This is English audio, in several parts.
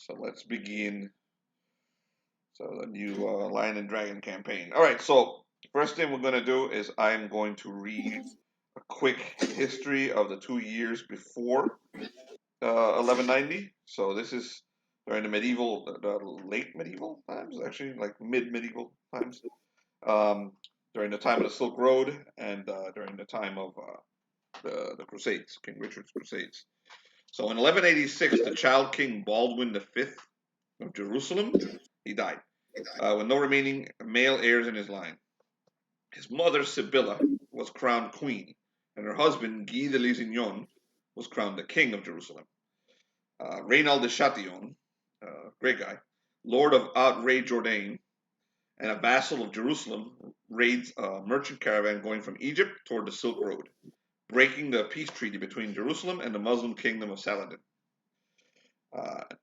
So let's begin. So the new Lion and Dragon campaign. All right. So first thing we're going to do is I'm going to read a quick history of the 2 years before 1190. So this is during the medieval, the late medieval times, actually, like mid-medieval times. Um, during the time of the Silk Road and during the time of the Crusades, King Richard's Crusades. So in 1186, the child king Baldwin V of Jerusalem, he died, with no remaining male heirs in his line. His mother, Sibylla, was crowned queen, and her husband, Guy de Lusignan, was crowned the king of Jerusalem. Reynald de Chatillon, great guy, lord of Outre Jourdain, and a vassal of Jerusalem, raids a merchant caravan going from Egypt toward the Silk Road, breaking the peace treaty between Jerusalem and the Muslim kingdom of Saladin. That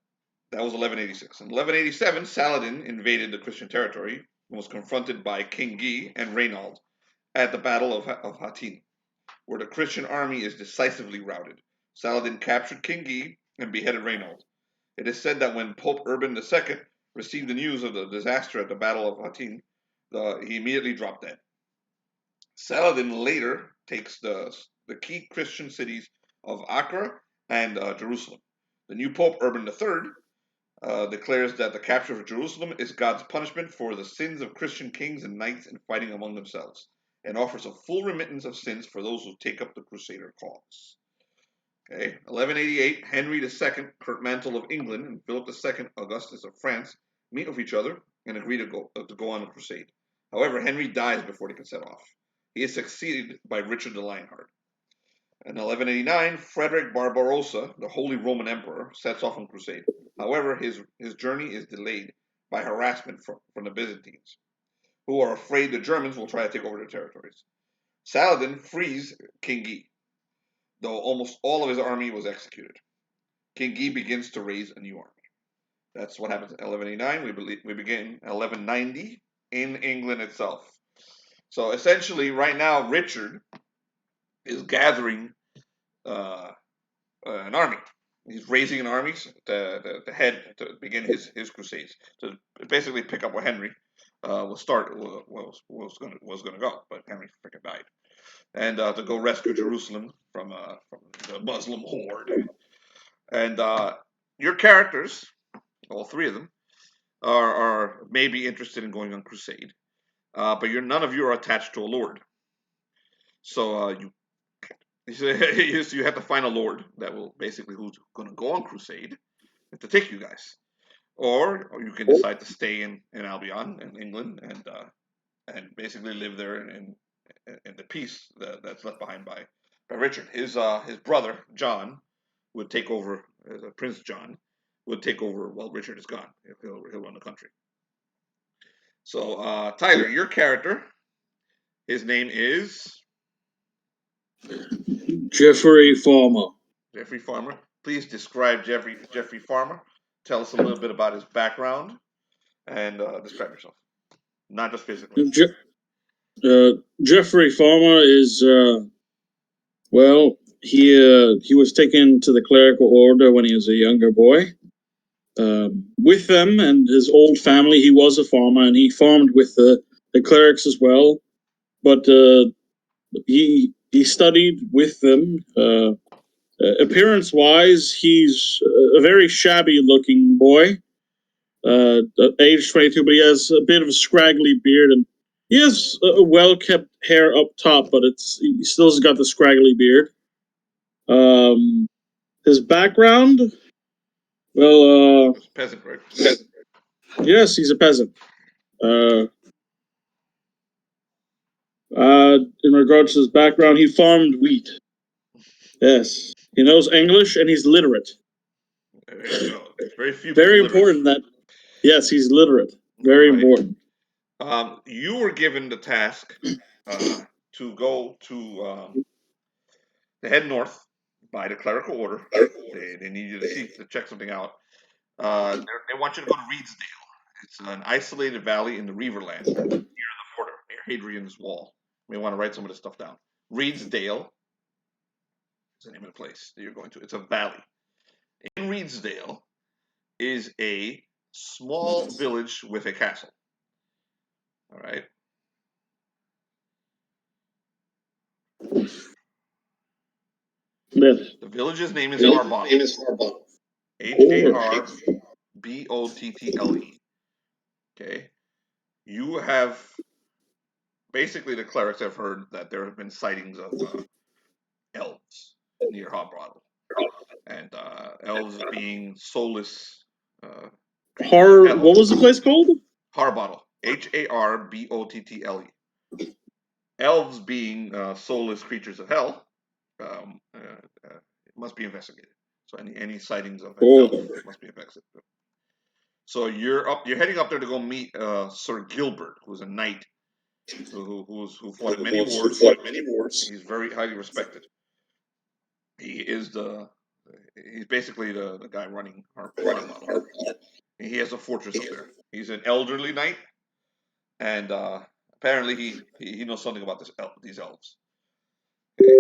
was 1186. In 1187, Saladin invaded the Christian territory and was confronted by King Guy and Reynald at the Battle of Hattin, where the Christian army is decisively routed. Saladin captured King Guy and beheaded Reynald. It is said that when Pope Urban II received the news of the disaster at the Battle of Hattin, he immediately dropped dead. Saladin later takes the key Christian cities of Acre and Jerusalem. The new Pope Urban III declares that the capture of Jerusalem is God's punishment for the sins of Christian kings and knights in fighting among themselves, and offers a full remittance of sins for those who take up the Crusader cause. Okay, 1188, Henry II, Kurt Mantle of England, and Philip II, Augustus of France, meet with each other and agree to go on a crusade. However, Henry dies before they can set off. He is succeeded by Richard the Lionheart. In 1189, Frederick Barbarossa, the Holy Roman Emperor, sets off on crusade. However, his journey is delayed by harassment from the Byzantines, who are afraid the Germans will try to take over their territories. Saladin frees King Guy, though almost all of his army was executed. King Guy begins to raise a new army. That's what happens in 1189. We begin 1190 in England itself. So essentially, right now, Richard is gathering an army. He's raising an army to head to begin his crusades, to basically pick up where Henry was going to go, but Henry freaking died, and to go rescue Jerusalem from the Muslim horde. And your characters, all three of them, are maybe interested in going on crusade, but none of you are attached to a lord. So you have to find a lord that will basically who's going to go on crusade to take you guys, or you can decide to stay in Albion in England and basically live there in the peace that's left behind by Richard. His brother John would take over. Prince John would take over while Richard is gone. He'll run the country. So Tyler, your character, his name is Geoffrey Farmer. Geoffrey Farmer. Please describe Geoffrey Farmer. Tell us a little bit about his background and describe yourself, not just physically. Geoffrey Farmer is well, he was taken to the clerical order when he was a younger boy. With them and his old family, he was a farmer, and he farmed with the clerics as well. But he studied with them. Appearance-wise, he's a very shabby-looking boy, age 22, but he has a bit of a scraggly beard, and he has a well-kept hair up top, but he still has got the scraggly beard. His background, well, peasant, right? Yes, he's a peasant. In regards to his background, he farmed wheat. Yes, he knows English and he's literate. There you go. Very few. Very important that. Yes, he's literate. Very important. You were given the task to go to head north by the clerical order. They need you to check something out. They want you to go to Reedsdale. It's an isolated valley in the Reaverland near the border, near Hadrian's Wall. You may want to write some of this stuff down. Reedsdale is the name of the place that you're going to. It's a valley. In Reedsdale, is a small village with a castle. All right. Yes. The village's name is Harbottle. Harbottle. Okay. You have basically the clerics have heard that there have been sightings of elves near Harbottle, and elves being soulless creatures of hell. What was the place called? Harbottle. Harbottle. Elves being soulless creatures of hell. It must be investigated. So any sightings of elves must be investigated. So you're heading up there to go meet Sir Gilbert, who's a knight who fought in many wars. He's very highly respected. He's basically the guy running Harbottle. He has a fortress up there. He's an elderly knight, and apparently he knows something about these elves. Okay.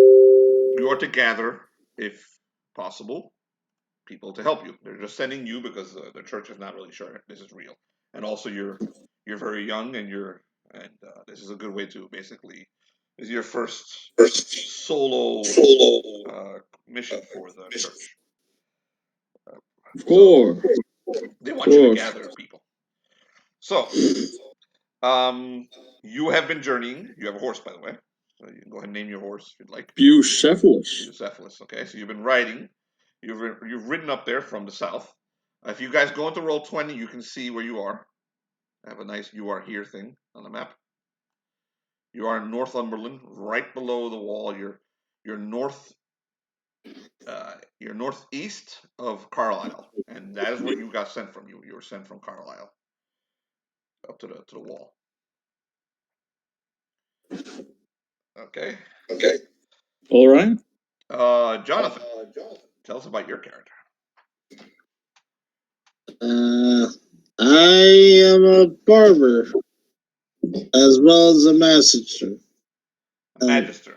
You are to gather, if possible, people to help you. They're just sending you because the church is not really sure this is real, and also you're very young, and this is a good way to basically. This is your first solo mission for the church. Of course. They want you to gather people. So, you have been journeying. You have a horse, by the way. So you can go ahead and name your horse if you'd like. Bucephalus. Okay, so you've been riding. You've ridden up there from the south. If you guys go into roll 20, you can see where you are. I have a nice "you are here" thing on the map. You are in Northumberland, right below the wall. You're northeast of Carlisle, and that is where you got sent from. You were sent from Carlisle up to the wall. Okay. All right. Jonathan, tell us about your character. I am a barber, as well as a magister. Magister.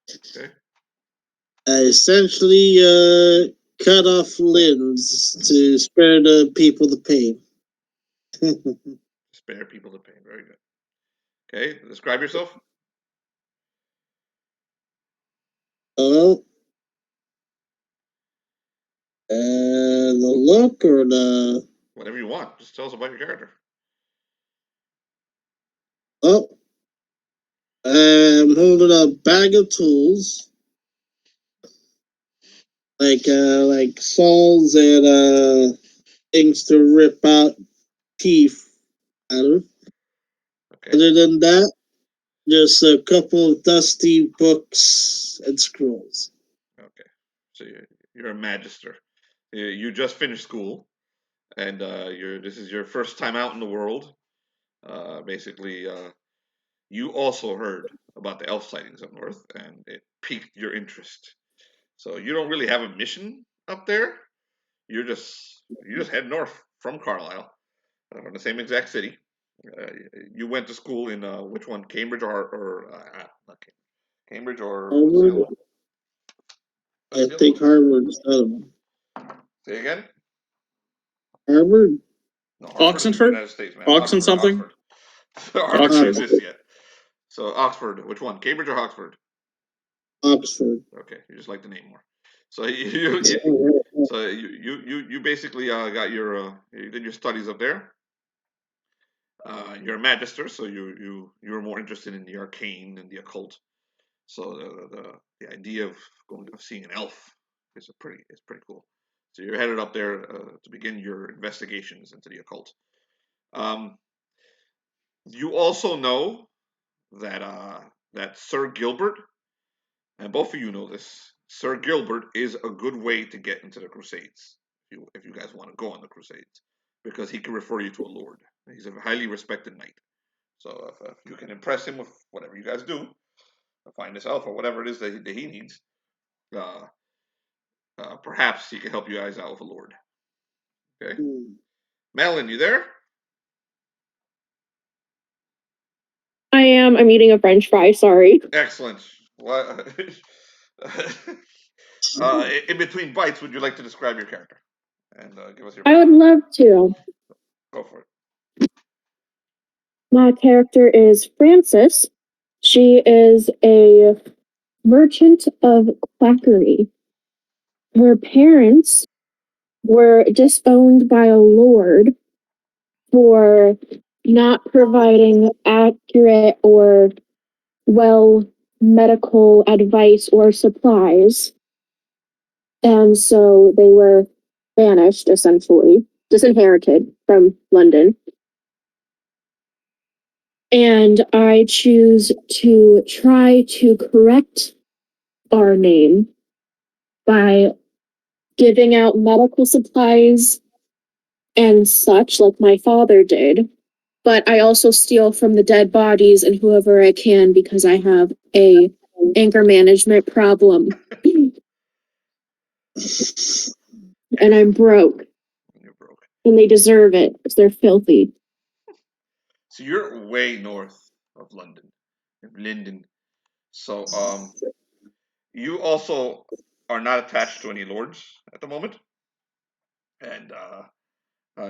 Okay. I essentially cut off limbs to spare the people the pain. Spare people the pain. Very good. Okay, describe yourself. Oh, the look or the... Whatever you want. Just tell us about your character. Oh, I'm holding a bag of tools, like saws and things to rip out teeth out of. Okay. Other than that, just a couple of dusty books and scrolls. Okay, so you're a magister. You just finished school, and this is your first time out in the world. Basically, you also heard about the elf sightings up north, and it piqued your interest. So you don't really have a mission up there. You just head north from Carlisle, from the same exact city. You went to school in which one? Cambridge or not Cambridge or Harvard? I think Harvard's the other one. Say again? Harvard? No, Harvard is in the United States, man. Oxford something? Oxford exists yet. So Oxford, which one? Cambridge or Oxford? Oxford. Okay, you just like the name more. So you basically got you did your studies up there. You're a magister, so you're more interested in the arcane and the occult. So the idea of seeing an elf is pretty cool. So you're headed up there to begin your investigations into the occult. You also know that Sir Gilbert, and both of you know this, Sir Gilbert is a good way to get into the Crusades if you guys want to go on the Crusades, because he can refer you to a lord. He's a highly respected knight. So if you can impress him with whatever you guys do, find this elf or whatever it is that he needs, perhaps he can help you guys out with a lord. Okay, Madeline, you there? I am. I'm eating a French fry. Sorry. Excellent. What? In between bites, would you like to describe your character and give us your I would love to. Go for it. My character is Frances. She is a merchant of quackery. Her parents were disowned by a lord for not providing accurate or well medical advice or supplies. And so they were banished, essentially, disinherited from London. And I choose to try to correct our name by giving out medical supplies and such, like my father did. But I also steal from the dead bodies and whoever I can because I have a anger management problem. And I'm broke. You're broke. And they deserve it because they're filthy. So you're way north of London, Linden. So you also are not attached to any lords at the moment, and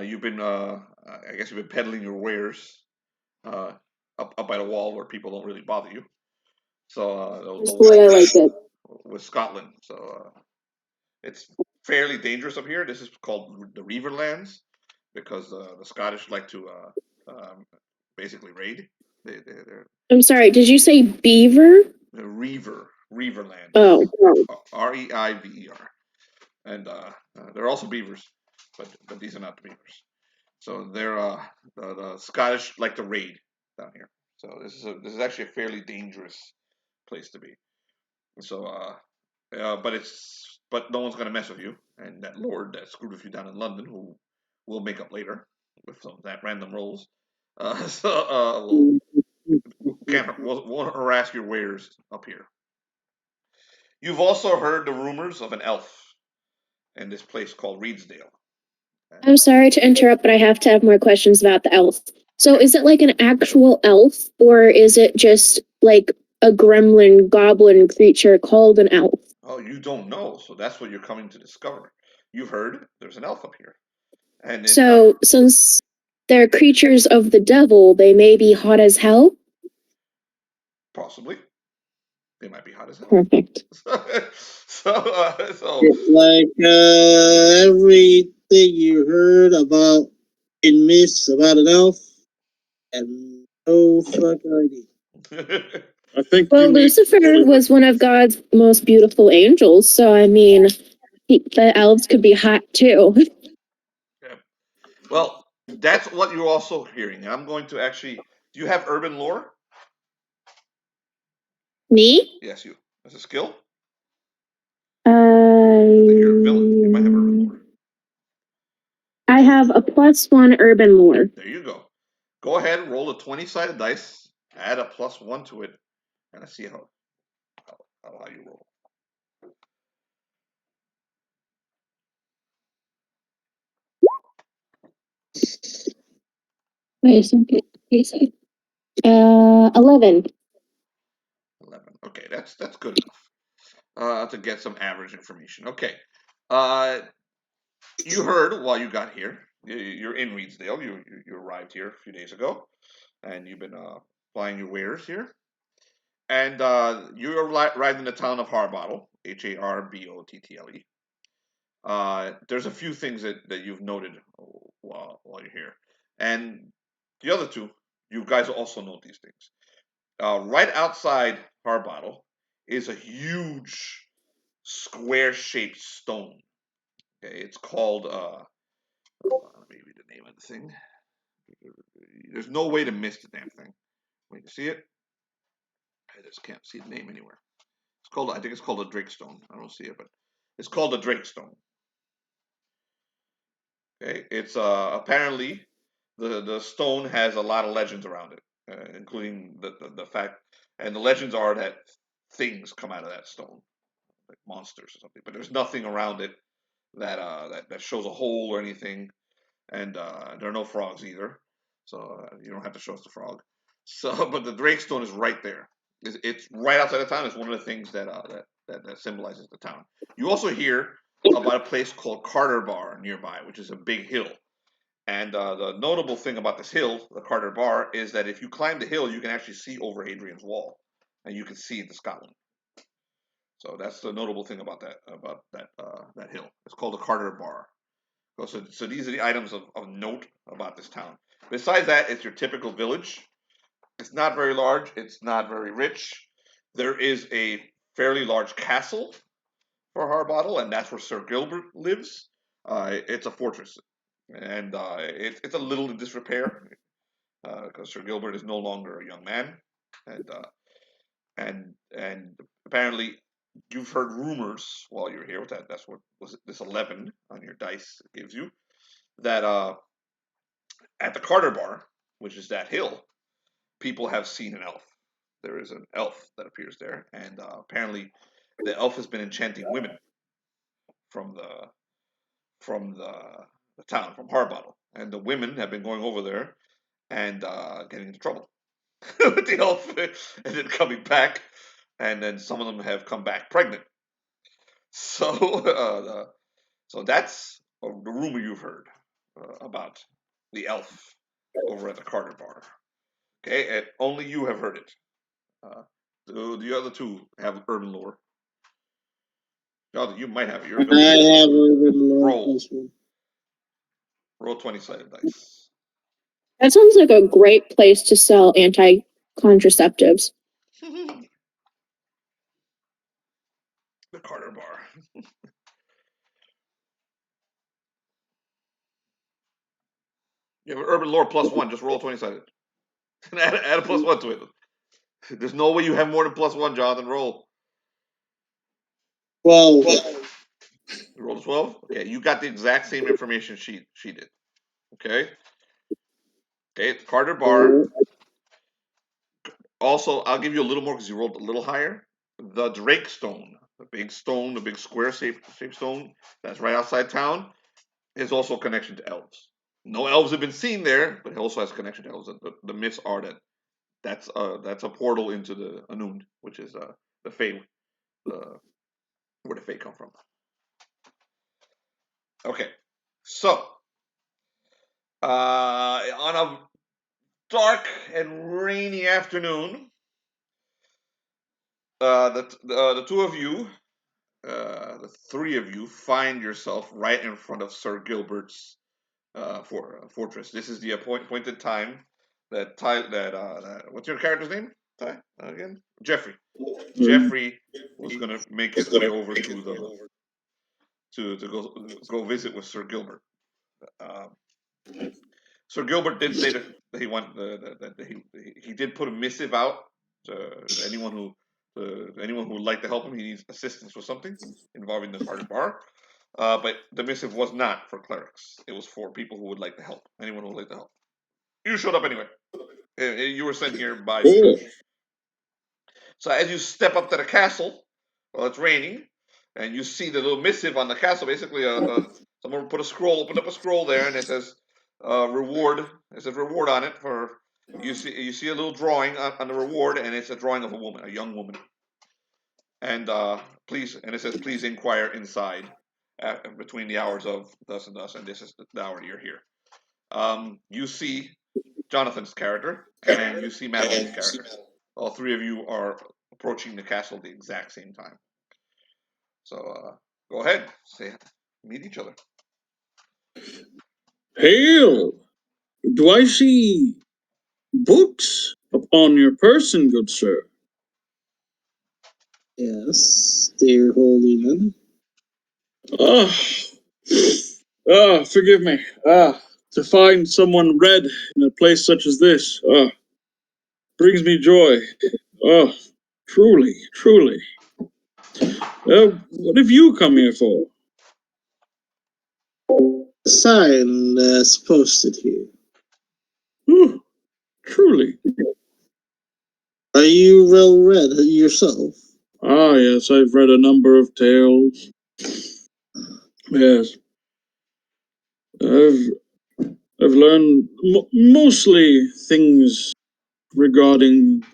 you've been I guess you've been peddling your wares up by the wall where people don't really bother you. So That's the way I like it. with Scotland. So it's fairly dangerous up here. This is called the Reaver Lands because the Scottish like to basically raid. They're I'm sorry, did you say beaver? the Reaver Land. Oh. Reiver, and they're also beavers, but these are not the beavers. So they're the Scottish like to raid down here. So this is actually a fairly dangerous place to be. So but no one's gonna mess with you, and that lord that screwed with you down in London, who we'll make up later with some of that random rolls. Won't harass your wares up here. You've also heard the rumors of an elf in this place called Reedsdale. I'm sorry to interrupt, but I have to have more questions about the elf. So is it like an actual elf, or is it just like a gremlin goblin creature called an elf? Oh, you don't know, so that's what you're coming to discover. You've heard there's an elf up here, and So since they're creatures of the devil, they may be hot as hell? possibly they might be hot as hell. Perfect. so It's like everything you heard about in myths about an elf, and no fucking idea. I think Well, Lucifer was one of God's most beautiful angels, so I mean, the elves could be hot too. yeah. Well, that's what you're also hearing. And I'm going to actually. Do you have urban lore? Me? Yes, you. As a skill? You're a villain. You might have urban lore. I have a +1 urban lore. There you go. Go ahead and roll a 20-sided dice. Add a +1 to it, and let's see how you roll. Wait a second. 11. 11. Okay, that's good enough to get some average information. Okay. You heard while you got here. You're in Reedsdale. You arrived here a few days ago, and you've been flying your wares here. And you arrived in the town of Harbottle, Harbottle. There's a few things that you've noted while you're here, and the other two, you guys also note these things. Right outside Harbottle is a huge square-shaped stone. Okay, it's called. Let me read the name of the thing. There's no way to miss the damn thing. Wait, you see it? I just can't see the name anywhere. It's called. I think it's called a Drake Stone. I don't see it, but it's called a Drake Stone. Okay, it's apparently the stone has a lot of legends around it, including the fact, and the legends are that things come out of that stone, like monsters or something. But there's nothing around it that shows a hole or anything, and there are no frogs either, so you don't have to show us the frog. So, but the Drake Stone is right there. It's right outside of town. It's one of the things that that symbolizes the town. You also hear about a place called Carter Bar nearby, which is a big hill. And the notable thing about this hill, the Carter Bar, is that if you climb the hill, you can actually see over Hadrian's Wall, and you can see into Scotland. So that's the notable thing about that hill. It's called the Carter Bar. So these are the items of note about this town. Besides that, it's your typical village. It's not very large. It's not very rich. There is a fairly large castle for Harbottle, and that's where Sir Gilbert lives. It's a fortress, and it's a little in disrepair because Sir Gilbert is no longer a young man, and apparently you've heard rumors while you're here. That's what was it, this 11 on your dice gives you, that at the Carter Bar, which is that hill, people have seen an elf. There is an elf that appears there, and apparently the elf has been enchanting women from the town, from Harbottle, and the women have been going over there and getting into trouble with the elf, and then coming back, and then some of them have come back pregnant. So, so that's the rumor you've heard about the elf over at the Carter Bar. Okay, and only you have heard it. The other two have urban lore. You might have it. You're I have urban lore. Roll. Roll 20-sided dice. That sounds like a great place to sell anti-contraceptives. The Carter Bar. You have an urban lore +1. Just roll 20-sided. And add a +1 to it. There's no way you have more than +1, Jonathan. Roll. 12. You rolled a 12? Okay, you got the exact same information she did. Okay? Okay, Carter Bar. Also, I'll give you a little more because you rolled a little higher. The Drake Stone, the big square shaped stone that's right outside town, is also a connection to elves. No elves have been seen there, but it also has a connection to elves. The myths are that's a portal into the Anund, which is the Fae, where the Fae come from. Okay, so on a dark and rainy afternoon, the two of you, the three of you, find yourself right in front of Sir Gilbert's fortress. This is the appointed time that what's your character's name? Ty again? Geoffrey. Geoffrey was going to make his way over to go visit with Sir Gilbert. Sir Gilbert did say that he wanted that he did put a missive out to anyone who would like to help him. He needs assistance with something involving the Carter Bar. But the missive was not for clerics. It was for people who would like to help. Anyone who would like to help. You showed up anyway. You were sent here by me. So as you step up to the castle, well, it's raining, and you see the little missive on the castle. Basically, someone opened up a scroll there, and it says reward. It says reward on it for you see a little drawing on the reward, and it's a drawing of a woman, a young woman, and it says please inquire inside between the hours of thus and thus, and this is the hour you're here. You see Jonathan's character, and you see Madeline's character. All three of you are approaching the castle at the exact same time. So go ahead, meet each other. Hail! Do I see books upon your person, good sir? Yes, dear holy man. Forgive me. To find someone read in a place such as this, brings me joy. Truly, truly. What have you come here for? A sign that's posted here. Truly. Are you well read yourself? Ah, yes, I've read a number of tales. Yes. I've learned mostly things regarding,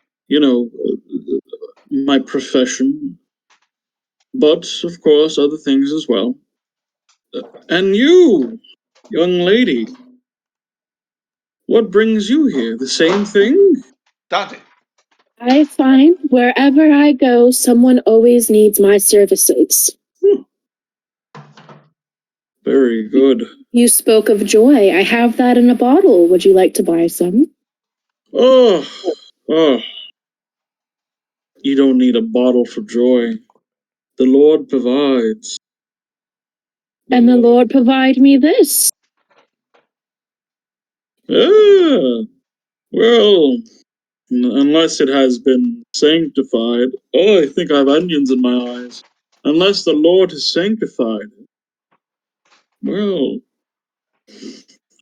my profession. but of course other things as well. And you, young lady, what brings you here? The same thing? Dante. I find wherever I go, someone always needs my services. Very good. You spoke of joy. I have that in a bottle. Would you like to buy some? Oh. You don't need a bottle for joy. The Lord provides. And the Lord provide me this. Well, unless it has been sanctified. Oh, I think I have onions in my eyes. Unless the Lord has sanctified it. Well,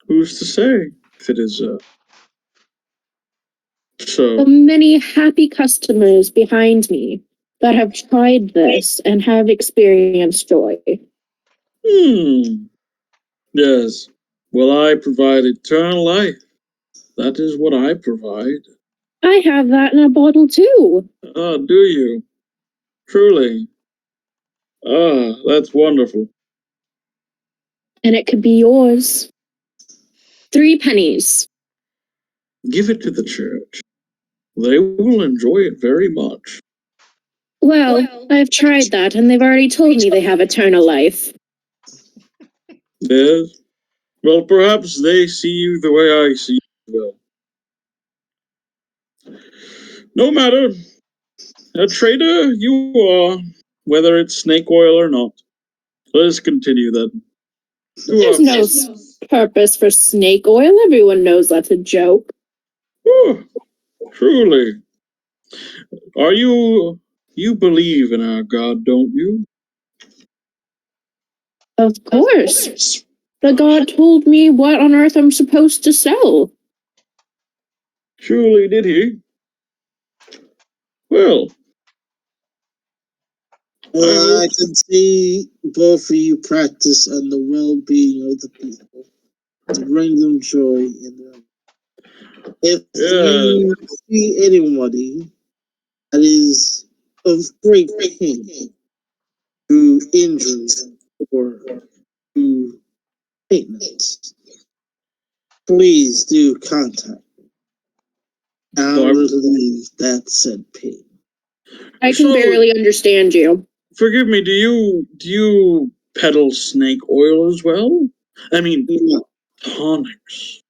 who's to say if it is so? Many happy customers behind me that have tried this and have experienced joy. Yes. Well, I provide eternal life. That is what I provide. I have that in a bottle too. Ah, do you? Truly. Ah, that's wonderful. And it could be yours. 3 pennies. Give it to the church. They will enjoy it very much. Well, I've tried that and they've already told me they have eternal life. Yes. Well, perhaps they see you the way I see you. Well, no matter. A trader you are, whether it's snake oil or not. Let us continue then. There's no purpose for snake oil. Everyone knows that's a joke. Oh, truly. Are you believe in our God, don't you? Of course. The God told me what on earth I'm supposed to sell. Surely did he? Well, I can see both of you practice on the well-being of the people to bring them joy in their life. If you see anybody that is of great pain through injury or through maintenance, please do contact me. I'll relieve that said pain. I can barely understand you. Forgive me, do you peddle snake oil as well? I mean, tonics.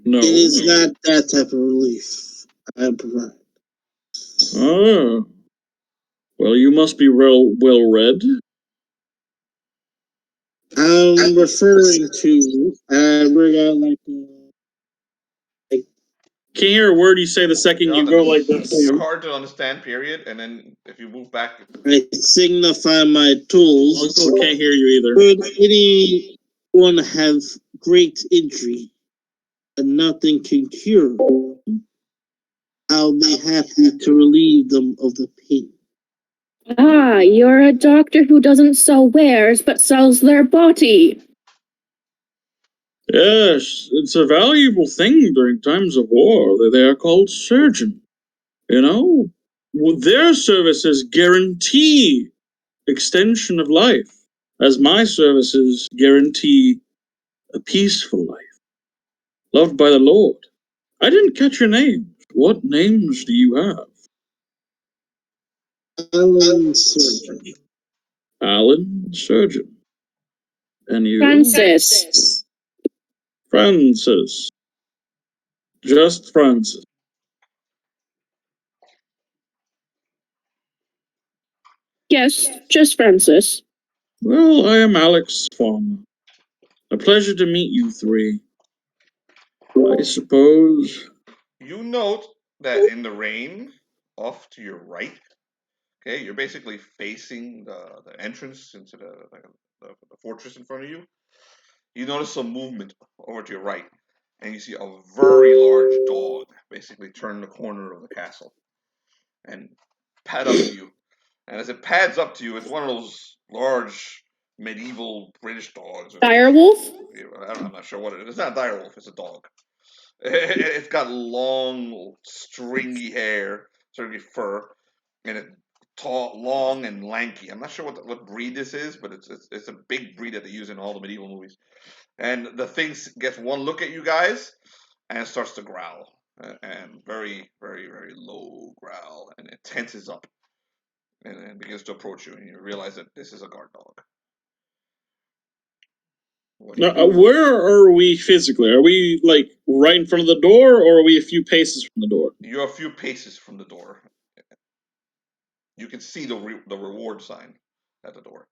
No. It is not that type of relief I provide. Ah. Well, you must be well read. I'm referring to, bring out like Can't hear a word you say the second you go like this. You're hard to understand, period, and then if you move back... I signify my tools. Uncle can't hear you either. Should anyone have great injury and nothing can cure, I'll be happy to relieve them of the pain. Ah, you're a doctor who doesn't sell wares, but sells their body. Yes, it's a valuable thing during times of war. They are called surgeon. You know? Well, their services guarantee extension of life, as my services guarantee a peaceful life, loved by the Lord. I didn't catch your name. What names do you have? Alan Surgeon. Alan Surgeon. And you? Francis. Francis. Just Francis. Yes, just Francis. Well, I am Alex Farmer. A pleasure to meet you three. I suppose. You note that in the rain, off to your right, okay, you're basically facing the entrance into the fortress in front of you. You notice some movement over to your right, and you see a very large dog basically turn the corner of the castle and pad up to you. And as it pads up to you, it's one of those large medieval British dogs. Direwolf? I'm not sure what it is. It's not a direwolf. It's a dog. It's got long, stringy hair, stringy fur, and it tall, long, and lanky. I'm not sure what breed this is, but it's a big breed that they use in all the medieval movies. And the thing gets one look at you guys and starts to growl, and very, very, very low growl, and it tenses up and begins to approach you, and you realize that this is a guard dog. Now, where are we physically? Are we like right in front of the door, or are we a few paces from the door? You're a few paces from the door. You can see the reward sign at the door,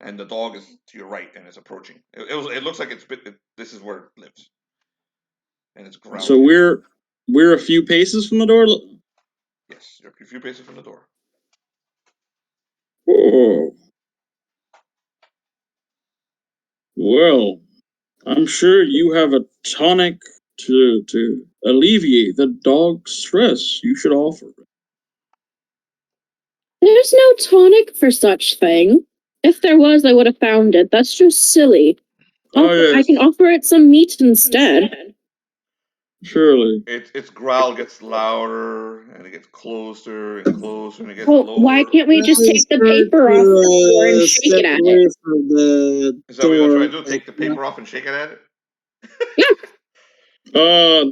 and the dog is to your right and is approaching. It looks like this is where it lives, and it's growling. So we're a few paces from the door. Yes, you're a few paces from the door. Oh. Well, I'm sure you have a tonic to alleviate the dog's stress. You should offer it. There's no tonic for such thing. If there was, I would have found it. That's just silly. Yes. I can offer it some meat instead. Surely. Its growl gets louder, and it gets closer and closer, and it gets lower. Why can't we just take the paper off the door and shake it at it? From the Is that what you're trying to do? Take the paper off and shake it at it? Yeah.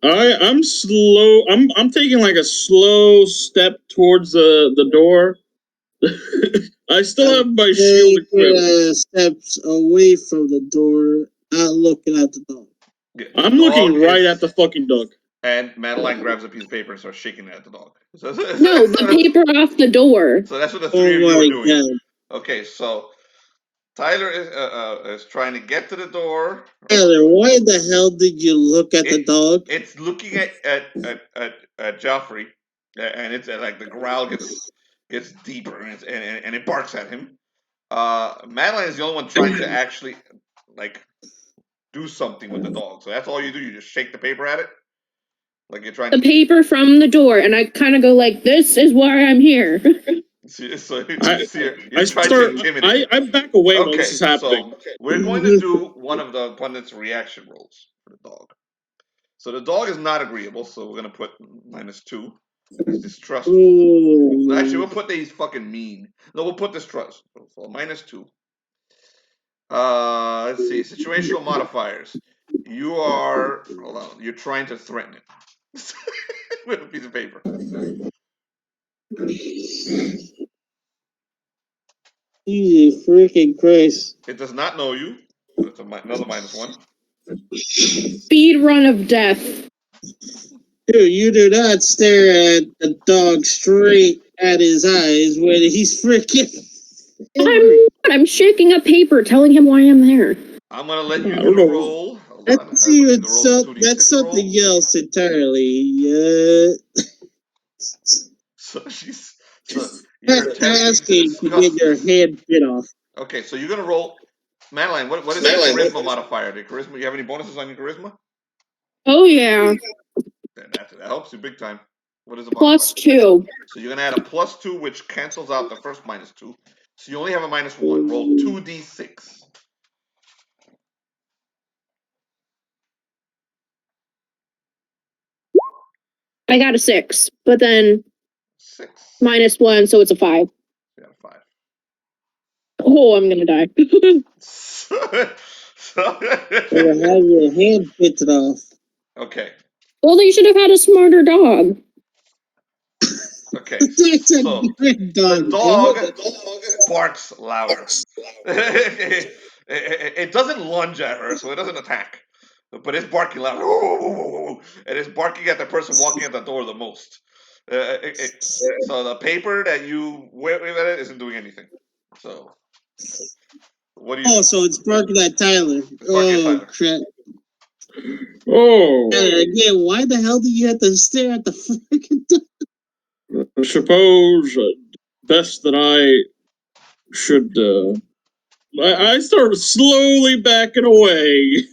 I'm slow. I'm taking like a slow step towards the door. I still have my shield equipped. Steps away from the door, not looking at the dog. Yeah, I'm looking right at the fucking dog. And Madeline grabs a piece of paper and starts shaking it at the dog. No, the paper off the door. So that's what the three of you are doing. God. Okay, so Tyler is trying to get to the door. Tyler, why the hell did you look at the dog? It's looking at Geoffrey, and it's like the growl gets deeper, and it barks at him. Madeline is the only one trying to actually like do something with the dog. So that's all you do. You just shake the paper at it, like you're trying. The paper from the door, and I kind of go like, "This is why I'm here." So you're trying to intimidate. I back away when this is happening. So we're going to do one of the pundits' reaction rolls for the dog. So the dog is not agreeable, so we're going to put -2. He's distrustful. Actually, we'll put that he's fucking mean. No, we'll put distrust. So -2. Let's see. Situational modifiers. Hold on. You're trying to threaten it with a piece of paper. Jesus freaking Christ. It does not know you. So it's another -1. Speed run of death. Dude, you do not stare at the dog straight at his eyes when he's freaking. I'm shaking a paper telling him why I'm there. I'm gonna let you do the roll. That's something else entirely. So you're asking to get your head bit off. Okay, so you're gonna roll. Madeline, what is your charisma modifier? You have any bonuses on your charisma? Oh yeah. That helps you big time. What is it? +2. So you're gonna add a +2, which cancels out the first -2. So you only have a -1. Roll 2d6. I got a 6, but then 6 -1, so it's a 5. You got a 5. Oh, I'm gonna die. You'll have your hand bitten off. Okay. Well, they should have had a smarter dog. Okay. So the dog barks louder. It doesn't lunge at her, so it doesn't attack. But it's barking loud. And it's barking at the person walking at the door the most. So the paper that you wave at it isn't doing anything. So what do you do? So it's barking at Tyler. Crap. Oh. Again, why the hell do you have to stare at the freaking dog? I suppose best that I should. I start slowly backing away.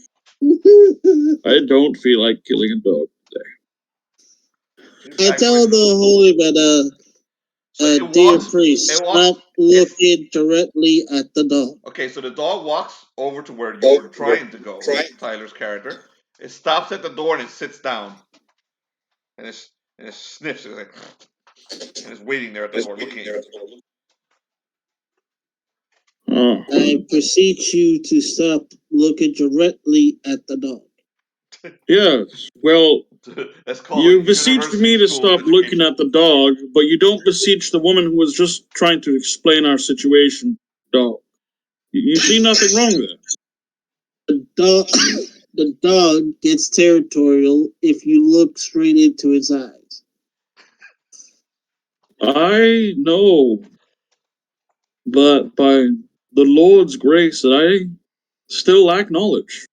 I don't feel like killing a dog today. I tell the holy man, dear priest, stop looking directly at the dog. Okay, so the dog walks over to where you're trying to go, Tyler's character. It stops at the door and it sits down. And it sniffs. It's like, and is waiting there at the door looking at you. I beseech you to stop looking directly at the dog. Yes, well, That's called you beseeched me to stop looking at the dog, but you don't beseech the woman who was just trying to explain our situation, dog. You see nothing wrong there. The dog gets territorial if you look straight into its eyes. I know, but by the Lord's grace, I still lack knowledge.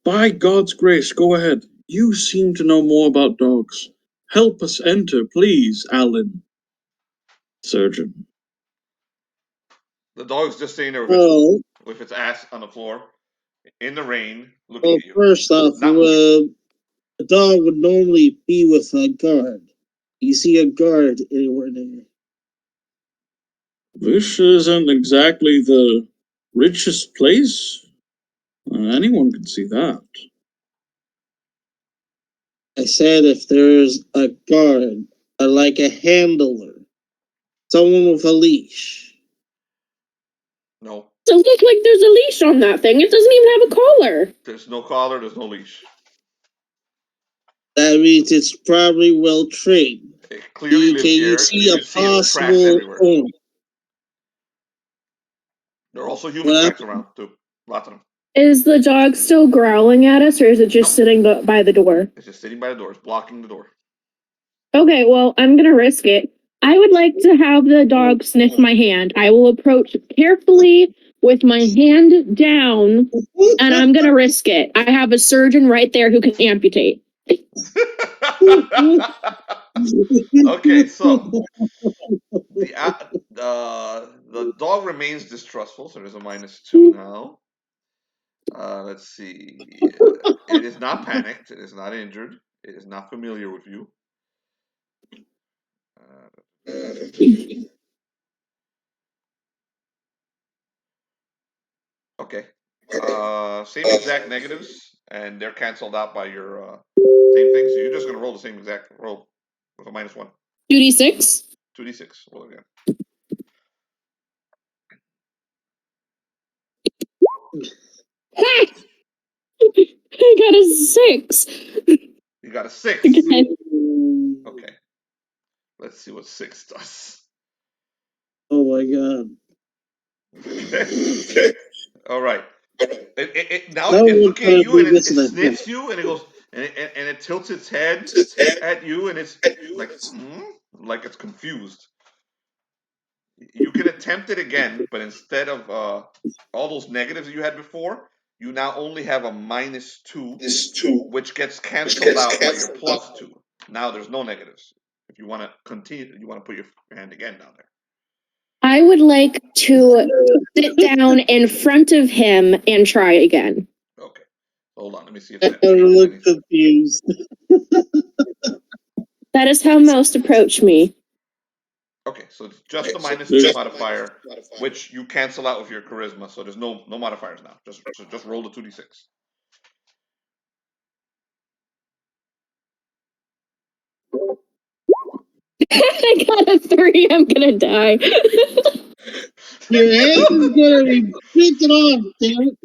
By God's grace, go ahead. You seem to know more about dogs. Help us enter, please, Alan. Surgeon. The dog's just sitting there with its ass on the floor, in the rain, looking at you. First off, a dog would normally be with a guard. You see a guard anywhere there? This isn't exactly the richest place. Anyone can see that. I said if there's a guard, like a handler, someone with a leash. No. Doesn't look like there's a leash on that thing. It doesn't even have a collar. There's no collar, there's no leash. That means it's probably well trained. It clearly lives here. You see a see possible owner. There are also human tracks around too. Lots of them. Is the dog still growling at us, or is it just sitting by the door? It's just sitting by the door. It's blocking the door. Okay, well, I'm gonna risk it. I would like to have the dog sniff my hand. I will approach carefully with my hand down, and I'm gonna risk it. I have a surgeon right there who can amputate. Okay, so the dog remains distrustful, so there's a -2 now. Let's see. It is not panicked. It is not injured. It is not familiar with you. Okay. Same exact negatives, and they're canceled out by your same thing. So you're just gonna roll the same exact roll with a -1. 2d6. 2d6. Roll again. I got a 6. You got a 6. Okay. Let's see what 6 does. Oh my god. Okay. All right. Now it's looking at you and it sniffs you and it goes and it tilts its head at you and it's like it's confused. You can attempt it again, but instead of all those negatives you had before, you now only have a -2, which gets canceled out by your +2. Now there's no negatives. If you want to continue, you want to put your hand again down there. I would like to sit down in front of him and try again. Okay. Hold on. Let me see if that look confused. That is how most approach me. Okay, so it's just the -2 modifier, which you cancel out with your charisma. So there's no modifiers now. Just roll the 2d6. I got a 3. I'm gonna die. Your head is gonna be freaking off, dude.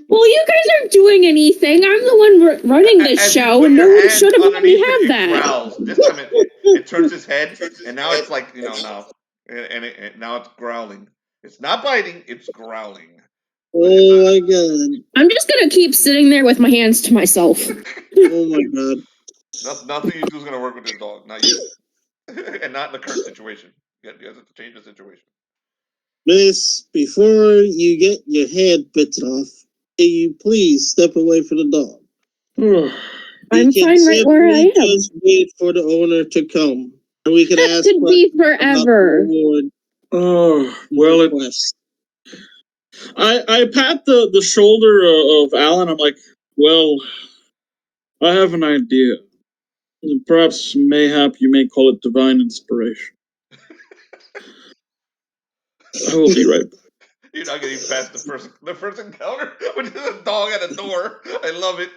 Well, you guys aren't doing anything. I'm the one running this show, and no one should have let me have that. Growls. This time it turns its head, and now it's like now, and now it's growling. It's not biting. It's growling. Oh my god! I'm just gonna keep sitting there with my hands to myself. Oh my god! Nothing you do is gonna work with this dog. Not you, and not in the current situation. You have to change the situation. Miss, before you get your head bitten off, can you please step away from the dog? I'm fine right where I am. Just wait for the owner to come, and we can ask. That could be forever. Oh well, I pat the shoulder of Alan. I'm like, well, I have an idea. Perhaps, mayhap, you may call it divine inspiration. I will be right back. You're not getting past the first encounter, which is a dog at a door. I love it.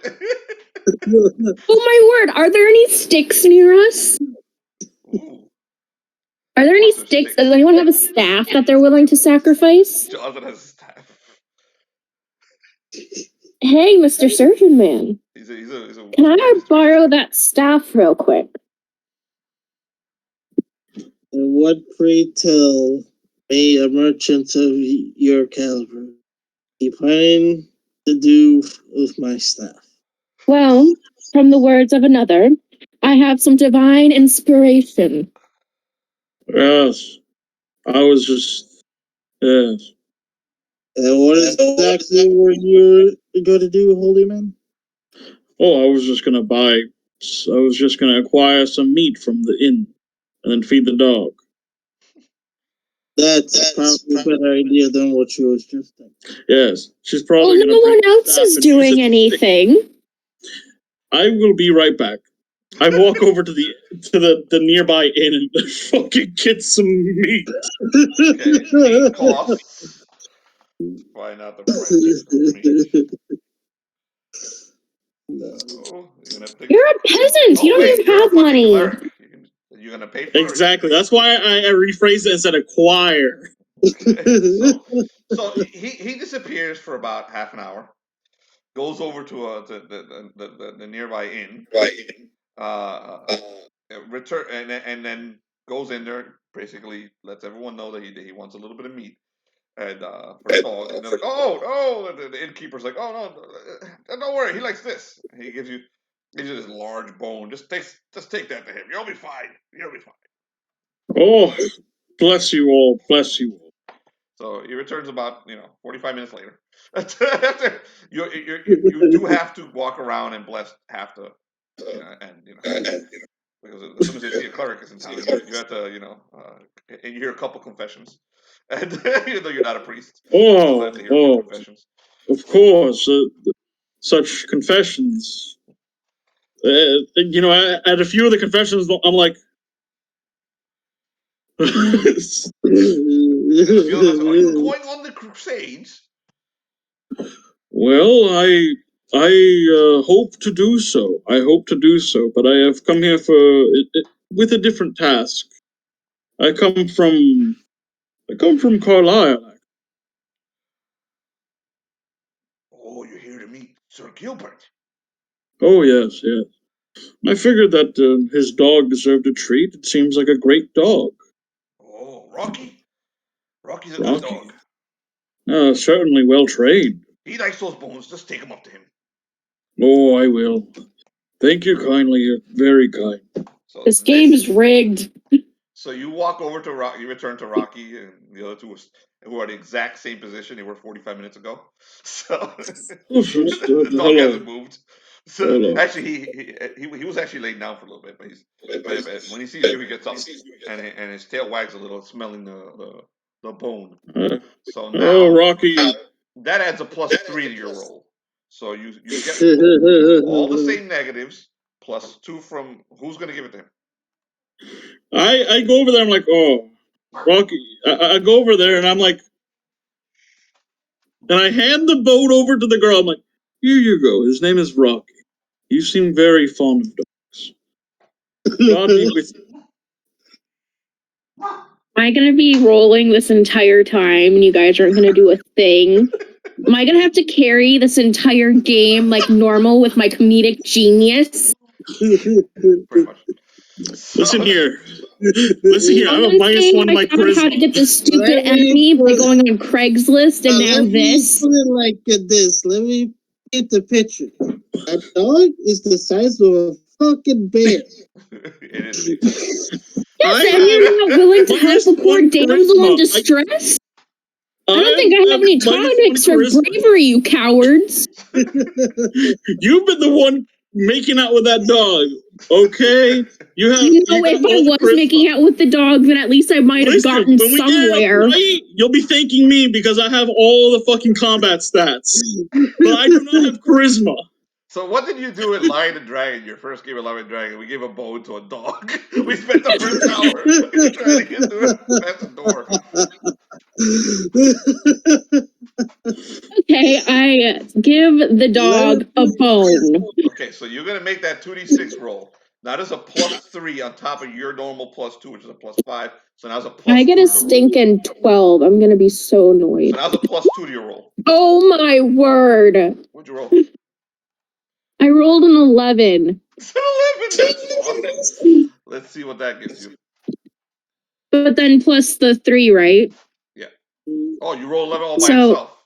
Oh my word! Are there any sticks near us? Are there any sticks? Does anyone have a staff that they're willing to sacrifice? Jonathan has a staff. Hey, Mr. Surgeon Man. He's a Can I borrow that staff real quick? And what, pray tell, may a merchant of your caliber be planning to do with my staff? Well, from the words of another, I have some divine inspiration. Yes. I was just... Yes. And what exactly were you going to do, holy man? Oh, I was just going to acquire some meat from the inn and then feed the dog. That's probably a better idea than what you was just thinking. Yes. She's probably Well, no one else is doing anything. I will be right back. I walk over to the nearby inn and fucking get some meat. Okay, meat costs. Why not the price of meat? So, you're a peasant. You don't even have money. You're gonna pay for it. Exactly. That's why I rephrased it and said acquire. Okay. So he disappears for about half an hour. Goes over to the nearby inn. Return and then goes in there. Basically, lets everyone know that he wants a little bit of meat. And for the dog, and they're like, oh, the innkeeper's like, oh no, don't worry, he likes this. And he gives you this large bone. Just take that to him. You'll be fine. You'll be fine. Oh, bless you all. Bless you all. So he returns about 45 minutes later. You do have to walk around and bless half the because as soon as they see a cleric is in town, you have to and you hear a couple confessions, and even though you're not a priest, confessions. Of course, such confessions. At a few of the confessions, I'm like. Are you going on the crusades? Well, I hope to do so. But I have come here with a different task. I come from Carlisle. Oh, you're here to meet Sir Gilbert. Oh yes. I figured that his dog deserved a treat. It seems like a great dog. Oh, Rocky? Rocky's a good dog. Certainly well trained. He likes those bones. Just take him up to him. Oh, I will. Thank you kindly. You're very kind. So this game is rigged. So you walk over to Rocky. You return to Rocky, and the other two who are the exact same position they were 45 minutes ago. So the dog hasn't moved. So actually, he was actually laying down for a little bit, but when he sees you, he gets up and his tail wags a little, smelling the bone. So now, Rocky, that adds a +3 to your roll. So you get all the same negatives +2 from who's going to give it to him. I go over there. I'm like, oh, Rocky. I go over there and I'm like, and I hand the boat over to the girl. I'm like, here you go. His name is Rocky. You seem very fond of dogs. God be with you. Am I going to be rolling this entire time and you guys aren't going to do a thing? Am I going to have to carry this entire game like normal with my comedic genius? Pretty much. Listen here. I have a -1 in my charisma. How to get this stupid enemy by going on Craigslist and now this. Put it like this. Let me paint the picture. A dog is the size of a fucking bear. It is. Yes, and you're not willing to help a poor damsel in distress? I don't think I have any tonics for bravery, you cowards. You've been the one making out with that dog, okay? If I was making out with the dog, then at least I might have gotten somewhere. You'll be thanking me because I have all the fucking combat stats. But I do not have charisma. So what did you do in Lion and Dragon, your first game of Lion and Dragon? We gave a bone to a dog. We spent the first hour trying to get through the door. Okay, I give the dog a bone. Okay, so you're going to make that 2d6 roll. Now there's a +3 on top of your normal +2, which is a +5. So now it's a +2. I get a stinking 12. I'm gonna be so annoyed. So now it's a +2 to your roll. Oh my word! What'd you roll? I rolled an 11. It's an 11. That's awesome. Let's see what that gives you. But then plus the 3, right? Yeah. Oh, you roll 11 all by So- itself.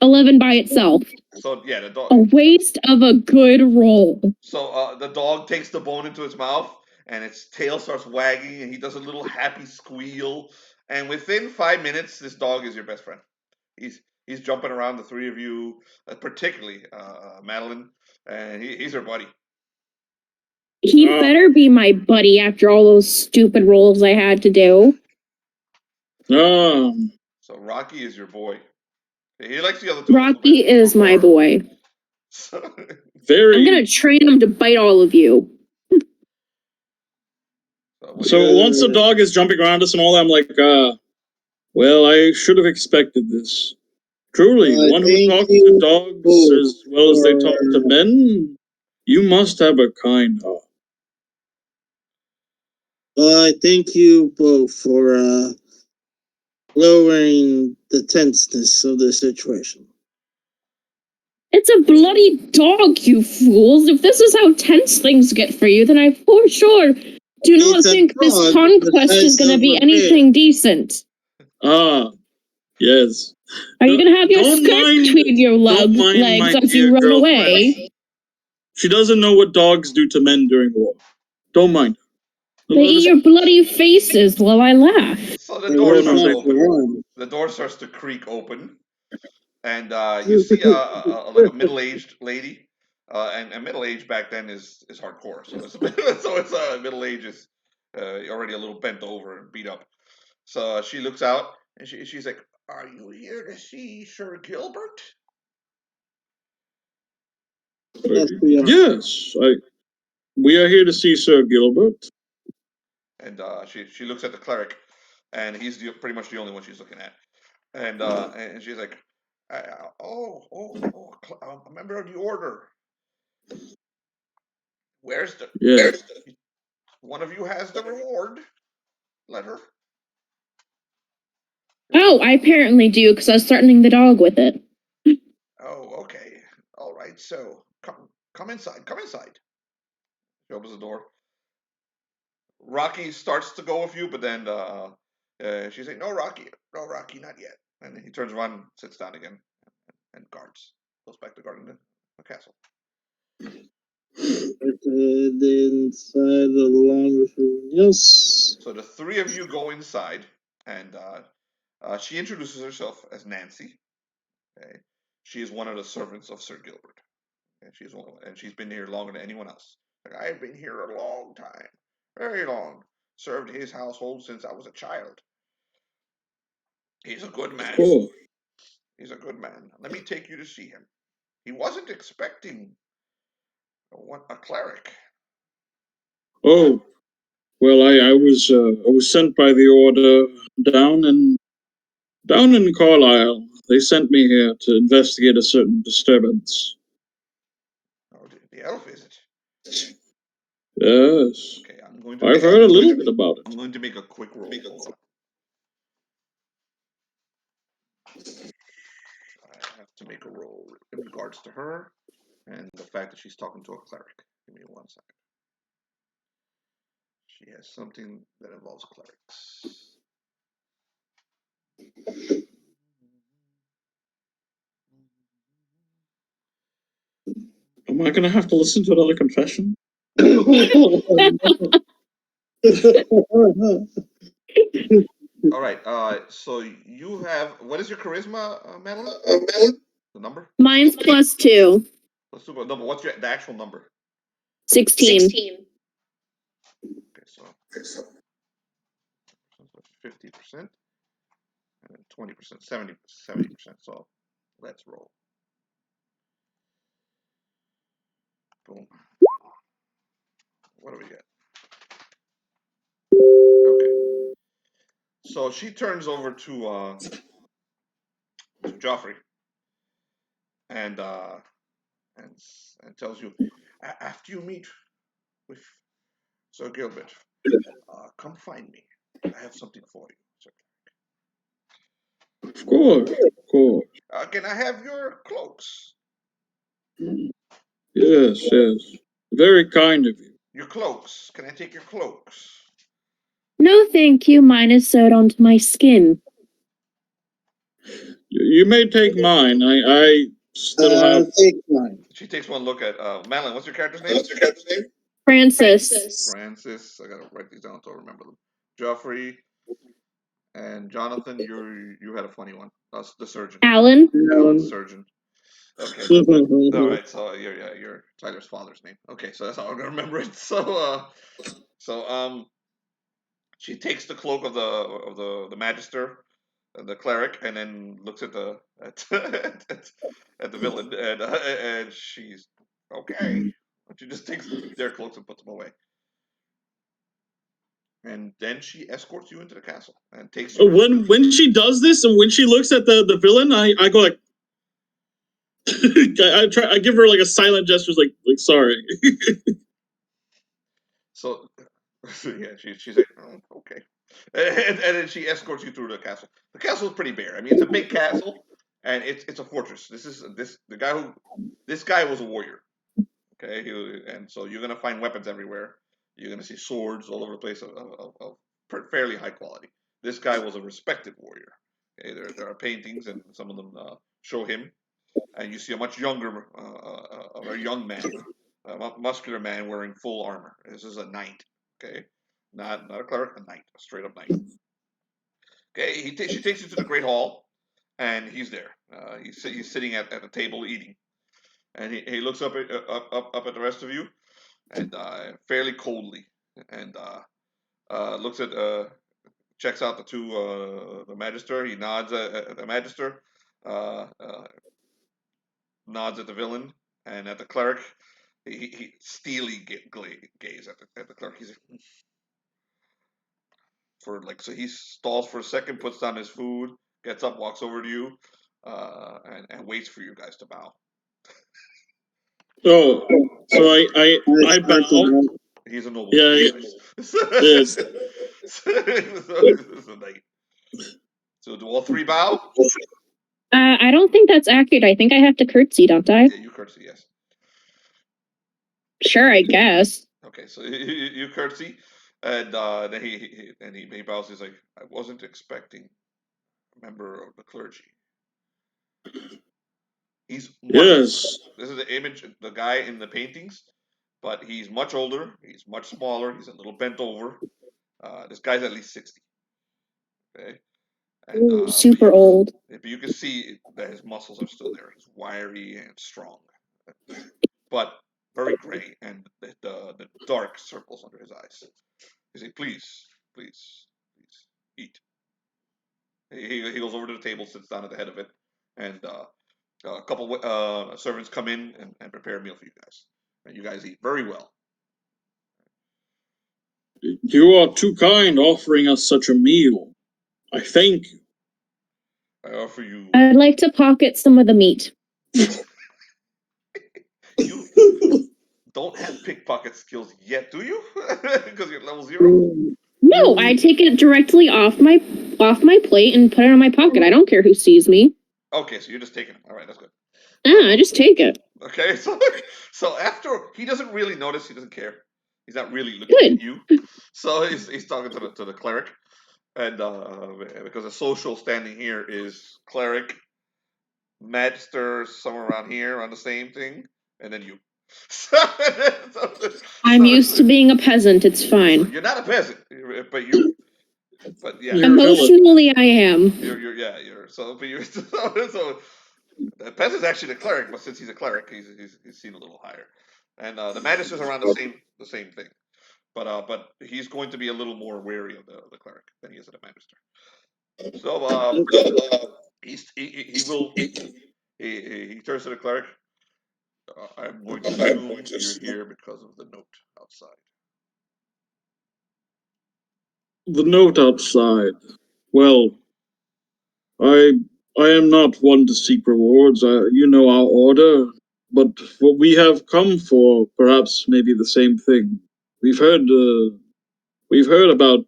11 by itself. So yeah, the dog. A waste of a good roll. So the dog takes the bone into its mouth, and its tail starts wagging, and he does a little happy squeal. And within 5 minutes, this dog is your best friend. He's jumping around the three of you, particularly Madeline, and he's her buddy. He better be my buddy after all those stupid rolls I had to do. So Rocky is your boy. He likes the other two. Rocky is my boy. Very. I'm gonna train him to bite all of you. So once the dog is jumping around us and all that, I'm like, well, I should have expected this. Truly, one who talks to dogs as well as they talk to men, you must have a kind heart. Well, I thank you both for lowering the tenseness of the situation. It's a bloody dog, you fools. If this is how tense things get for you, then I for sure do not think this conquest is going to be anything decent. Yes. Are you going to have your skirt between your legs as you run away? She doesn't know what dogs do to men during war. Don't mind. They eat your bloody faces while I laugh. So the door starts to open. The door starts to creak open, and you see like a middle-aged lady. And middle-aged back then is hardcore. So it's middle-aged is already a little bent over and beat up. So she looks out and she's like, "Are you here to see Sir Gilbert?" Yes, we are here to see Sir Gilbert. And she looks at the cleric, and he's pretty much the only one she's looking at. And she's like, a member of the order. Where's one of you has the reward letter? Oh, I apparently do, because I was threatening the dog with it. Oh, okay. All right. So come inside. Come inside. She opens the door. Rocky starts to go with you, but then she's like, no, Rocky, not yet. And he turns around, sits down again, and goes back to guarding the castle. Inside along with everyone else. So the three of you go inside, and she introduces herself as Nancy. Okay, she is one of the servants of Sir Gilbert. Okay? She's been here longer than anyone else. Like, I've been here a long time, very long. Served his household since I was a child. He's a good man. Cool. He's a good man. Let me take you to see him. He wasn't expecting a cleric. Oh, well, I was sent by the order down in Carlisle. They sent me here to investigate a certain disturbance. Oh, the elf, is it? Yes. Okay, I've heard a little bit about it. I'm going to make a quick roll. Hold on. I have to make a roll in regards to her and the fact that she's talking to a cleric. Give me 1 second. She has something that involves clerics. Am I going to have to listen to another confession? All right. So you have, what is your charisma, Madeline? The number? Mine's +2. Let's do a number. What's the actual number? 16. Okay, so 50%, and then 20%, 70%. So let's roll. Boom. What do we get? Okay. So she turns over to Geoffrey and tells you, after you meet with Sir Gilbert, come find me. I have something for you, Sir. Of course, of course. Can I have your cloaks? Yes, yes. Very kind of you. Your cloaks. Can I take your cloaks? No, thank you. Mine is sewed onto my skin. You may take mine. I still have. Take mine. She takes one look at Madeline. What's your character's name? Francis. Francis. I gotta write these down so I remember them. Geoffrey and Jonathan. You had a funny one. That's the surgeon. Alan. Alan, surgeon. Okay. All right. So you're Tyler's father's name. Okay. So that's how I'm gonna remember it. So she takes the cloak of the magister, the cleric, and then looks at the at the villain, and she's okay. She just takes their cloaks and puts them away. And then she escorts you into the castle and takes you. When she does this and when she looks at the villain, I go like, I give her like a silent gesture, like sorry. So yeah, she's like, oh, okay, and then she escorts you through the castle. The castle is pretty bare. I mean, it's a big castle, and it's a fortress. This guy was a warrior. Okay, and so you're gonna find weapons everywhere. You're gonna see swords all over the place of fairly high quality. This guy was a respected warrior. Okay, there are paintings, and some of them show him, and you see a much younger, a very young man, a muscular man wearing full armor. This is a knight. Okay, not a cleric, a knight, a straight up knight. Okay, she takes you to the great hall, and he's there. He's sitting at a table eating, and he looks up at the rest of you, and fairly coldly, and looks at checks out the two the magister. He nods at the magister, nods at the villain, and at the cleric. He steely gaze at the cleric. He's like, so he stalls for a second, puts down his food, gets up, walks over to you, and waits for you guys to bow. Oh, so I bow. He's a noble. Yeah. Yes. So do all three bow? I don't think that's accurate. I think I have to curtsy, don't I? Yeah, you curtsy, yes. Sure, I guess. Okay, so you curtsy, and then he bows. He's like, I wasn't expecting a member of the clergy. He's yes. This is the image, the guy in the paintings, but he's much older. He's much smaller. He's a little bent over. This guy's at least 60. Okay. And, Ooh, super old. But you can see that his muscles are still there. He's wiry and strong, but very gray, and the dark circles under his eyes. He says, please eat. He goes over to the table, sits down at the head of it, and a couple servants come in and prepare a meal for you guys. And you guys eat very well. You are too kind offering us such a meal. I thank you. I offer you. I'd like to pocket some of the meat. You don't have pickpocket skills yet, do you? Because you're level 0? No, I take it directly off my plate and put it in my pocket. I don't care who sees me. Okay, so you're just taking it. All right, that's good. I just take it. Okay, so after he doesn't really notice, he doesn't care. He's not really looking at you. So he's talking to the cleric, and because the social standing here is cleric, magister, somewhere around here on the same thing, and then you. I'm used to being a peasant. It's fine. You're not a peasant, but yeah. Emotionally, I am. So the peasant's actually the cleric, but since he's a cleric, he's seen a little higher, and the magister's around the same thing, but he's going to be a little more wary of the cleric than he is of the magister. So he turns to the cleric. I'm going to assume you're here because of the note outside. The note outside. Well, I am not one to seek rewards. You know our order, but what we have come for, perhaps maybe the same thing. we've heard about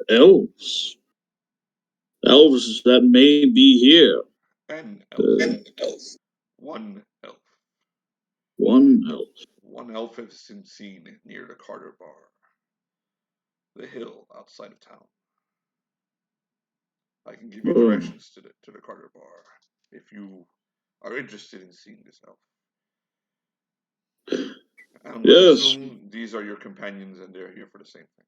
elves. Elves that may be here. An elf. One elf. One elf. One elf has been seen near the Carter Bar, the hill outside of town. I can give you directions to the Carter Bar if you are interested in seeing this elf. I'm going to assume these are your companions and they're here for the same thing.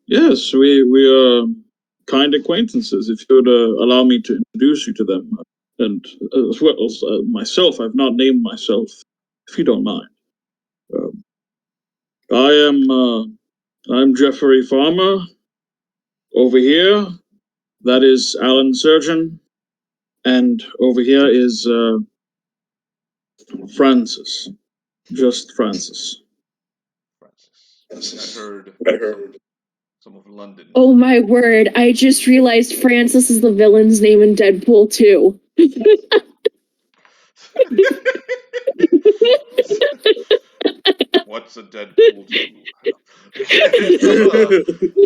Yes, we are kind acquaintances. If you would allow me to introduce you to them, and as well as myself, I've not named myself. If you don't mind, I'm Geoffrey Farmer. Over here, that is Alan Surgeon, and over here is Francis. Just Francis. I heard some of London. Oh my word, I just realized Francis is the villain's name in Deadpool 2. What's a Deadpool 2?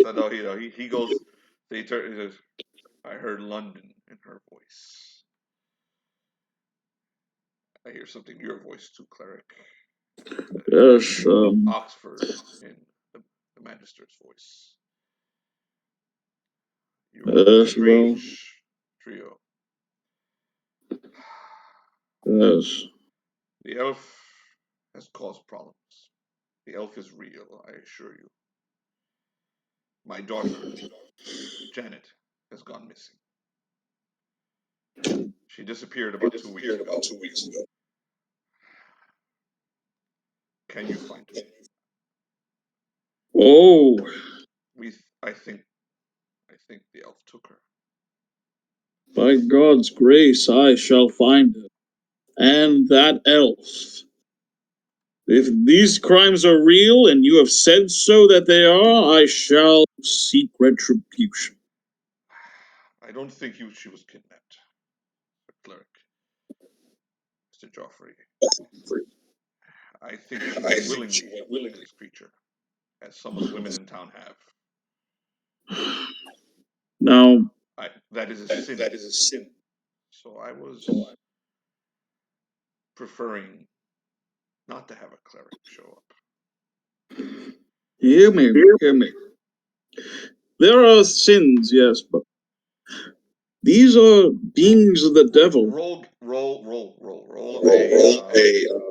So no, he goes, he says, I heard London in her voice. I hear something in your voice too, Cleric. Yes, Oxford in the Magister's voice. You're a strange trio. Yes. The elf has caused problems. The elf is real, I assure you. My daughter, Janet, has gone missing. She disappeared about 2 weeks ago. Can you find her? Oh. I think the elf took her. By God's grace, I shall find her. And that elf. If these crimes are real, and you have said so that they are, I shall seek retribution. I don't think she was kidnapped. Cleric. Mr. Geoffrey. I think she went willingly to this creature, as some of the women in town have. Now, that is a sin. So I was preferring not to have a cleric show up. Hear me. There are sins, yes, but these are beings of the devil. Roll.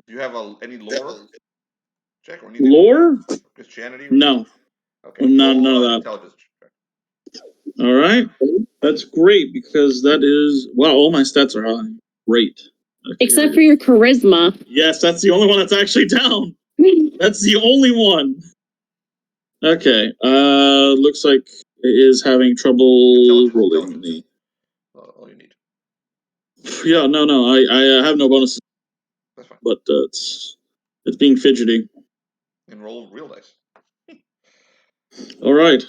Do you have any lore check or anything? Lore? Christianity? No. Okay. None of that. Intelligence check. All right. That's great because that is all my stats are high. Great. Okay, except for your charisma. Yes, that's the only one that's actually down. That's the only one. Okay. Looks like it is having trouble rolling me. All you need. Yeah, no. I have no bonuses. That's fine. But it's being fidgety. And roll real dice. All right.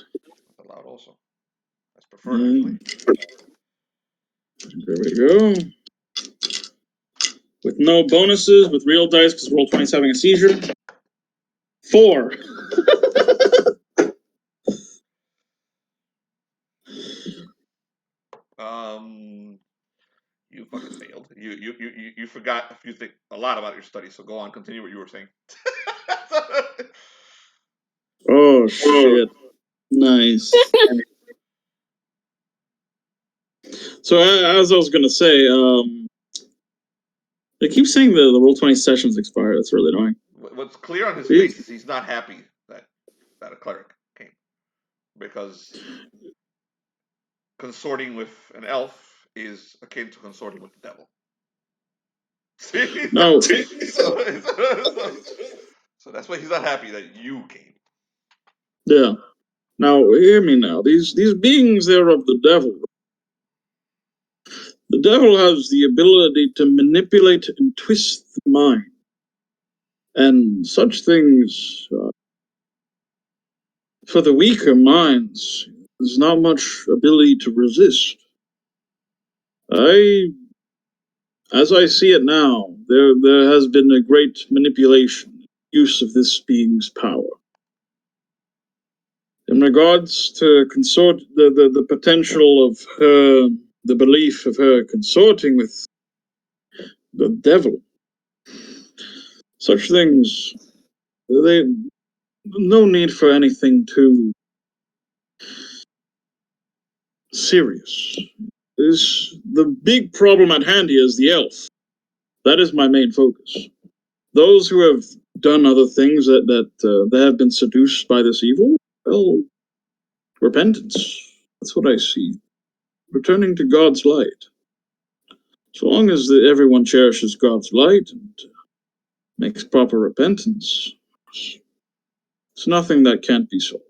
Allowed also. That's preferred, actually. There we go. With no bonuses, with real dice, because Roll20's having a seizure. 4. You fucking failed. You forgot a lot about your study. So go on, continue what you were saying. Oh shit! Nice. So as I was gonna say, they keep saying the Roll20 sessions expire. That's really annoying. What's clear on his face is he's not happy that a cleric came, because consorting with an elf is akin to consorting with the devil. See? No. So that's why he's not happy that you came. Yeah. Now hear me. Now these beings, they're of the devil. The devil has the ability to manipulate and twist the mind, and such things for the weaker minds, there's not much ability to resist. As I see it now, there has been a great manipulation. use of this being's power. In regards to the potential of her, the belief of her consorting with the devil, such things, no need for anything too serious. The big problem at hand here is the elf. That is my main focus. Those who have done other things that have been seduced by this evil, well, repentance. That's what I see. Returning to God's light. So long as everyone cherishes God's light and makes proper repentance, it's nothing that can't be solved.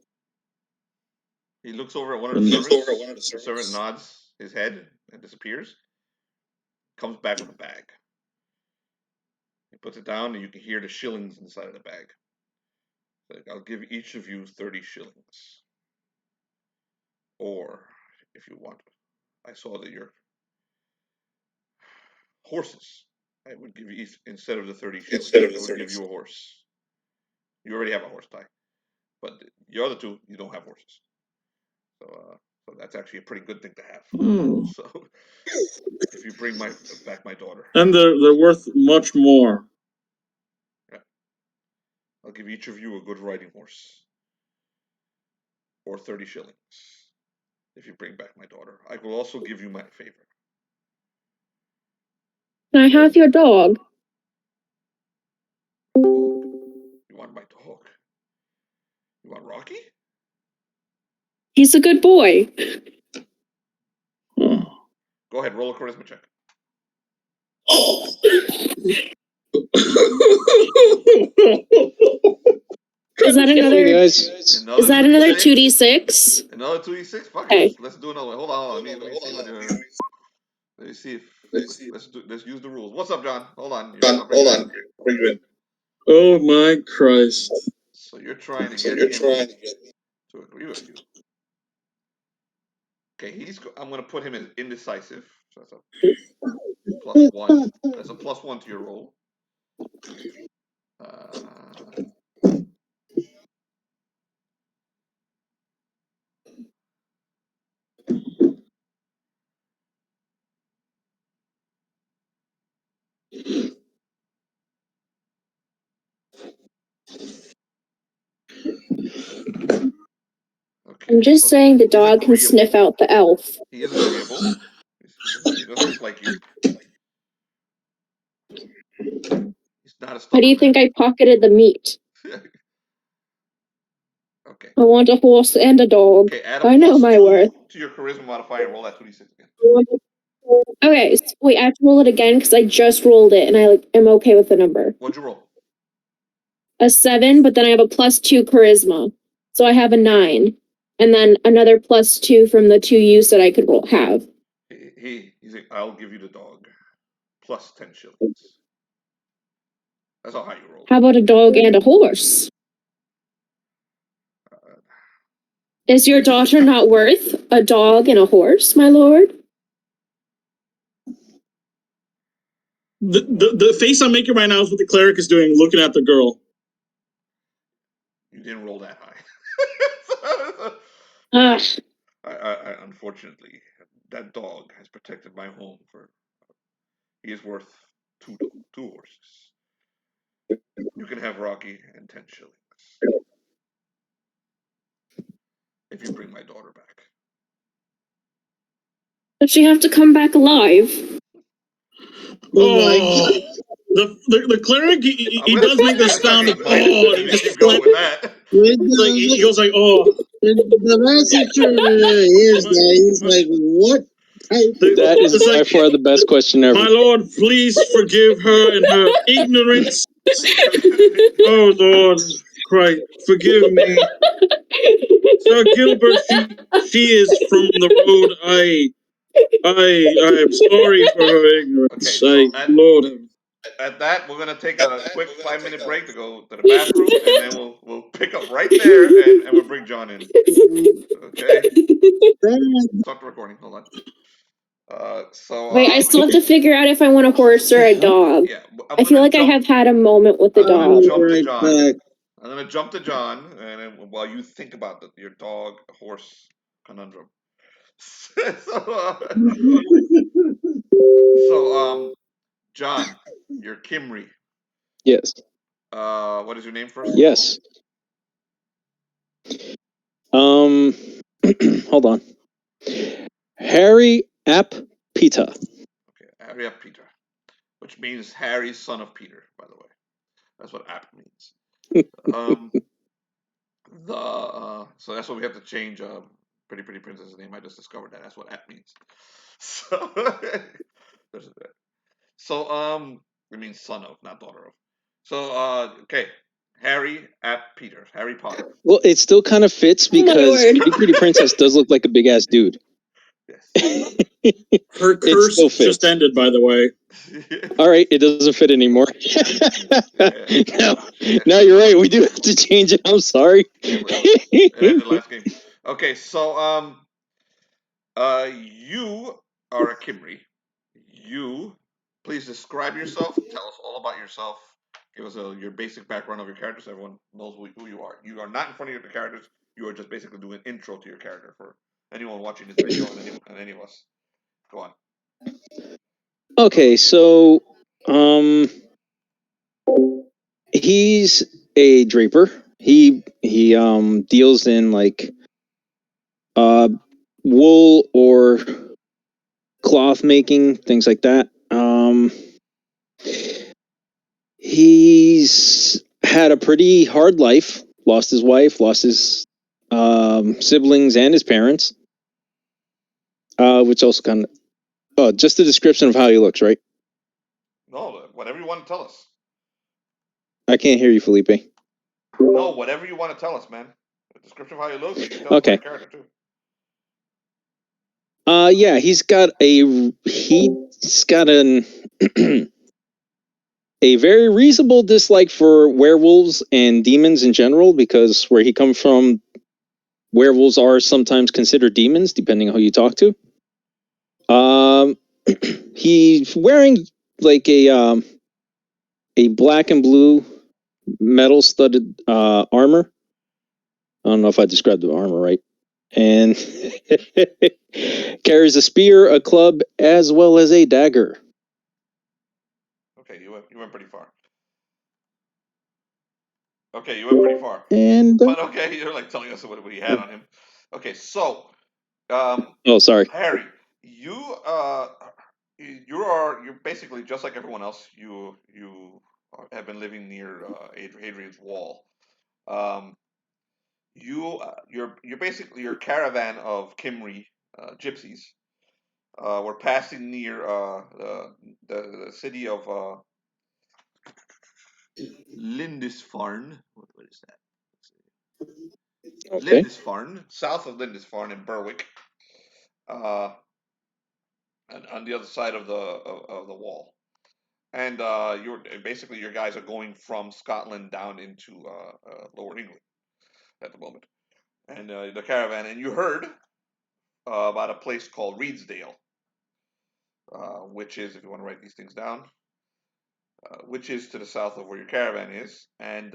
He looks over at one of the servants. The servant nods his head and disappears. Comes back with a bag. He puts it down, and you can hear the shillings inside of the bag. Like, I'll give each of you 30 shillings. Or, if you want, I saw that your horses. I would give you, instead of the 30 shillings, I would give you a horse. You already have a horse, Ty. But the other two, you don't have horses. So that's actually a pretty good thing to have. So if you bring back my daughter. And they're worth much more. Yeah. I'll give each of you a good riding horse. Or 30 shillings. If you bring back my daughter. I will also give you my favor. Can I have your dog? You want my dog? You want Rocky? He's a good boy. Go ahead, roll a charisma check. Is that another? Guys. Is that another 2d6? Another 2d6? Fuck Okay. it. Let's do another one. Hold on. Let me see what let me see if let's use the rules. What's up, John? Hold on. Oh my Christ. So you're trying to get him to agree with you. Okay, I'm gonna put him as indecisive. So that's a +1. That's a +1 to your roll. Okay. I'm just saying the dog can sniff out the elf. He is agreeable. He doesn't look like you. He's not a stubborn How do you think I pocketed the meat? Okay. I want a horse and a dog. Okay, add I know my worth. to your charisma modifier and roll that 2d6 again. Okay, so wait, I have to roll it again because I just rolled it and I am okay with the number. What'd you roll? A 7, but then I have a +2 charisma. So I have a 9. And then another +2 from the 2 use that I could have. He's like, I'll give you the dog. Plus 10 shillings. That's all how you roll. How about a dog and a horse? Is your daughter not worth a dog and a horse, my lord? The face I'm making right now is what the cleric is doing, looking at the girl. You didn't roll that high. I unfortunately, that dog has protected my home he is worth 2 horses. You can have Rocky and 10 shillings. If you bring my daughter back. Does she have to come back alive? Oh, the cleric, he does make the sound of, he goes like, oh. The messenger is there. He's like, what? That is by far the best question ever. My lord, please forgive her and her ignorance. Oh, Lord Christ, forgive me. Sir Gilbert, she is from the road. I am sorry for her ignorance. Okay, so Lord. At that, we're going to take a quick 5-minute break to go to the bathroom, and then we'll pick up right there, and we'll bring John in. Okay? Start the recording. Hold on. Wait, I still have to figure out if I want a horse or a dog. Yeah, I feel like I have had a moment with the dog. I'm gonna jump to John, and then while you think about your dog horse conundrum. so, John, you're Kimry. Yes. What is your name first? Yes. Hold on. Harry Ap Peter. Okay, Harry Ap Peter, which means Harry's son of Peter. By the way, that's what Ap means. So that's what we have to change. Pretty Princess's name. I just discovered that. That's what Ap means. So, it means son of, not daughter of. So, okay, Harry Ap Peter, Harry Potter. Well, it still kind of fits because Pretty Princess does look like a big ass dude. Yes. Her curse just ended, by the way. All right, it doesn't fit anymore. No, you're right. We do have to change it. I'm sorry. It ended last game. Okay, so you are a Kimry. You please describe yourself. Tell us all about yourself. Give us your basic background of your character so everyone knows who you are. You are not in front of your characters. You are just basically doing an intro to your character for anyone watching this video and any of us. Go on. Okay, so he's a draper. He deals in like wool or cloth making, things like that. He's had a pretty hard life. Lost his wife, lost his siblings and his parents. Which also kind of just a description of how he looks, right? No, whatever you want to tell us. I can't hear you, Felipe. No, whatever you want to tell us, man. A description of how you look. You can tell us about your character too. Yeah, he's got an a very reasonable dislike for werewolves and demons in general, because where he comes from, werewolves are sometimes considered demons, depending on who you talk to. He's wearing like a black and blue metal studded armor. I don't know if I described the armor right. And carries a spear, a club, as well as a dagger. Okay, you went pretty far. Okay, you went pretty far. And but okay, you're like telling us what he had on him. Okay, so oh, sorry, Harry, you're basically just like everyone else. You have been living near Hadrian's wall. You're basically your caravan of Kimry gypsies. We're passing near the city of Lindisfarne. What is that? Okay. Lindisfarne, south of Lindisfarne in Berwick, and on the other side of the wall. And your guys are going from Scotland down into Lower England at the moment, and the caravan. And you heard about a place called Reedsdale, which is, if you want to write these things down, which is to the south of where your caravan is. And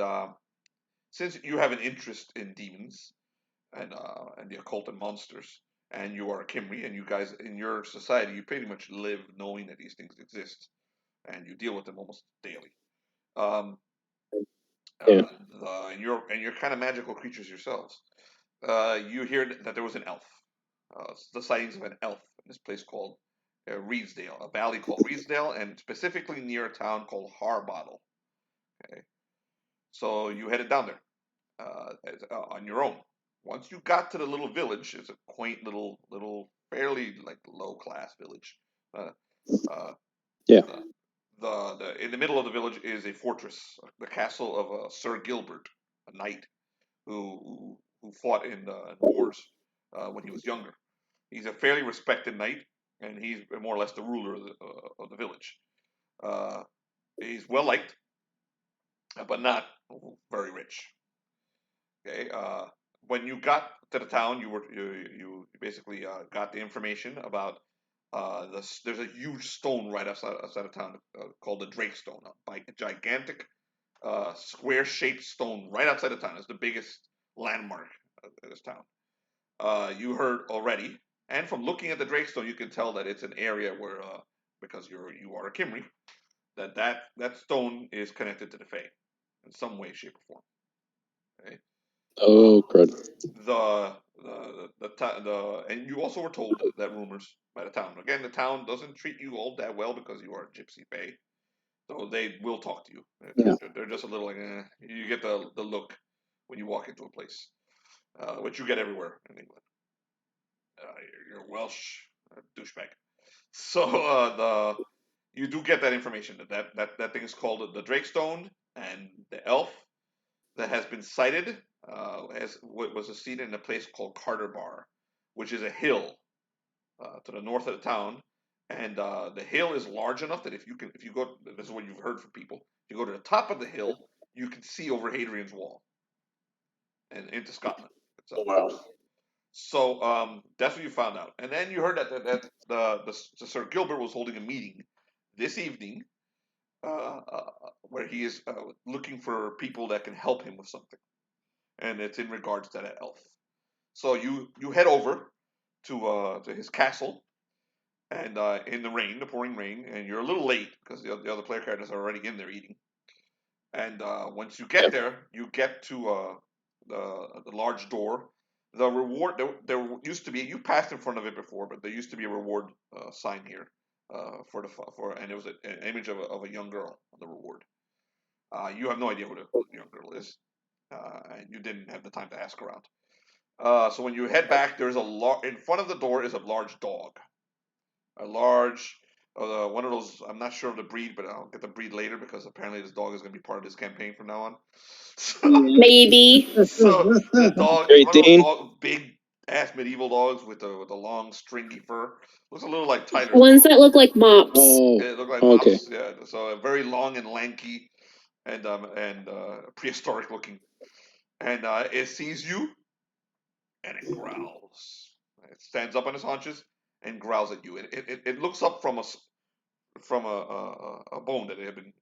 since you have an interest in demons and the occult and monsters, and you are a Kimry, and you guys in your society, you pretty much live knowing that these things exist, and you deal with them almost daily. And you're kind of magical creatures yourselves. You hear that there was an elf. The sightings of an elf in this place called Reedsdale, a valley called Reedsdale, and specifically near a town called Harbottle. Okay, so you headed down there on your own. Once you got to the little village, it's a quaint little, fairly like low class village. Yeah. In the middle of the village is a fortress, the castle of Sir Gilbert, a knight who fought in the wars when he was younger. He's a fairly respected knight, and he's more or less the ruler of the village. He's well liked, but not very rich. Okay. When you got to the town, you basically got the information about there's a huge stone right outside of town called the Drake Stone, a gigantic square-shaped stone right outside of town. It's the biggest landmark of this town. You heard already, and from looking at the Drake Stone, you can tell that it's an area where, because you are a Kimry, that stone is connected to the Fae in some way, shape, or form. Okay. Oh, crud. And you also were told that rumors by the town. Again, the town doesn't treat you all that well because you are a Gypsy Fae, so they will talk to you. They're just a little like, you get the look when you walk into a place, which you get everywhere in England. You're Welsh douchebag. So you do get that information that thing is called the Drake Stone, and the elf that has been sighted was seen in a place called Carter Bar, which is a hill to the north of the town, and the hill is large enough that if you go, this is what you've heard from people. If you go to the top of the hill, you can see over Hadrian's Wall and into Scotland. Wow. So that's what you found out, and then you heard that the Sir Gilbert was holding a meeting this evening, where he is looking for people that can help him with something, and it's in regards to that elf. So you head over to his castle, and in the pouring rain, and you're a little late because the other player characters are already in there eating. And once you get there, you get to the large door. The reward there used to be, you passed in front of it before, but there used to be a reward sign here and it was an image of a young girl on the reward. You have no idea who the young girl is, and you didn't have the time to ask around. So when you head back, there's in front of the door is a large dog, a large one of those. I'm not sure of the breed, but I'll get the breed later because apparently this dog is going to be part of this campaign from now on. Maybe. So the dog, Great one of Dane. those big ass medieval dogs with a long stringy fur, looks a little like Tyler's Ones dog. that look like mops. Oh, They look like okay. mops. Yeah, so very long and lanky, and prehistoric looking, and it sees you, and it growls. It stands up on its haunches and growls at you. It looks up from a bone that it had been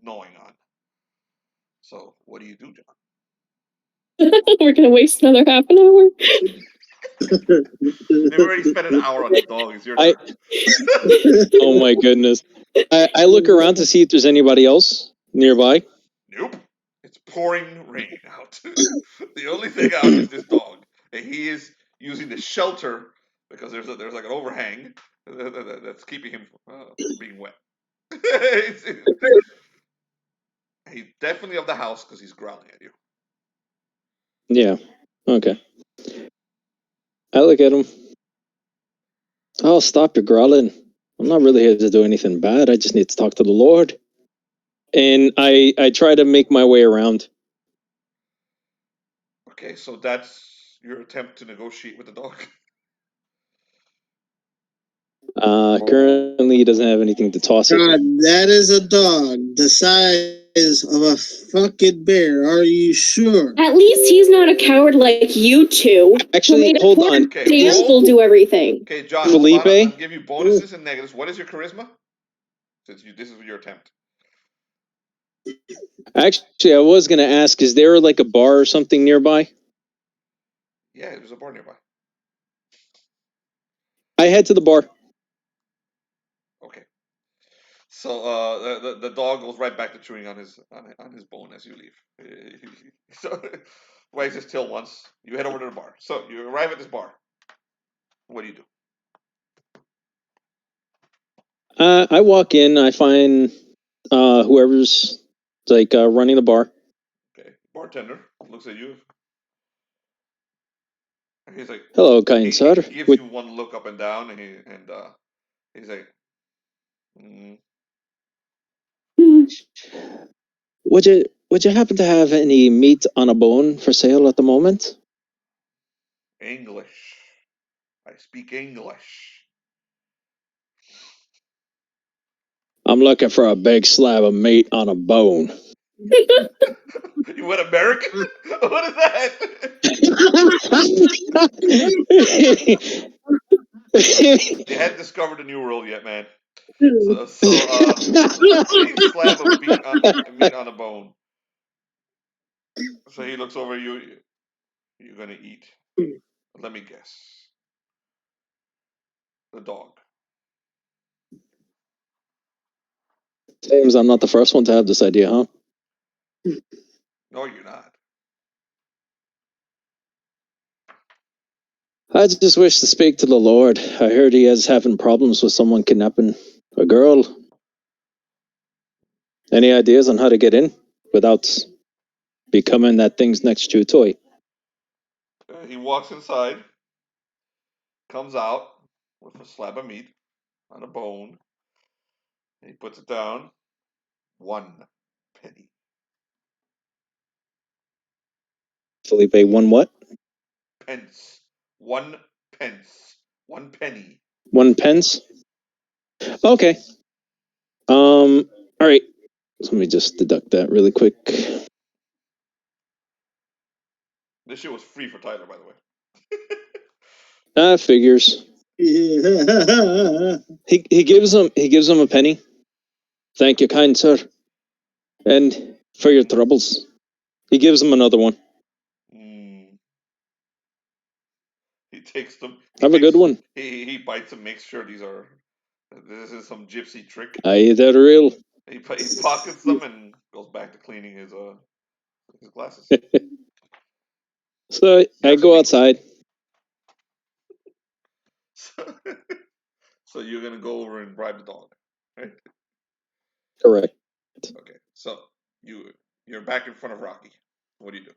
gnawing on. So what do you do, John? We're gonna waste another half an hour. They've already spent an hour on the dog. It's your turn. Oh my goodness. I look around to see if there's anybody else nearby. Nope. It's pouring rain out. The only thing out is this dog, and he is using the shelter because there's like an overhang that's keeping him from being wet. He's definitely of the house because he's growling at you. Yeah. Okay. I look at him. Oh, stop your growling. I'm not really here to do anything bad. I just need to talk to the Lord. And I try to make my way around. Okay, so that's your attempt to negotiate with the dog. Currently, he doesn't have anything to toss at God, me. that is a dog the size of a fucking bear. Are you sure? At least he's not a coward like you two. Actually, hold on. Okay, Dance will do everything. Okay, John, Felipe? hold on. I'm gonna give you bonuses and negatives. What is your charisma? Since this is your attempt. Actually, I was going to ask, is there like a bar or something nearby? Yeah, there's a bar nearby. I head to the bar. Okay. So the dog goes right back to chewing on his bone as you leave. So wags his tail once. You head over to the bar. So you arrive at this bar. What do you do? I walk in. I find whoever's like running the bar. Okay. Bartender looks at you. And he's like, Hello, kind sir. He gives you one look up and down, and he's like, Would you happen to have any meat on a bone for sale at the moment? English. I speak English. I'm looking for a big slab of meat on a bone. You went American? What is that? They hadn't discovered the New World yet, man. So you slap a meat on a bone. So he looks over you. You're gonna eat. Let me guess. The dog. James, I'm not the first one to have this idea, huh? No, you're not. I just wish to speak to the Lord. I heard he is having problems with someone kidnapping a girl. Any ideas on how to get in without becoming that thing's next chew toy? He walks inside, comes out with a slab of meat on a bone. And he puts it down. 1 penny. Felipe, one what? Pence. 1 pence. 1 penny. 1 pence? Okay. All right. So let me just deduct that really quick. This shit was free for Tyler, by the way. Figures. Yeah. He gives him a penny. Thank you, kind sir. And for your troubles. He gives him another one. He takes them. Have a good one. He bites them, makes sure this is some gypsy trick. Aye, that real. He pockets them and goes back to cleaning his glasses. So I go outside. So you're gonna go over and bribe the dog, right? Correct. Okay. So you're back in front of Rocky. What do you do?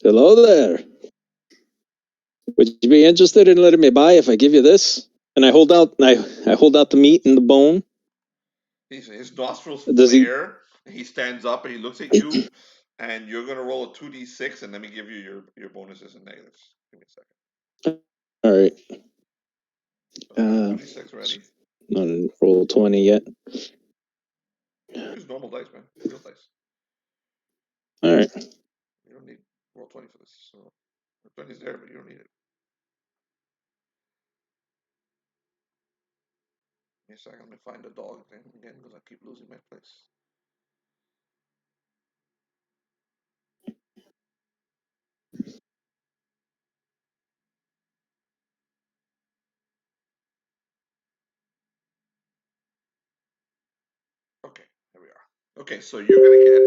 Hello there. Would you be interested in letting me buy if I give you this? And I hold out the meat and the bone. His nostrils Does he- flare. He stands up and he looks at you, and you're gonna roll a 2d6, and let me give you your bonuses and negatives. Give me a second. All right. 2d6 ready. Not roll 20 yet. Use normal dice, man. Real dice. All right. You don't need roll 20 for this. So 20 is there, but you don't need it. Give me a second. Let me find the dog thing again because I keep losing my place. Okay, here we are. Okay, so you're gonna get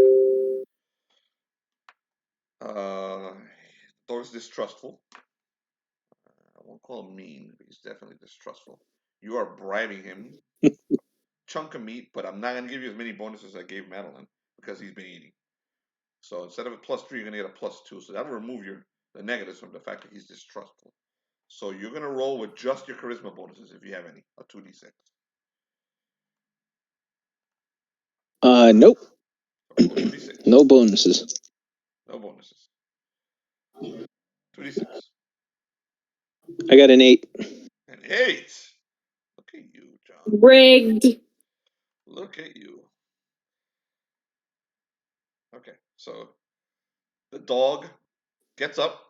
dog's distrustful. I won't call him mean, but he's definitely distrustful. You are bribing him. Chunk of meat, but I'm not gonna give you as many bonuses as I gave Madeline because he's been eating. So instead of a +3, you're gonna get a +2. So that'll remove the negatives from the fact that he's distrustful. So you're gonna roll with just your charisma bonuses if you have any, a 2d6. Nope. So roll 2d6. No bonuses. No bonuses. 2d6. I got an 8. An 8. Look at you, John. Rigged. Look at you. Okay, so the dog gets up,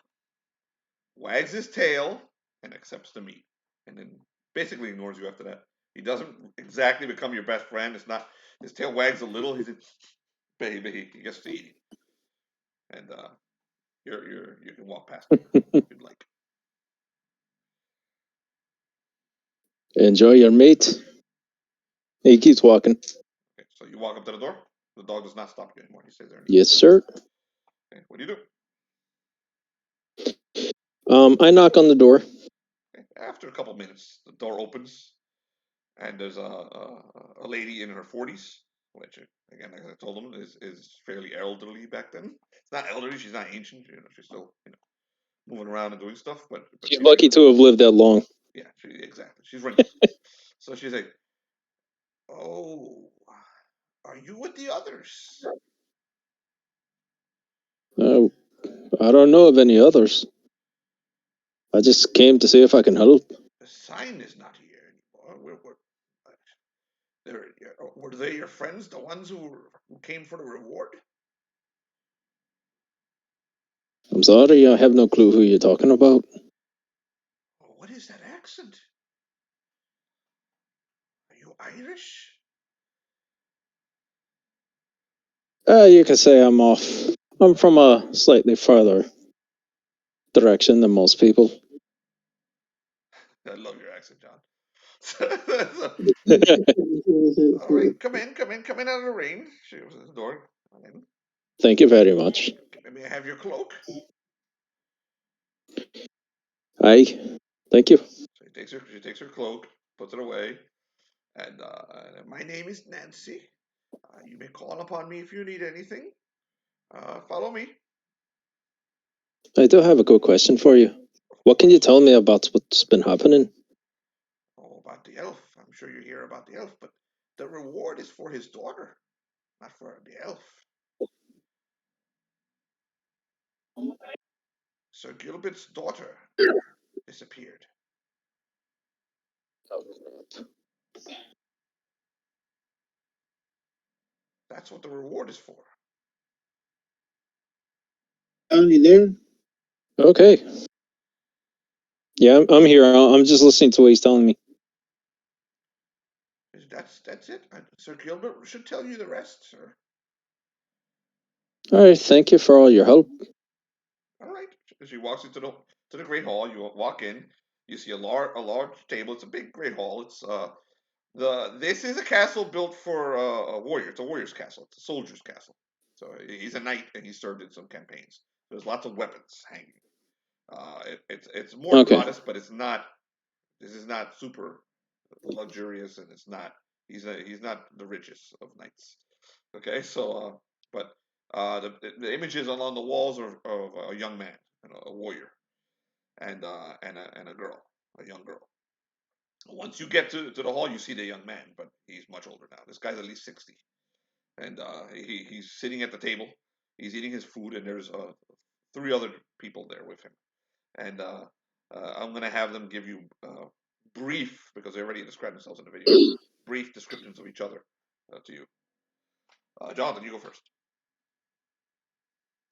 wags his tail, and accepts the meat, and then basically ignores you after that. He doesn't exactly become your best friend. It's not. His tail wags a little. He's in, baby. He gets to eating, and you can walk past him if you'd like. Enjoy your meat. He keeps walking. Okay, so you walk up to the door. The dog does not stop you anymore. He stays there. Yes, sir. Okay, what do you do? I knock on the door. Okay, after a couple minutes, the door opens, and there's a lady in her 40s, which again, as I told them, is fairly elderly back then. It's not elderly. She's not ancient. She's still moving around and doing stuff. But She's lucky to have lived that long. Yeah, exactly. She's running. So she's like, "Oh, are you with the others?" I don't know of any others. I just came to see if I can help. The sign is not here anymore. Were they your friends, the ones who came for the reward? I'm sorry, I have no clue who you're talking about. is that accent? Are you Irish? You can say I'm off. I'm from a slightly farther direction than most people. I love your accent, John. All right, come in out of the rain. She opens the door. Come in. Thank you very much. May I have your cloak? Aye. Thank you. So she takes her cloak, puts it away, and my name is Nancy. You may call upon me if you need anything. Follow me. I do have a good question for you. What can you tell me about what's been happening? Oh, about the elf. I'm sure you hear about the elf, but the reward is for his daughter, not for the elf. Sir Gilbert's daughter disappeared. That's what the reward is for. Are you there? Okay. Yeah, I'm here. I'm just listening to what he's telling me. That's it. Sir Gilbert should tell you the rest, sir. All right. Thank you for all your help. All right. She walks into the great hall. You walk in. You see a large table. It's a big great hall. It's this is a castle built for a warrior. It's a warrior's castle. It's a soldier's castle. So he's a knight and he served in some campaigns. There's lots of weapons hanging. It's more modest, but it's not. This is not super luxurious, and it's not. He's not the richest of knights. Okay, so but the images along the walls are of a young man, a warrior, and a girl, a young girl. Once you get to the hall, you see the young man, but he's much older now. This guy's at least 60, and he's sitting at the table. He's eating his food, and there's 3 other people there with him. And I'm gonna have them give you brief, because they already described themselves in the video, brief descriptions of each other to you. Jonathan, you go first.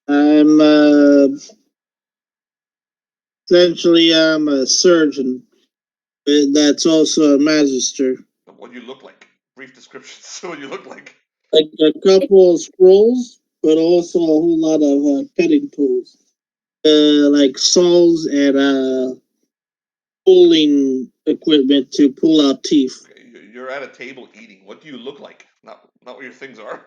I'm essentially I'm a surgeon, but that's also a magister. What do you look like? Brief descriptions. What you look like? Like a couple of scrolls, but also a whole lot of cutting tools, like saws and pulling equipment to pull out teeth. Okay, you're at a table eating. What do you look like? Not what your things are.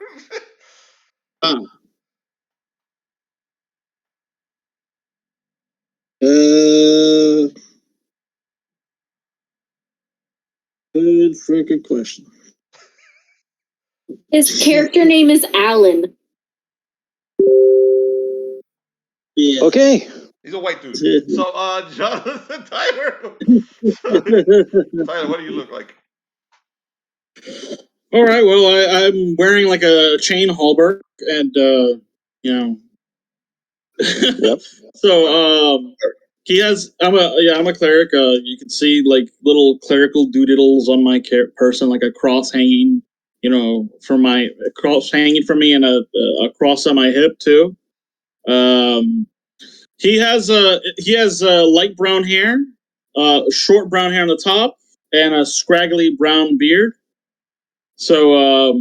Good freaking question. His character name is Alan. Yeah. Okay. He's a white dude. So, Jonathan, Tyler, what do you look like? All right. Well, I'm wearing like a chain halberd, and you know. Yep. So he has. I'm a cleric. You can see like little clerical doodles on my person, like a cross hanging. From my cross hanging from me, and a cross on my hip too. He has light brown hair, short brown hair on the top, and a scraggly brown beard. So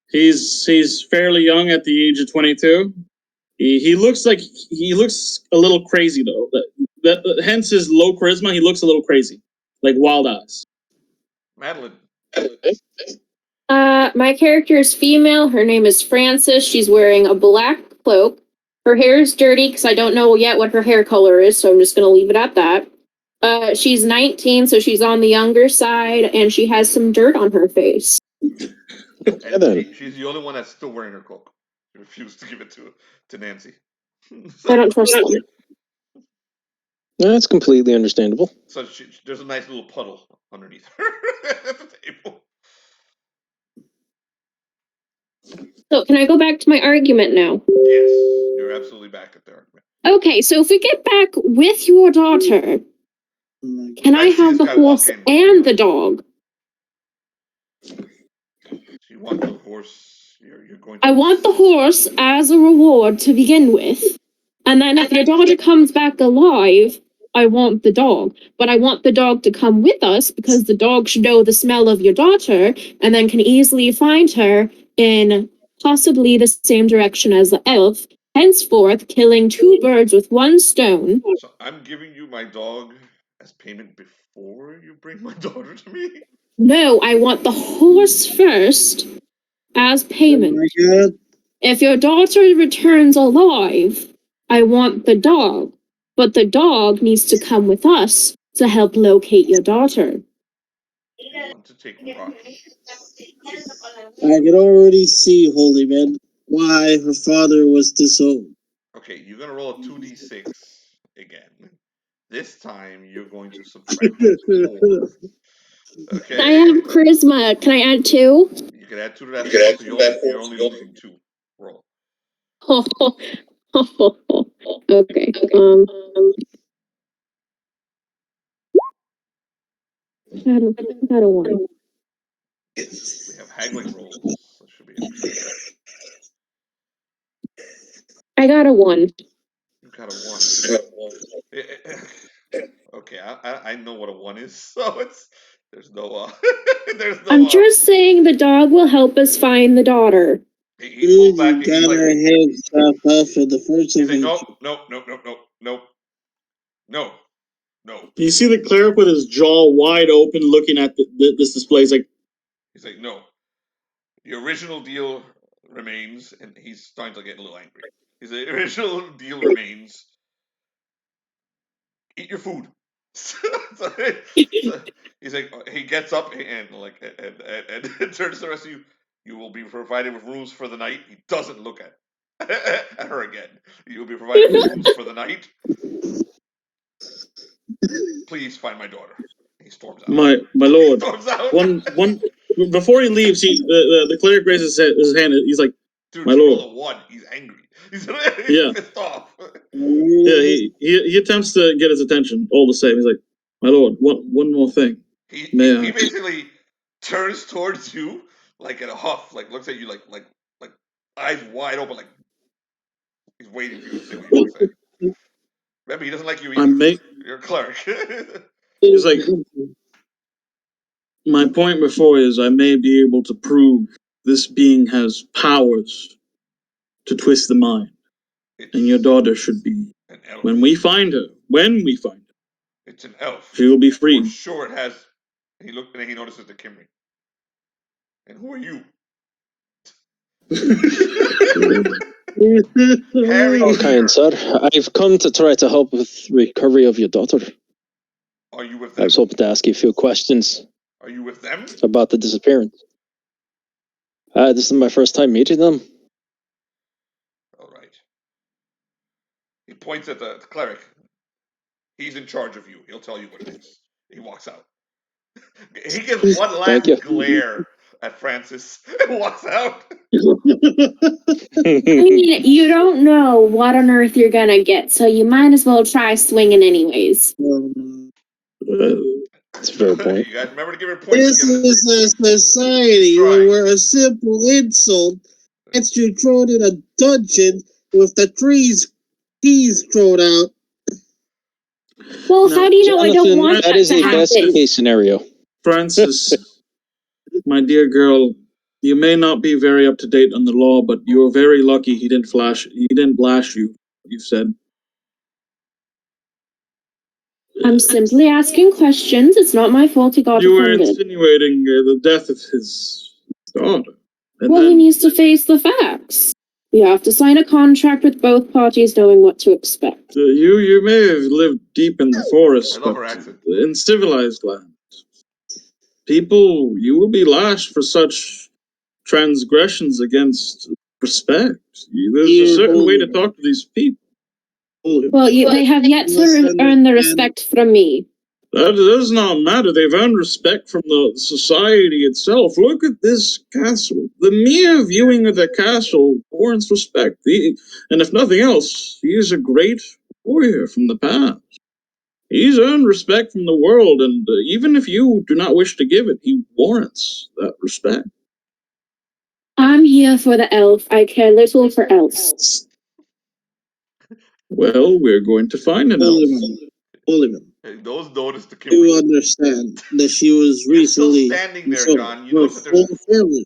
he's fairly young at the age of 22. He looks a little crazy though. Hence his low charisma. He looks a little crazy, like wild eyes. Madeline. My character is female. Her name is Frances. She's wearing a black cloak. Her hair is dirty because I don't know yet what her hair color is, so I'm just going to leave it at that. She's 19, so she's on the younger side, and she has some dirt on her face. And she's the only one that's still wearing her cloak. She refused to give it to Nancy. I don't trust them. That's completely understandable. So there's a nice little puddle underneath her at the table. So can I go back to my argument now? Yes, you're absolutely back at the argument. Okay, so if we get back with your daughter, can I have the horse and the dog? So you want the horse? You're going to... I want the horse as a reward to begin with, and then if your daughter comes back alive, I want the dog. But I want the dog to come with us because the dog should know the smell of your daughter and then can easily find her in possibly the same direction as the elf, henceforth killing 2 birds with 1 stone. So I'm giving you my dog as payment before you bring my daughter to me? No, I want the horse first as payment. Oh my God. If your daughter returns alive, I want the dog. But the dog needs to come with us to help locate your daughter. I want to take Rocky. I can already see, Holy Man, why her father was disowned. Okay, you're gonna roll a 2d6 again. This time you're going to subtract 4. Okay. I have charisma. Can I add 2? You can add 2 to that 4, so you're only losing 2. Roll. Okay. I got a 1. We have haggling rolls. That should be interesting. I got a 1. You got a 1. Okay, I know what a 1 is, so there's no I'm just saying the dog will help us find the daughter. He pulls back. You got her head chopped off for the first He's like, no. You see the cleric with his jaw wide open, looking at this display. He's like, no. The original deal remains, and he's starting to get a little angry. The original deal remains. Eat your food. So he's like, he gets up and turns to the rest of you. You will be provided with rooms for the night. He doesn't look at her again. You will be provided with rooms for the night. Please find my daughter. He storms out. My lord. He storms out. One before he leaves, the cleric raises his hand. He's like, dude, my lord. Roll a 1. He's angry. He's pissed off. Yeah, he attempts to get his attention. All the same, he's like, my lord, one more thing. He basically turns towards you like in a huff, like looks at you like eyes wide open, like he's waiting for you to say what you want to say. Remember, he doesn't like you either. You're a cleric. He's like, my point before is I may be able to prove this being has powers to twist the mind. And your daughter should be, when we find her, it's an elf. She will be free. For sure it has. He looked and he notices the Kimry. And who are you? Harry, kind sir, I've come to try to help with recovery of your daughter. Are you with them? I was hoping to ask you a few questions. Are you with them? About the disappearance. This is my first time meeting them. All right. He points at the cleric. He's in charge of you. He'll tell you what it is. He walks out. He gives one last glare at Francis and walks out. I mean, you don't know what on earth you're gonna get, so you might as well try swinging anyways. That's a fair point. You guys remember to give her points. This is a society where a simple insult gets you thrown in a dungeon with the keys thrown out. Well, how do you know Jonathan, I don't want that is a best case scenario. Francis, my dear girl, you may not be very up to date on the law, but you are very lucky he didn't lash you, you said. I'm simply asking questions. It's not my fault he got You were offended. insinuating the death of his daughter. Well, he needs to face the facts. You have to sign a contract with both parties knowing what to expect. You may have lived deep in the forest, I love but her accent. in civilized land, you will be lashed for such transgressions against respect. There's a certain way to talk to these people. Well, they have yet to earn the respect from me. That does not matter. They've earned respect from the society itself. Look at this castle. The mere viewing of the castle warrants respect. And if nothing else, he is a great warrior from the past. He's earned respect from the world, and even if you do not wish to give it, he warrants that respect. I'm here for the elf. I care little for else. Well, we're going to find an elf. Oliver, Those noticed the you Kimberly. understand that she was You're still recently standing there, disowned. John. You Her notice that there's whole family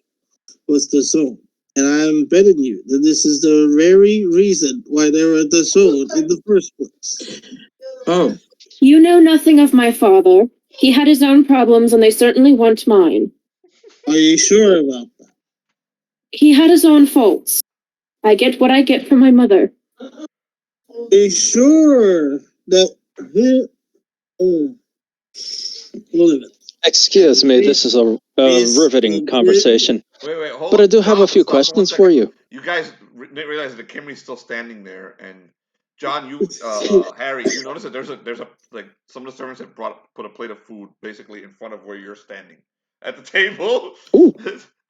was disowned. And I'm betting you that this is the very reason why they were disowned in the first place. Oh, You know nothing of my father. He had his own problems, and they certainly weren't mine. Are you sure about that? He had his own faults. I get what I get from my mother. Are you sure that Oliver, Excuse me, this is a riveting conversation. Wait, hold But on. I do have a few Stop for 1 questions second. for you. You guys didn't realize that Kimberly's still standing there, and John, Harry, you notice that there's a like some of the servants have put a plate of food basically in front of where you're standing at the table. Ooh.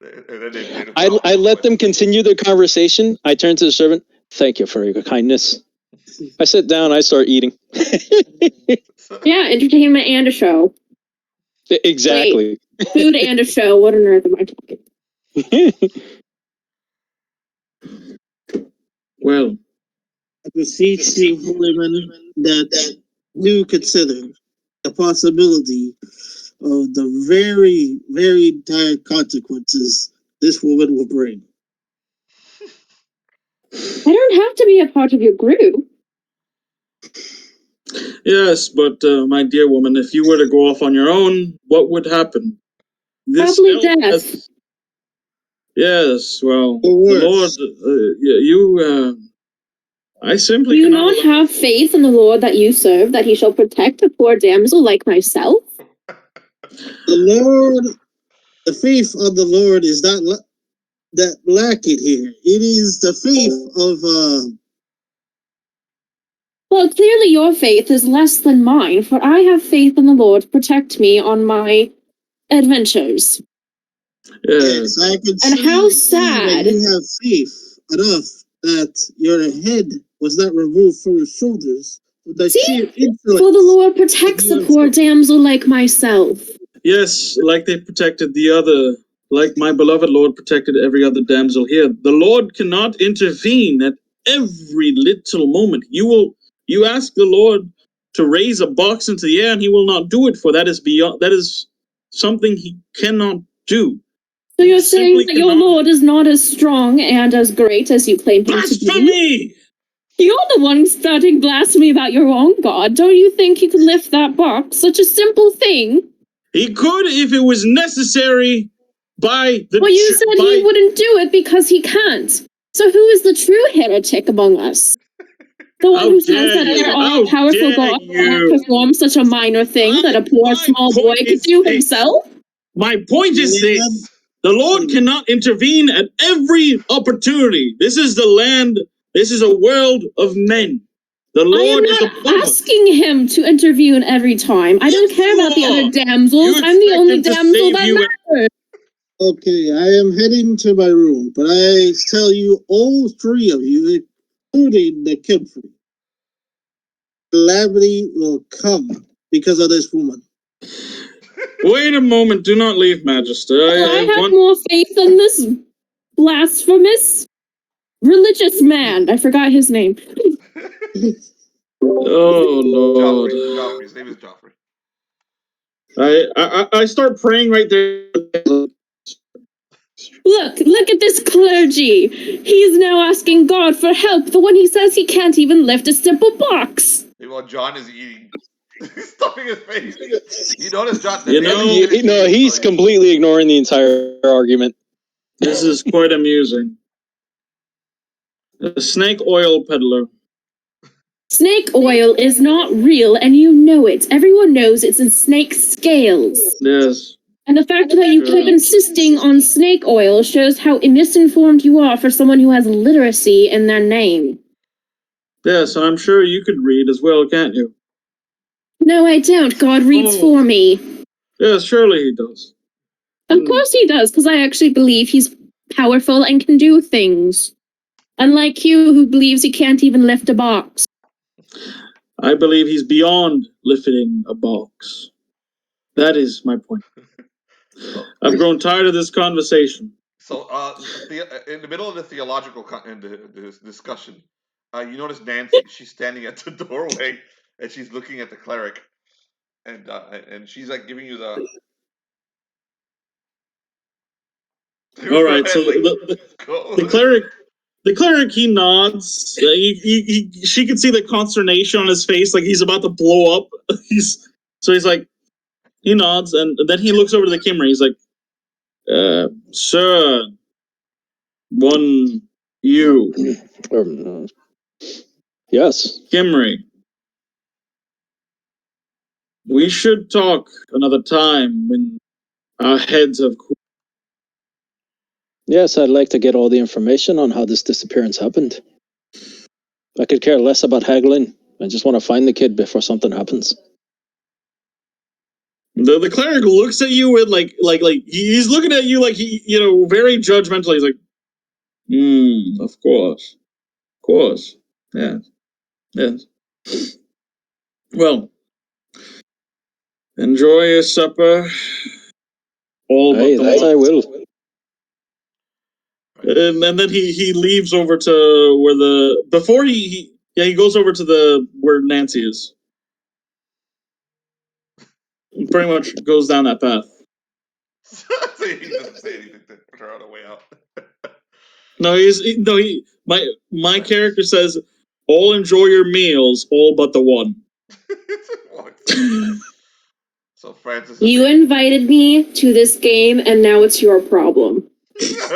And then they I let them continue their conversation. I turn to the servant. Thank you for your kindness. I sit down. I start eating. Yeah, entertainment and a show. Exactly. Wait, food and a show. What on earth am I talking? well, I beseech you, women, that do consider the possibility of the very, very dire consequences this woman will bring. I don't have to be a part of your group. yes, but my dear woman, if you were to go off on your own, what would happen? Probably death. Yes, well, Or the Lord, I simply Do you cannot not have faith in the Lord that you serve, that he shall protect a poor damsel like myself? The Lord, the faith of the Lord is not that lacking here. It is the faith of Well, clearly your faith is less than mine, for I have faith in the Lord to protect me on my adventures. yes, I can And how sad that you have faith enough that your head was not removed from your shoulders. The sheer influence. For the Lord protects a poor damsel like myself. Yes, like they protected the other, like my beloved Lord protected every other damsel here. The Lord cannot intervene at every little moment. You ask the Lord to raise a box into the air, and he will not do it, for that is something he cannot do. So you're saying that your Lord is not as strong and as great as you claim him to be? Blasphemy! You're the one starting blasphemy about your own God. Don't you think he could lift that box? Such a simple thing. He could if it was necessary by the... Well, you said he wouldn't do it because he can't. So who is the true heretic among us? The one who says that an all-powerful God cannot perform such a minor thing that a poor small boy could do himself? My point is this. The Lord cannot intervene at every opportunity. This is the land, this is a world of men. The Lord is above us. I am not asking him to intervene every time. I don't care about the other damsels. I'm the only damsel that matters. Okay, I am heading to my room, but I tell you, all three of you, including the Geoffrey, calamity will come because of this woman. Wait a moment, do not leave, Magister. I have more faith in this blasphemous religious man. I forgot his name. Oh, Lord. Geoffrey. His name is Geoffrey. I start praying right there. Look at this clergy. He's now asking God for help, but when he says he can't even lift a simple box. While John is eating, stuffing his face. You notice, John? He's completely ignoring the entire argument. This is quite amusing. A snake oil peddler. Snake oil is not real, and you know it. Everyone knows it's in snake scales. Yes. And the fact that you keep insisting on snake oil shows how misinformed you are for someone who has literacy in their name. Yes, and I'm sure you could read as well, can't you? No, I don't. God reads for me. Yes, surely he does. Of course he does, because I actually believe he's powerful and can do things. Unlike you, who believes he can't even lift a box. I believe he's beyond lifting a box. That is my point. I've grown tired of this conversation. So, in the middle of the theological discussion, you notice Nancy. She's standing at the doorway, and she's looking at the cleric, and she's like giving you the. All right, so the cleric, he nods. She can see the consternation on his face, like he's about to blow up. He's like, he nods, and then he looks over to the Kimmerer. He's like, "Sir, Yes. Kimmerer, we should talk another time when our heads have cooled." Yes, I'd like to get all the information on how this disappearance happened. I could care less about haggling. I just want to find the kid before something happens. The cleric looks at you with like he's looking at you like he, very judgmental. He's like, of course, yes. Well, enjoy your supper. Hey, that I will. And then he leaves over to where before he goes over to where Nancy is. He pretty much goes down that path. So he doesn't say anything to put her on the way out. My character says, "All enjoy your meals, all but the one." So Francis. You invited me to this game, and now it's your problem. You're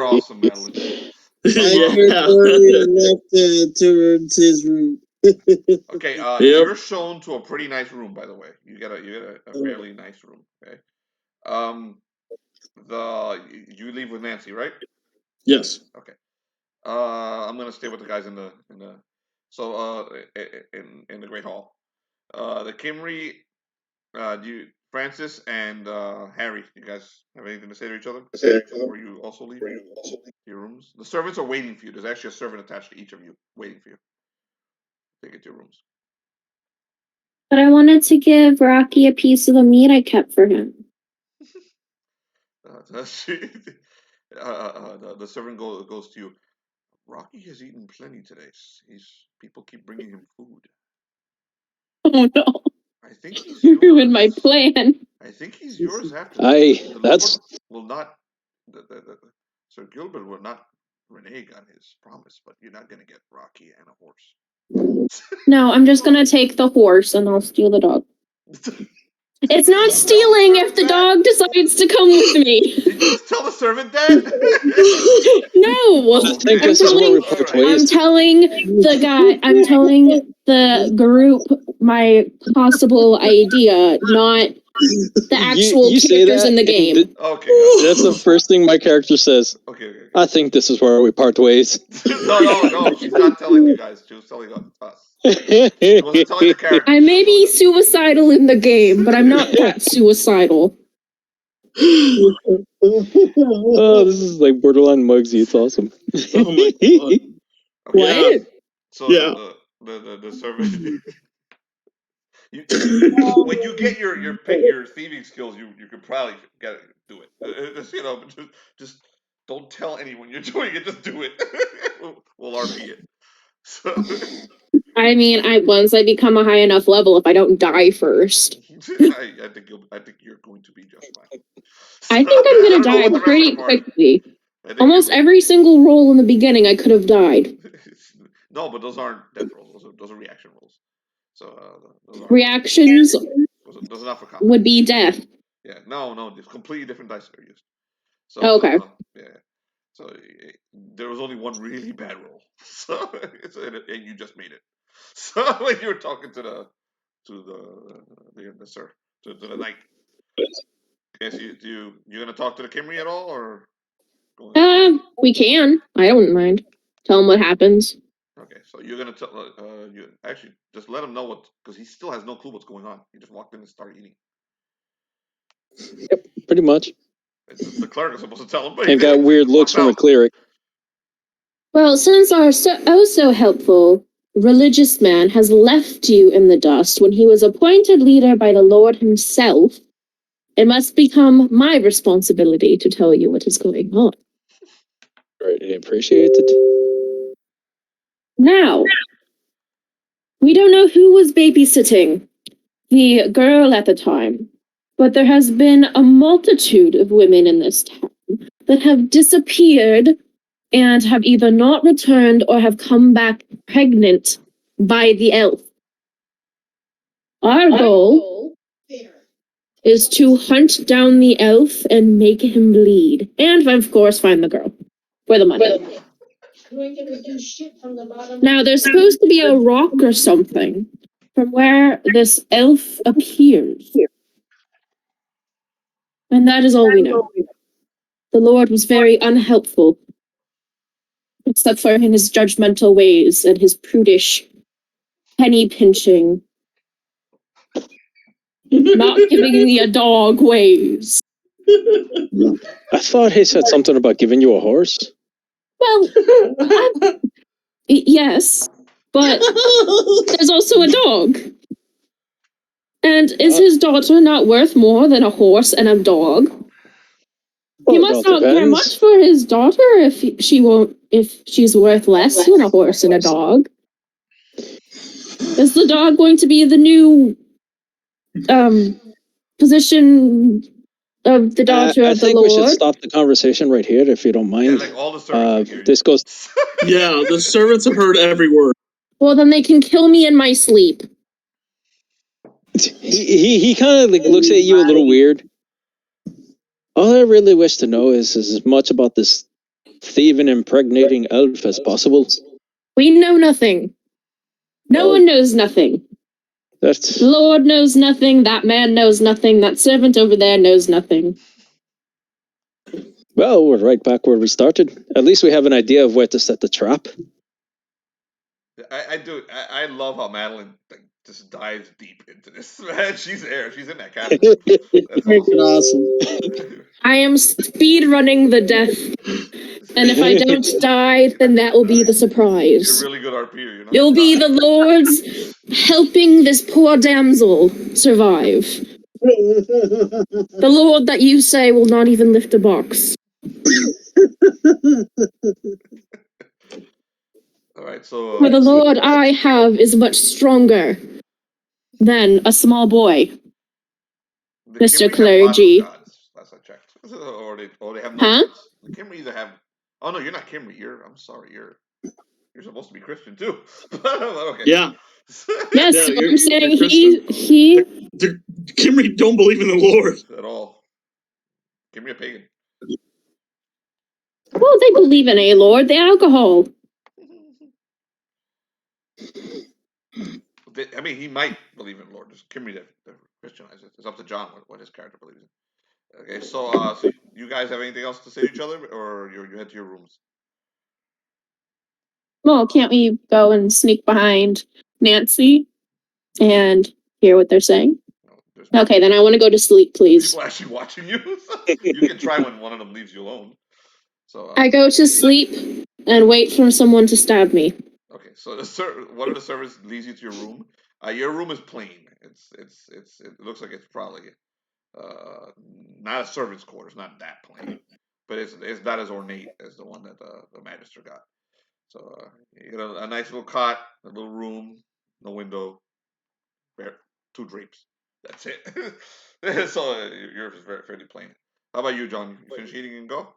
awesome, Madeline. I heard Dorian left towards his room. Okay, you're shown to a pretty nice room, by the way. You get a fairly nice room. Okay. You leave with Nancy, right? Yes. Okay. I'm gonna stay with the guys in the Great Hall. The Kimmerer, Francis and Harry, you guys have anything to say to each other? Or you also leave your rooms? The servants are waiting for you. There's actually a servant attached to each of you, waiting for you. Take it to your rooms. But I wanted to give Rocky a piece of the meat I kept for him. The servant goes to you. Rocky has eaten plenty today. People keep bringing him food. Oh no! I think he's You yours. ruined my plan. I think he's yours after. That's will not. Sir Gilbert will not renege on his promise, but you're not gonna get Rocky and a horse. No, I'm just gonna take the horse and I'll steal the dog. It's not stealing if the dog decides to come with me. Did you just tell the servant that? No. I think this is where we part ways. I'm telling the group my possible idea, not the actual characters in the game. Okay. That's the first thing my character says. Okay. I think this is where we part ways. No. She's not telling you guys. She was telling us. She wasn't telling the character. I may be suicidal in the game, but I'm not that suicidal. Oh, this is like borderline Mugsy. It's awesome. Oh my god. What? Yeah. So the servant. When you get your thieving skills, you could probably do it. Just don't tell anyone you're doing it. Just do it. We'll RP it. So. I mean, once I become a high enough level, if I don't die first. I think you're going to be just fine. I think I'm gonna die pretty quickly. Almost every single roll in the beginning, I could have died. No, but those aren't death rolls. Those are reaction rolls. So reactions those are not for combat. Would be death. Yeah, no, it's completely different dice that are used. So okay. So there was only one really bad roll. So and you just made it. So when you were talking to the knight. Yes, you're gonna talk to the Kimmerer at all, or? We can. I don't mind. Tell him what happens. Okay, so you're gonna tell. You actually just let him know because he still has no clue what's going on. He just walked in and started eating. Yep, pretty much. The cleric is supposed to tell him, but and got weird looks from a cleric. Well, since our so helpful religious man has left you in the dust when he was appointed leader by the Lord himself, it must become my responsibility to tell you what is going on. Greatly appreciated. Now, we don't know who was babysitting the girl at the time, but there has been a multitude of women in this town that have disappeared and have either not returned or have come back pregnant by the elf. Our goal is to hunt down the elf and make him bleed. And, of course, find the girl for the money. Now, there's supposed to be a rock or something from where this elf appears. And that is all we know. The Lord was very unhelpful, except for in his judgmental ways and his prudish, penny-pinching, not giving me a dog ways. I thought he said something about giving you a horse. Well, yes, but there's also a dog. And is his daughter not worth more than a horse and a dog? He must not care much for his daughter if she's worth less than a horse and a dog. Is the dog going to be the new position of the daughter of the Lord? I think we should stop the conversation right here, if you don't mind. Yeah, like all the servants this goes. Yeah, the servants have heard every word. Well, then they can kill me in my sleep. He kind of like looks at you a little weird. All I really wish to know is as much about this thieving, impregnating elf as possible. We know nothing. No one knows nothing. The Lord knows nothing. That man knows nothing. That servant over there knows nothing. Well, we're right back where we started. At least we have an idea of where to set the trap. I love how Madeline just dives deep into this. Man, she's there. She's in that cabin. That's awesome. I am speed running the death. And if I don't die, then that will be the surprise. You're a really good RPer, you know? It'll be the Lord's helping this poor damsel survive. The Lord that you say will not even lift a box. All right, so... For the Lord I have is much stronger than a small boy, Mr. Clergy. Last I checked. Or they have no gods. The Kimry either have... Oh, no, you're not Kimry. I'm sorry, you're supposed to be Christian, too. Okay. Yeah. Yes, yeah, I'm saying he... The Kimry don't believe in the Lord. At all. Kimry a pagan. Well, they believe in a Lord, the alcohol. I mean, he might believe in the Lord. There's Kimry that Christianize it. It's up to John what his character believes in. Okay, so you guys have anything else to say to each other, or you head to your rooms? Well, can't we go and sneak behind Nancy and hear what they're saying? No, okay, then I want to go to sleep, please. People actually watching you. You can try when one of them leaves you alone. So I go to sleep and wait for someone to stab me. Okay, so one of the servants leads you to your room. Your room is plain. It looks like it's probably not a servant's quarters, not that plain, but it's not as ornate as the one that the magister got. So you get a nice little cot, a little room, no window, 2 drapes. That's it. So yours is fairly plain. How about you, John? You finish eating and go?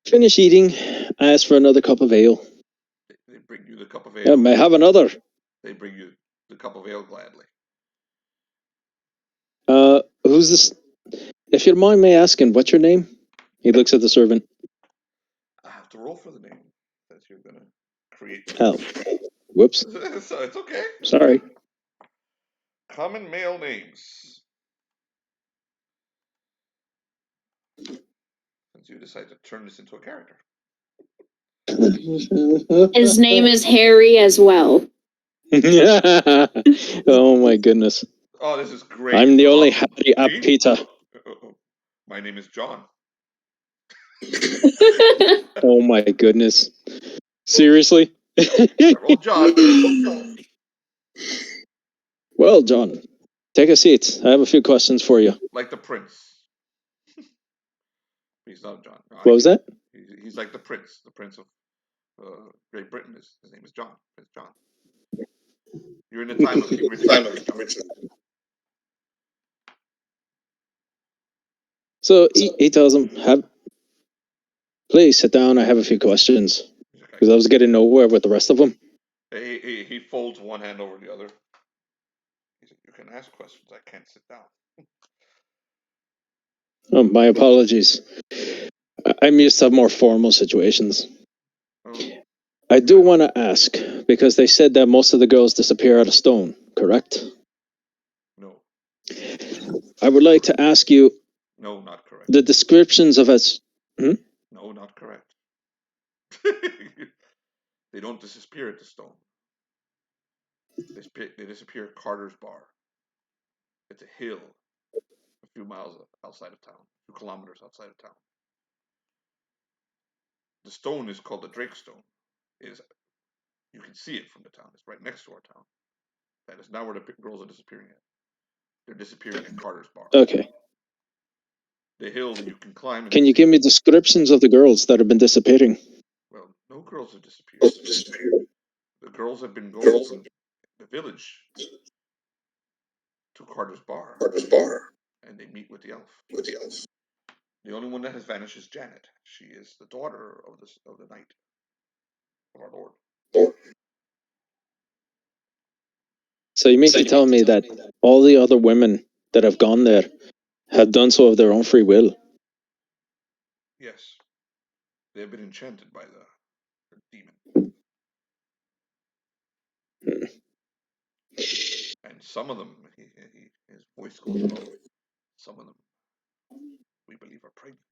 Finish eating. I ask for another cup of ale. They bring you the cup of ale. Yeah, may I have another? They bring you the cup of ale gladly. Who's this? If you don't mind me asking, what's your name? He looks at the servant. I have to roll for the name that you're gonna create. Oh, whoops. So it's okay. Sorry. Common male names. Since you decide to turn this into a character. His name is Harry as well. Oh my goodness. Oh, this is great. I'm the only Harry Apita. My name is John. Oh my goodness. Seriously? Well, John. Well, John, take a seat. I have a few questions for you. Like the prince. He's not John. No, what was that? He's like the prince of Great Britain. His name is John. Prince John. You're in the time of King Richard. So he tells him, please sit down. I have a few questions. Because I was getting nowhere with the rest of them. He folds one hand over the other. He said, "You can ask questions. I can't sit down." Oh, my apologies. I'm used to more formal situations. Oh. I do want to ask, because they said that most of the girls disappear out of stone, correct? No. I would like to ask you... No, not correct. The descriptions of us... No, not correct. They don't disappear at the stone. They disappear at Carter's Bar. It's a hill a few miles outside of town, a few kilometers outside of town. The stone is called the Drake Stone. You can see it from the town. It's right next to our town. That is not where the girls are disappearing at. They're disappearing at Carter's Bar. Okay. The hill that you can climb. Can you give me descriptions of the girls that have been disappearing? Well, no girls have disappeared. The girls have been going from the village to Carter's Bar. And they meet with the elf. The only one that has vanished is Janet. She is the daughter of the knight of our Lord. So you mean to tell me that all the other women that have gone there have done so of their own free will? Yes. They have been enchanted by the demon. And some of them, his voice goes low. Some of them, we believe, are pregnant.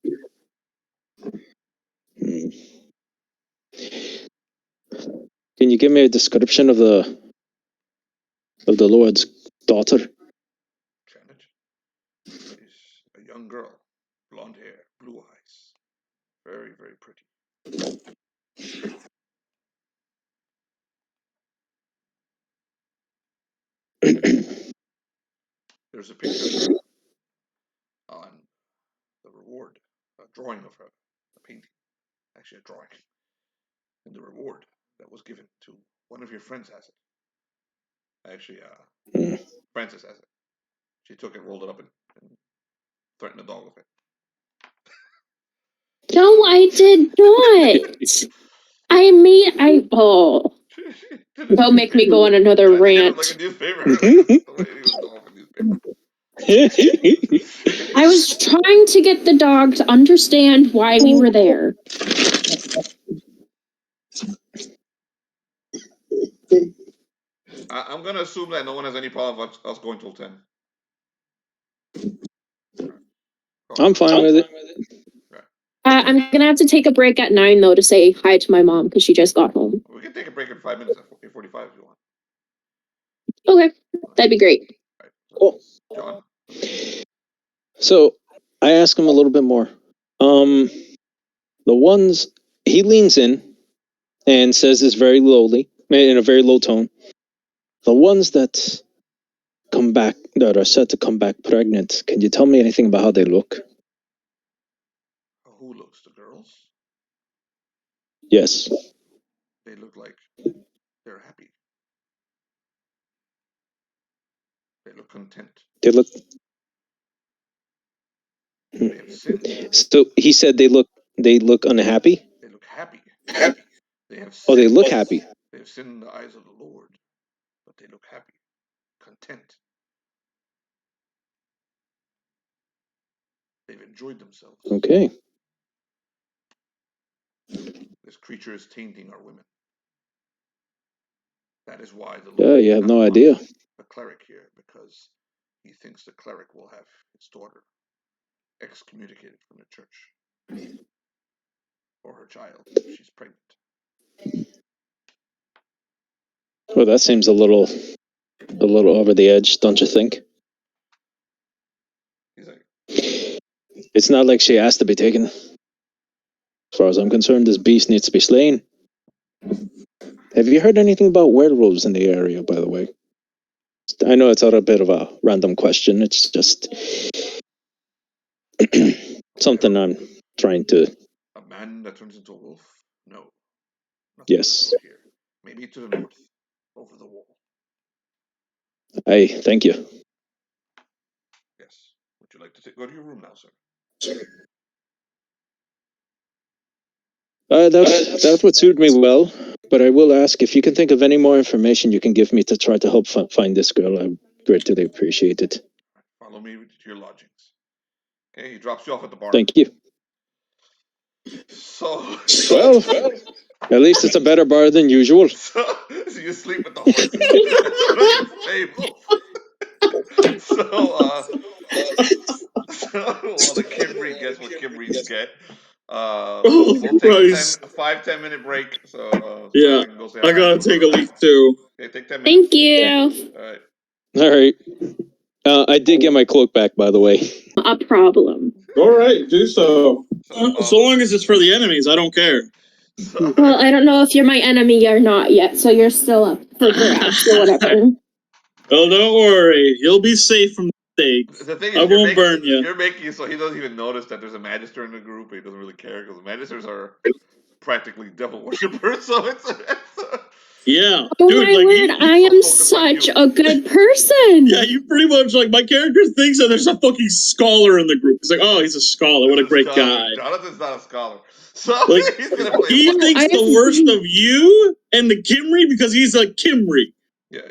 Can you give me a description of the Lord's daughter? Janet is a young girl, blonde hair, blue eyes, very, very pretty. There's a picture on the reward, a drawing of her, a painting, actually a drawing, and the reward that was given to one of your friends has it. Actually, Francis has it. She took it, rolled it up, and threatened the dog with it. No, I did not. Don't make me go on another rant. Like a newspaper. I was trying to get the dog to understand why we were there. I'm going to assume that no one has any problem with us going till 10. I'm fine with it. I'm going to have to take a break at 9, though, to say hi to my mom, because she just got home. We can take a break in 5 minutes at 8:45 if you want. Okay, that'd be great. Right. Cool. John? So, I ask him a little bit more. The ones... He leans in and says this very lowly, in a very low tone. The ones that come back, that are said to come back pregnant, can you tell me anything about how they look? Who looks? The girls? Yes. They look like they're happy. They look content. They look... They have sinned. So he said they look unhappy? They look happy. They have sinned. Oh, they look happy. They have sinned in the eyes of the Lord, but they look happy, content. They've enjoyed themselves. Okay. This creature is tainting our women. That is why the Lord... Yeah, you have no idea. The cleric here, because he thinks the cleric will have his daughter excommunicated from the church, or her child if she's pregnant. Well, that seems a little over the edge, don't you think? He's like, it's not like she has to be taken. As far as I'm concerned, this beast needs to be slain. Have you heard anything about werewolves in the area, by the way? I know it's a bit of a random question. It's just something I'm trying to... A man that turns into a wolf? No. Nothing Yes. to here. Maybe to the north, over the wall. Aye, thank you. Yes. Would you like to go to your room now, sir? That would suit me well, but I will ask if you can think of any more information you can give me to try to help find this girl. I greatly appreciate it. Follow me to your lodgings. Okay, he drops you off at the bar. Thank you. So, Well, at least it's a better bar than usual. so you sleep with the horses. That's one of your fables. So while the Kimry gets what Kimrys get, we'll take a 5-10 minute break. So Yeah, can go say I hi gotta to take a leak too. Okay, take 10 minutes. Thank you. All right. All right. I did get my cloak back, by the way. A problem. All right, do so. So long as it's for the enemies, I don't care. Well, I don't know if you're my enemy or not yet, so you're still up for grabs or whatever. Oh, don't worry. You'll be safe from the stakes. The thing is, I won't burn you. You're making so he doesn't even notice that there's a magister in the group. He doesn't really care because the magisters are practically devil worshippers. So it's Yeah. Oh dude, my like, word, I am such a good person. Yeah, you pretty much, like, my character thinks that there's a fucking scholar in the group. It's like, oh, he's a scholar. What a great guy. Jonathan's not a scholar. So Like, he's gonna play he thinks the worst of you and the Kimry because he's a Kimry. Yeah.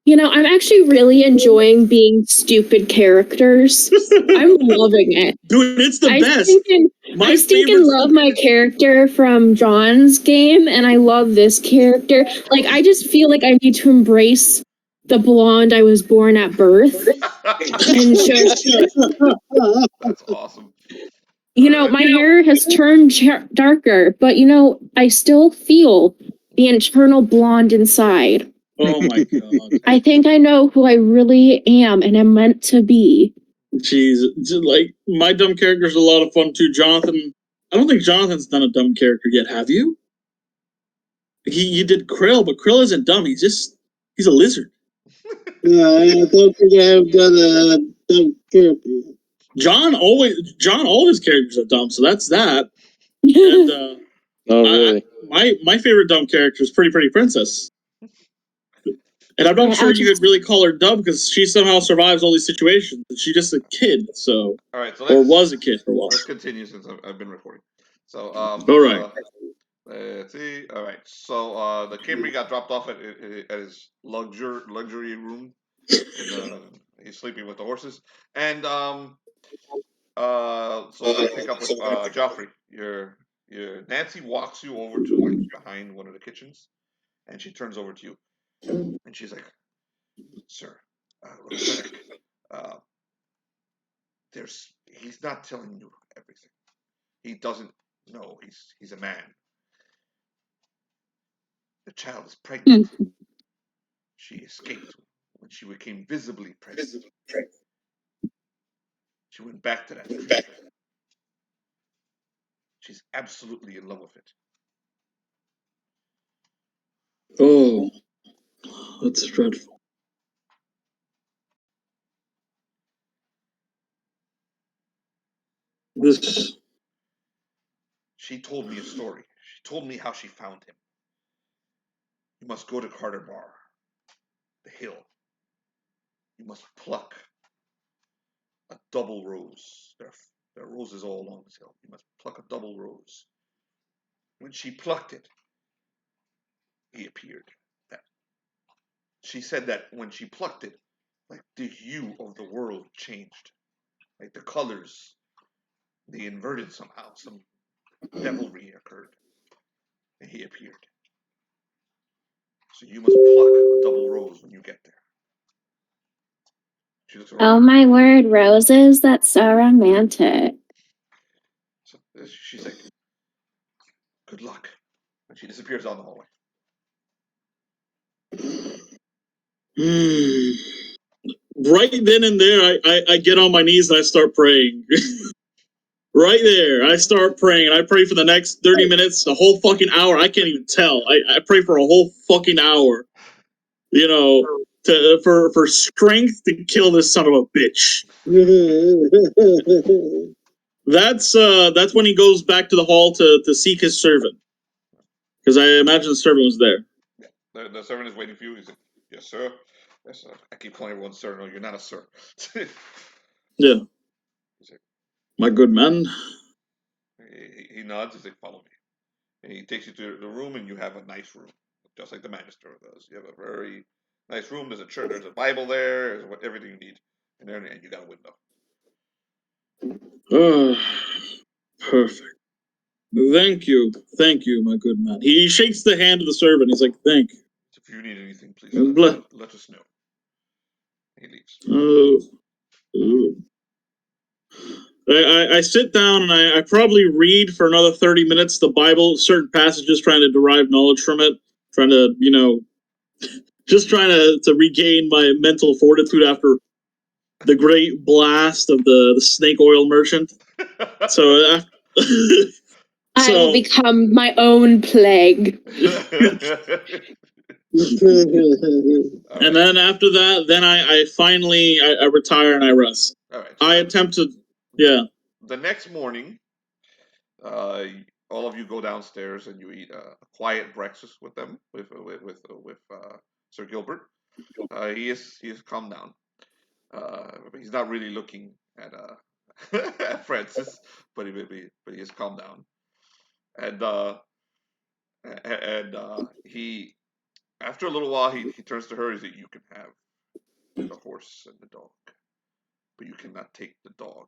You know, I'm actually really enjoying being stupid characters. I'm loving it. Dude, it's the best. I stinking love my character from John's game, and I love this character. Like, I just feel like I need to embrace the blonde I was born at birth. And just, that's awesome. You know, my hair has turned darker, but, you know, I still feel the internal blonde inside. Oh my god. I think I know who I really am and am meant to be. Jeez, like, my dumb character's a lot of fun too. Jonathan, I don't think Jonathan's done a dumb character yet, have you? You did Krill, but Krill isn't dumb. He's a lizard. No, I don't think I have done a dumb character. John, all his characters are dumb, so that's that. And, oh, really? My favorite dumb character is Pretty Princess. And I'm not sure you could really call her dumb because she somehow survives all these situations. She's just a kid, so. All right, so or was a kid for a while. Let's continue since I've been recording. So, all right. Let's see. All right, so the Kimry got dropped off at his luxury room. He's sleeping with the horses, and so I pick up with Geoffrey. Your Nancy walks you over to like behind one of the kitchens, and she turns over to you, and she's like, "Sir, Cleric, he's not telling you everything. He doesn't know. He's a man. The child is pregnant. She escaped when she became visibly pregnant. She went back to that tree. She's absolutely in love with it." Oh, that's dreadful. She told me a story. She told me how she found him. You must go to Carter Bar, the hill. You must pluck a double rose. There are roses all along this hill. You must pluck a double rose. When she plucked it, he appeared. She said that when she plucked it, like the hue of the world changed. Like the colors, they inverted somehow. Some devilry occurred. And he appeared. So you must pluck a double rose when you get there. She looks around. Oh my word, roses, that's so romantic. So she's like, "Good luck." And she disappears down the hallway. Right then and there, I get on my knees and I start praying. Right there, I start praying, and I pray for the next 30 minutes, a whole fucking hour. I can't even tell. I pray for a whole fucking hour. You know, for strength to kill this son of a bitch. That's when he goes back to the hall to seek his servant. Because I imagine the servant was there. The servant is waiting for you. He's like, yes, sir. Yes, sir. I keep calling everyone sir. No, you're not a sir. Yeah. My good man. He nods. He's like, follow me. And he takes you to the room, and you have a nice room, just like the Magister does. You have a very nice room. There's a church. There's a Bible there. There's everything you need. And there, and you got a window. Perfect. Thank you, my good man. He shakes the hand of the servant. He's like, "Thank you." If you need anything, please let us know. He leaves. I sit down and I probably read for another 30 minutes the Bible, certain passages, trying to derive knowledge from it, trying to, just trying to regain my mental fortitude after the great blast of the snake oil merchant. So I will become my own plague. And then after that, then I finally retire and I rest. All right. I attempt to, yeah. The next morning, all of you go downstairs and you eat a quiet breakfast with them, with Sir Gilbert. He is calmed down. He's not really looking at at Francis, but he is calmed down. And he, after a little while, he turns to her. He's like, "You can have the horse and the dog, but you cannot take the dog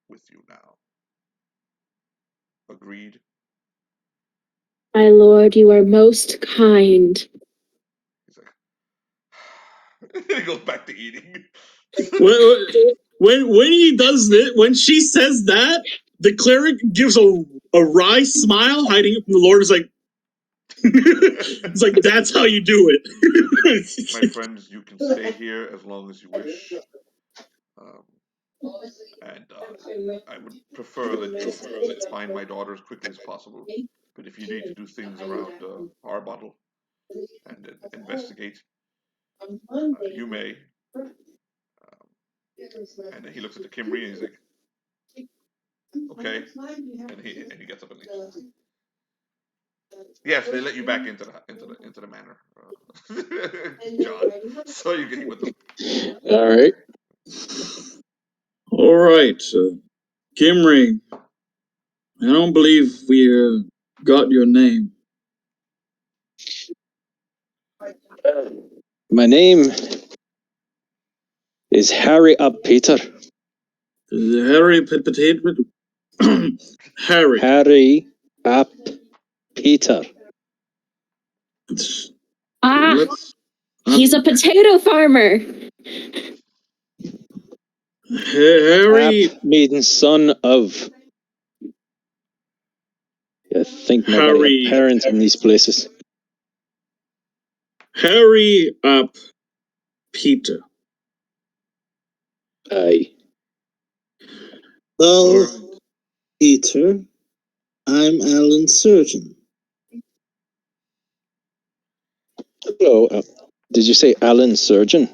with you now. Agreed?" My lord, you are most kind. He's like, he goes back to eating. When he does this, when she says that, the cleric gives a wry smile, hiding it from the Lord. Is like, it's like, that's how you do it. My friends, you can stay here as long as you wish. And I would prefer that you find my daughter as quickly as possible. But if you need to do things around Harbottle and investigate, you may. And he looks at the Kimry and he's like, "Okay," and he gets up and leaves. Yes, they let you back into the manor, John. So you can eat with them. All right. All right, Kimry. I don't believe we got your name. My name is Harry Up Peter. Harry Potato. Harry Up Peter. He's a potato farmer. Harry. Maiden son of. I think nobody have parents in these places. Harry Up Peter. Aye. Well, Peter, I'm Alan Surgeon. Hello. Did you say Alan Surgeon?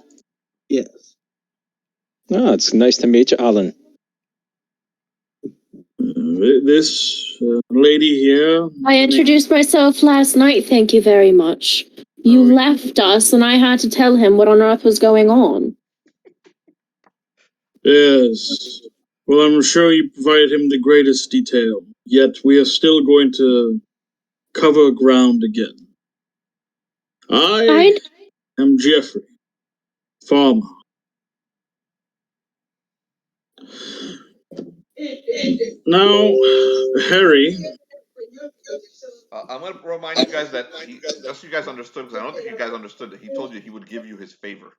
Yes. Oh, it's nice to meet you, Alan. This lady here. I introduced myself last night, thank you very much. You left us and I had to tell him what on earth was going on. Yes. Well, I'm sure you provided him the greatest detail. Yet we are still going to cover ground again. I am Geoffrey, farmer. Now, Harry. I'm going to remind you guys that just so you guys understood, because I don't think you guys understood that he told you he would give you his favor.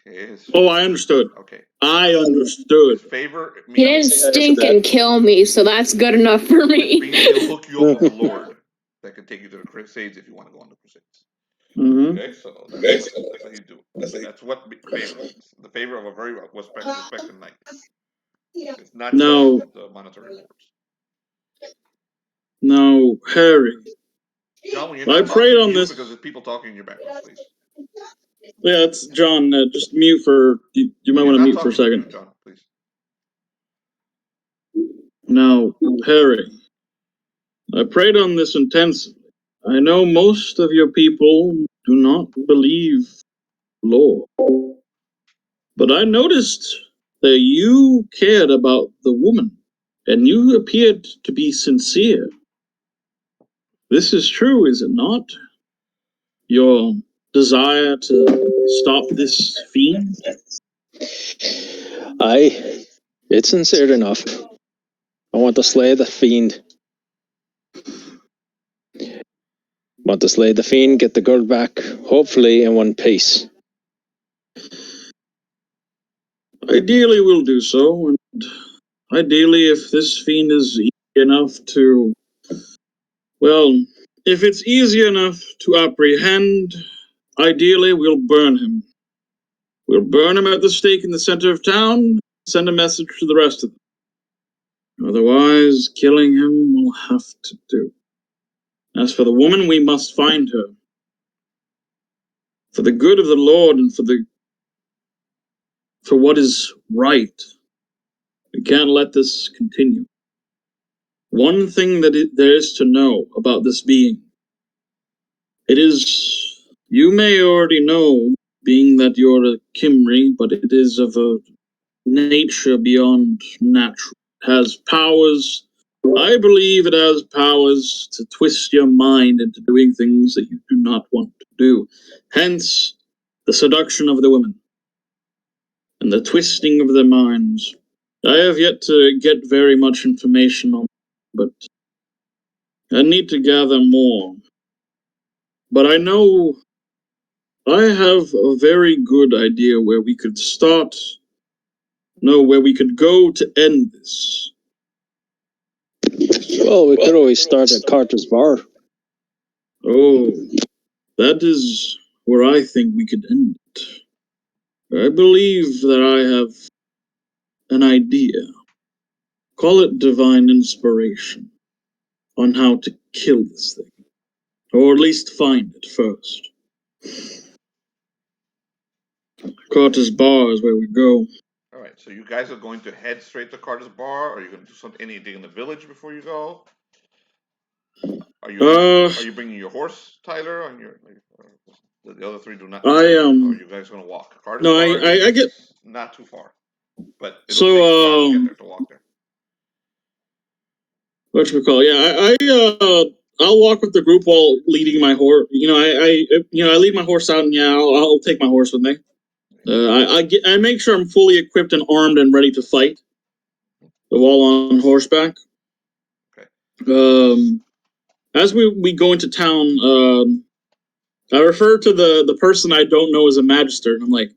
Okay. I understood. Okay. I understood. His favor. He didn't stink and kill me, so that's good enough for me. He'll hook you up with a lord that can take you to the Crusades if you want to go on the Crusades. Mm-hmm. Okay, so that's what he'd do. That's what favor means. The favor of a very respected knight. It's not just the monetary rewards. Now, Harry. John, when you're not talking, on this because there's people talking in your background, please. Yeah, it's John. Just mute for. You might want to mute for a second. John, please. Now, Harry. I prayed on this intensively. I know most of your people do not believe law. But I noticed that you cared about the woman, and you appeared to be sincere. This is true, is it not? Your desire to stop this fiend? Aye, it's sincere enough. I want to slay the fiend. Want to slay the fiend, get the girl back, hopefully in one piece. Ideally, we'll do so, and ideally, if this fiend is easy enough to... Well, if it's easy enough to apprehend, ideally, we'll burn him. We'll burn him at the stake in the center of town, send a message to the rest of them. Otherwise, killing him will have to do. As for the woman, we must find her. For the good of the Lord and for what is right. We can't let this continue. One thing that there is to know about this being. It is, you may already know, being that you're a Kimri, but it is of a nature beyond natural. It has powers. I believe it has powers to twist your mind into doing things that you do not want to do. Hence, the seduction of the women and the twisting of their minds. I have yet to get very much information on, but I need to gather more. But I know I have a very good idea where we could start. No, where we could go to end this. Well, we could always start at Carter's Bar. Oh, that is where I think we could end it. I believe that I have an idea. Call it divine inspiration on how to kill this thing. Or at least find it first. Carter's Bar is where we go. All right, so you guys are going to head straight to Carter's Bar, or are you going to do anything in the village before you go? Are you bringing your horse, Tyler? On your the other three do not. Or are you guys going to walk? Carter's Bar I get not too far, but it'll so take a while to get there to walk there. Whatchamacallit? Yeah, I'll walk with the group while leading my horse. I lead my horse out, and yeah, I'll take my horse with me. I make sure I'm fully equipped and armed and ready to fight. While on horseback. Okay. As we go into town, I refer to the person I don't know as a magister, and I'm like,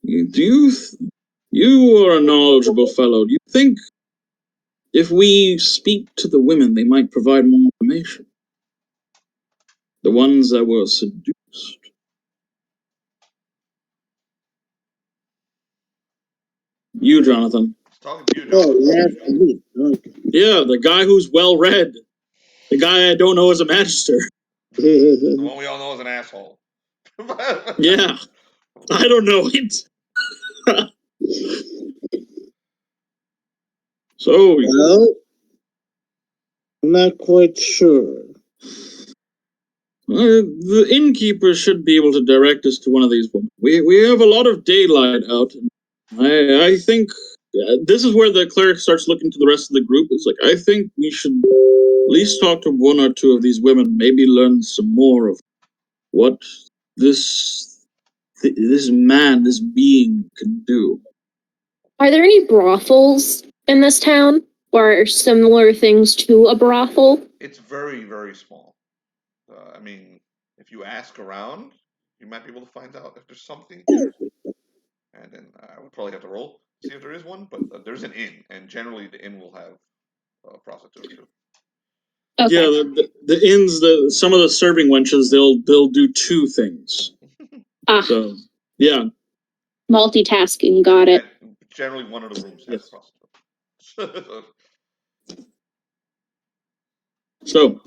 you are a knowledgeable fellow. Do you think if we speak to the women, they might provide more information? The ones that were seduced. You, Jonathan. Talking to you, Jonathan. Yeah, the guy who's well read. The guy I don't know as a magister. The one we all know is an asshole. Yeah, I don't know it. So, well, I'm not quite sure. The innkeeper should be able to direct us to one of these women. We have a lot of daylight out. I think this is where the cleric starts looking to the rest of the group. It's like, I think we should at least talk to one or two of these women, maybe learn some more of what this man, this being can do. Are there any brothels in this town? Or similar things to a brothel? It's very, very small. I mean, if you ask around, you might be able to find out if there's something. And then I would probably have to roll to see if there is one. But there's an inn, and generally the inn will have prostitutes too. Okay. Yeah, the inns, some of the serving wenches, they'll do two things. So, yeah. Multitasking, got it. And generally, one of the rooms has prostitutes. So,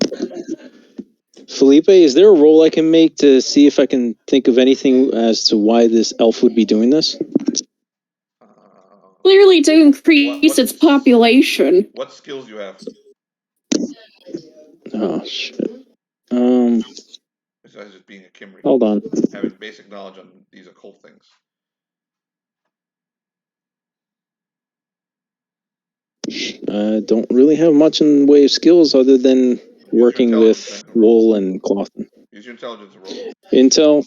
Felipe, is there a roll I can make to see if I can think of anything as to why this elf would be doing this? Clearly to increase its population. What skills you have? Oh shit. Besides just being a Kimry, Hold on. having basic knowledge on these occult things. I don't really have much in the way of skills other than working with wool and cloth. Use your intelligence roll. Intel.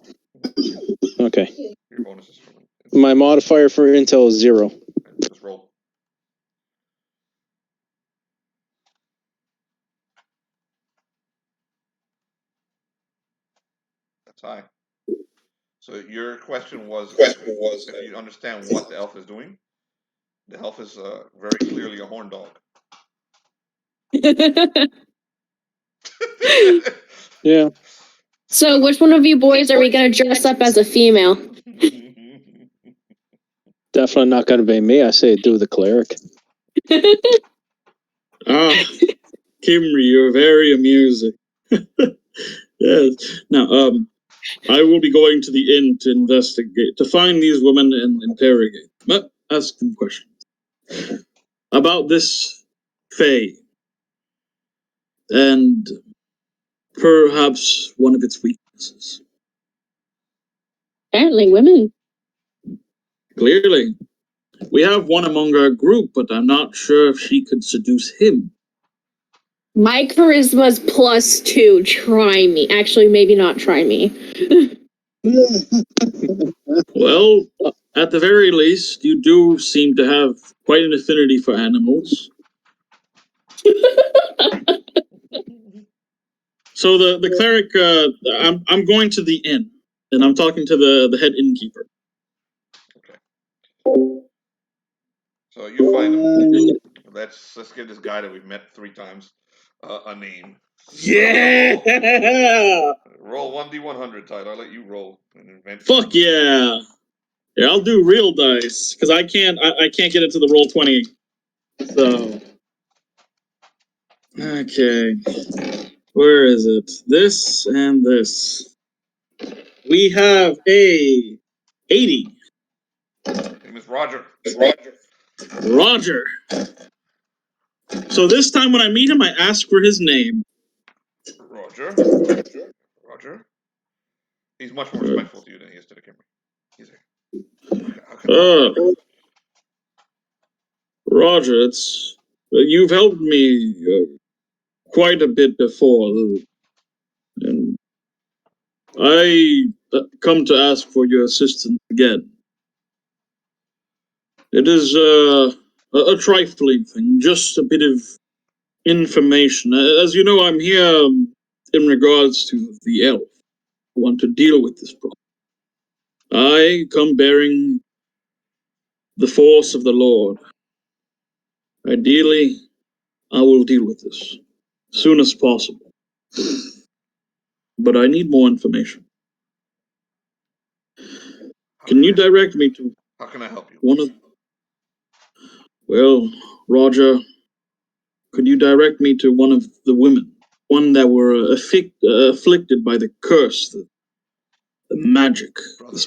Okay. Your bonuses from My modifier for intel is 0. Just roll. That's high. So your question was if you understand what the elf is doing. The elf is very clearly a horn dog. Yeah. So, which one of you boys are we going to dress up as a female? Definitely not going to be me. I say do the cleric. Kimry, you're very amusing. Yes. Now, I will be going to the inn to investigate, to find these women and interrogate. But ask them questions about this Fae, and perhaps one of its weaknesses. Apparently, women. Clearly, we have one among our group, but I'm not sure if she could seduce him. My charisma's +2. Try me. Actually, maybe not try me. Well, at the very least, you do seem to have quite an affinity for animals. So the cleric, I'm going to the inn, and I'm talking to the head innkeeper. Okay. So you find him. Let's give this guy that we've met 3 times a name. Yeah. Roll 1d100, Tyler. I'll let you roll and invent. Fuck yeah. Yeah, I'll do real dice because I can't get into the roll 20. So okay, where is it? This and this. We have a 80. Name is Roger. Roger. So this time when I meet him, I ask for his name. Roger. He's much more respectful to you than he is to the Kimber. He's like, Roger, it's you've helped me quite a bit before, and I come to ask for your assistance again. It is a trifling thing, just a bit of information. As you know, I'm here in regards to the elf. I want to deal with this problem. I come bearing the force of the Lord. Ideally, I will deal with this as soon as possible. But I need more information. Can you direct me to... How can I help you? Well, Roger, could you direct me to one of the women? One that were afflicted by the curse, the magic, Brother,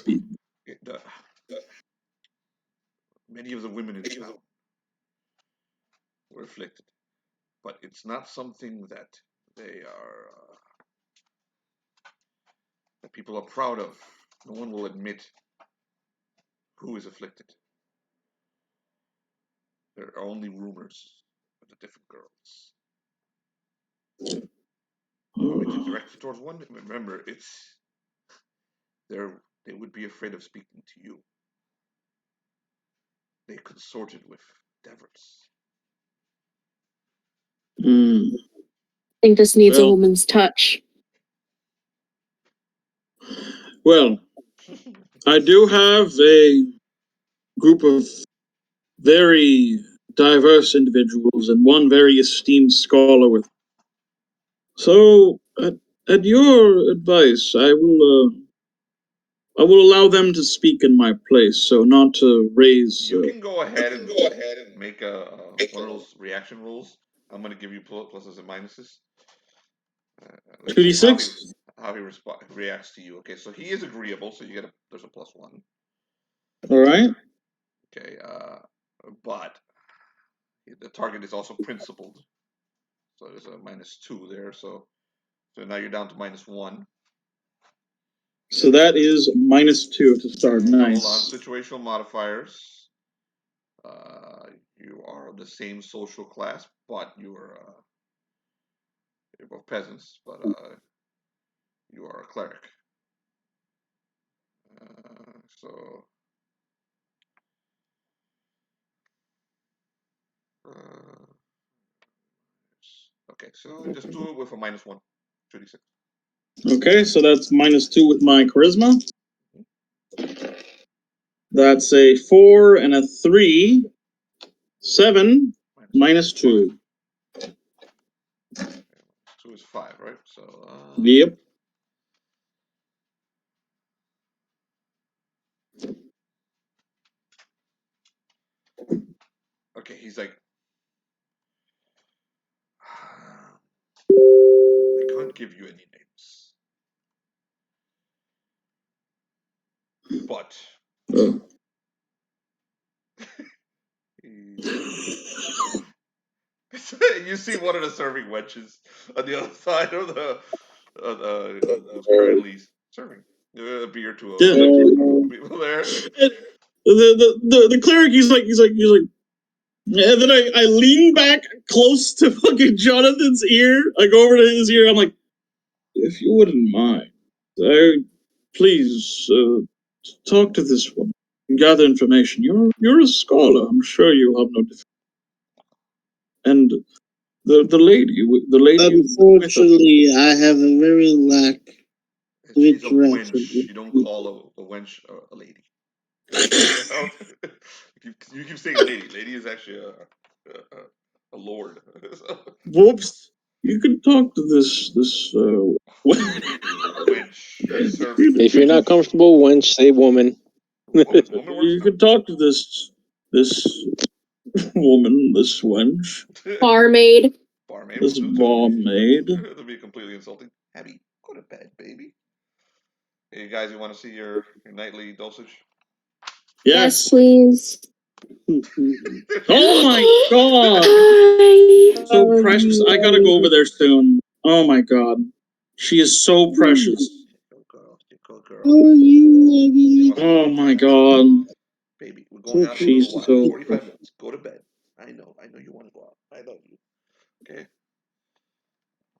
many of the women in town were afflicted, but it's not something that they are that people are proud of. No one will admit who is afflicted. There are only rumors of the different girls. You want me to direct you towards one? Remember, they would be afraid of speaking to you. They consorted with Devers. I think this needs a woman's touch. Well, I do have a group of very diverse individuals and one very esteemed scholar with. So, at your advice, I will allow them to speak in my place, so not to raise. You can go ahead and make one of those reaction rolls. I'm going to give you pluses and minuses. 2d6? How he reacts to you. Okay, so he is agreeable, so there's a +1. All right. Okay, but the target is also principled, So there's a -2 there. So now you're down to -1. So that is -2 to start. Nice. Hold on. Situational modifiers. You are of the same social class, but you're both peasants, but you are a cleric. So okay, so just do it with a -1, 2d6. Okay, so that's -2 with my charisma. That's a 4 and a 3. 7 -2. 2 is 5, right? So Yep. okay, he's like, I can't give you any names, but you see one of the serving wenches on the other side of the who's currently serving a beer to a people there. The cleric, he's like, and then I lean back close to fucking Jonathan's ear. I go over to his ear. I'm like, if you wouldn't mind, please talk to this woman and gather information. You're a scholar. I'm sure you'll have no difficulty. And the lady. Unfortunately, I have a very lack of She's a interaction. wench. You don't call a wench a lady. you keep saying lady. Lady is actually a lord. Whoops. You can talk to this wench serving. If you're not comfortable, wench, say woman. You can talk to this woman, this wench. Barmaid. Barmaid. This barmaid. That'll be completely insulting. Abby, go to bed, baby. Hey guys, you want to see your nightly dosage? Yes, please. Oh my god! So precious. I gotta go over there soon. Oh my god. She is so precious. Go girl. Oh my god. Baby, we're going out in a She's little while. so 45 minutes. Go to bed. I know you want to go out. I love you. Okay?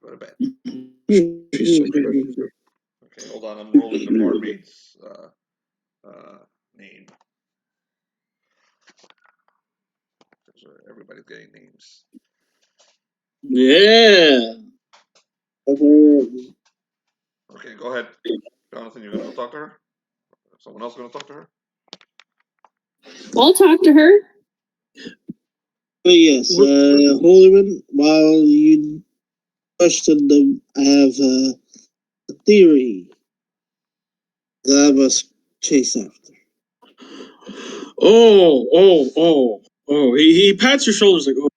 Go to bed. She's so precious. Okay, hold on. I'm rolling the barmaid's name. Everybody's getting names. Yeah. Okay, go ahead. Jonathan, you're going to go talk to her? Someone else going to talk to her? I'll talk to her. But yes, Holyman, while you question them, I have a theory that I must chase after. Oh. He pats your shoulders like, oh,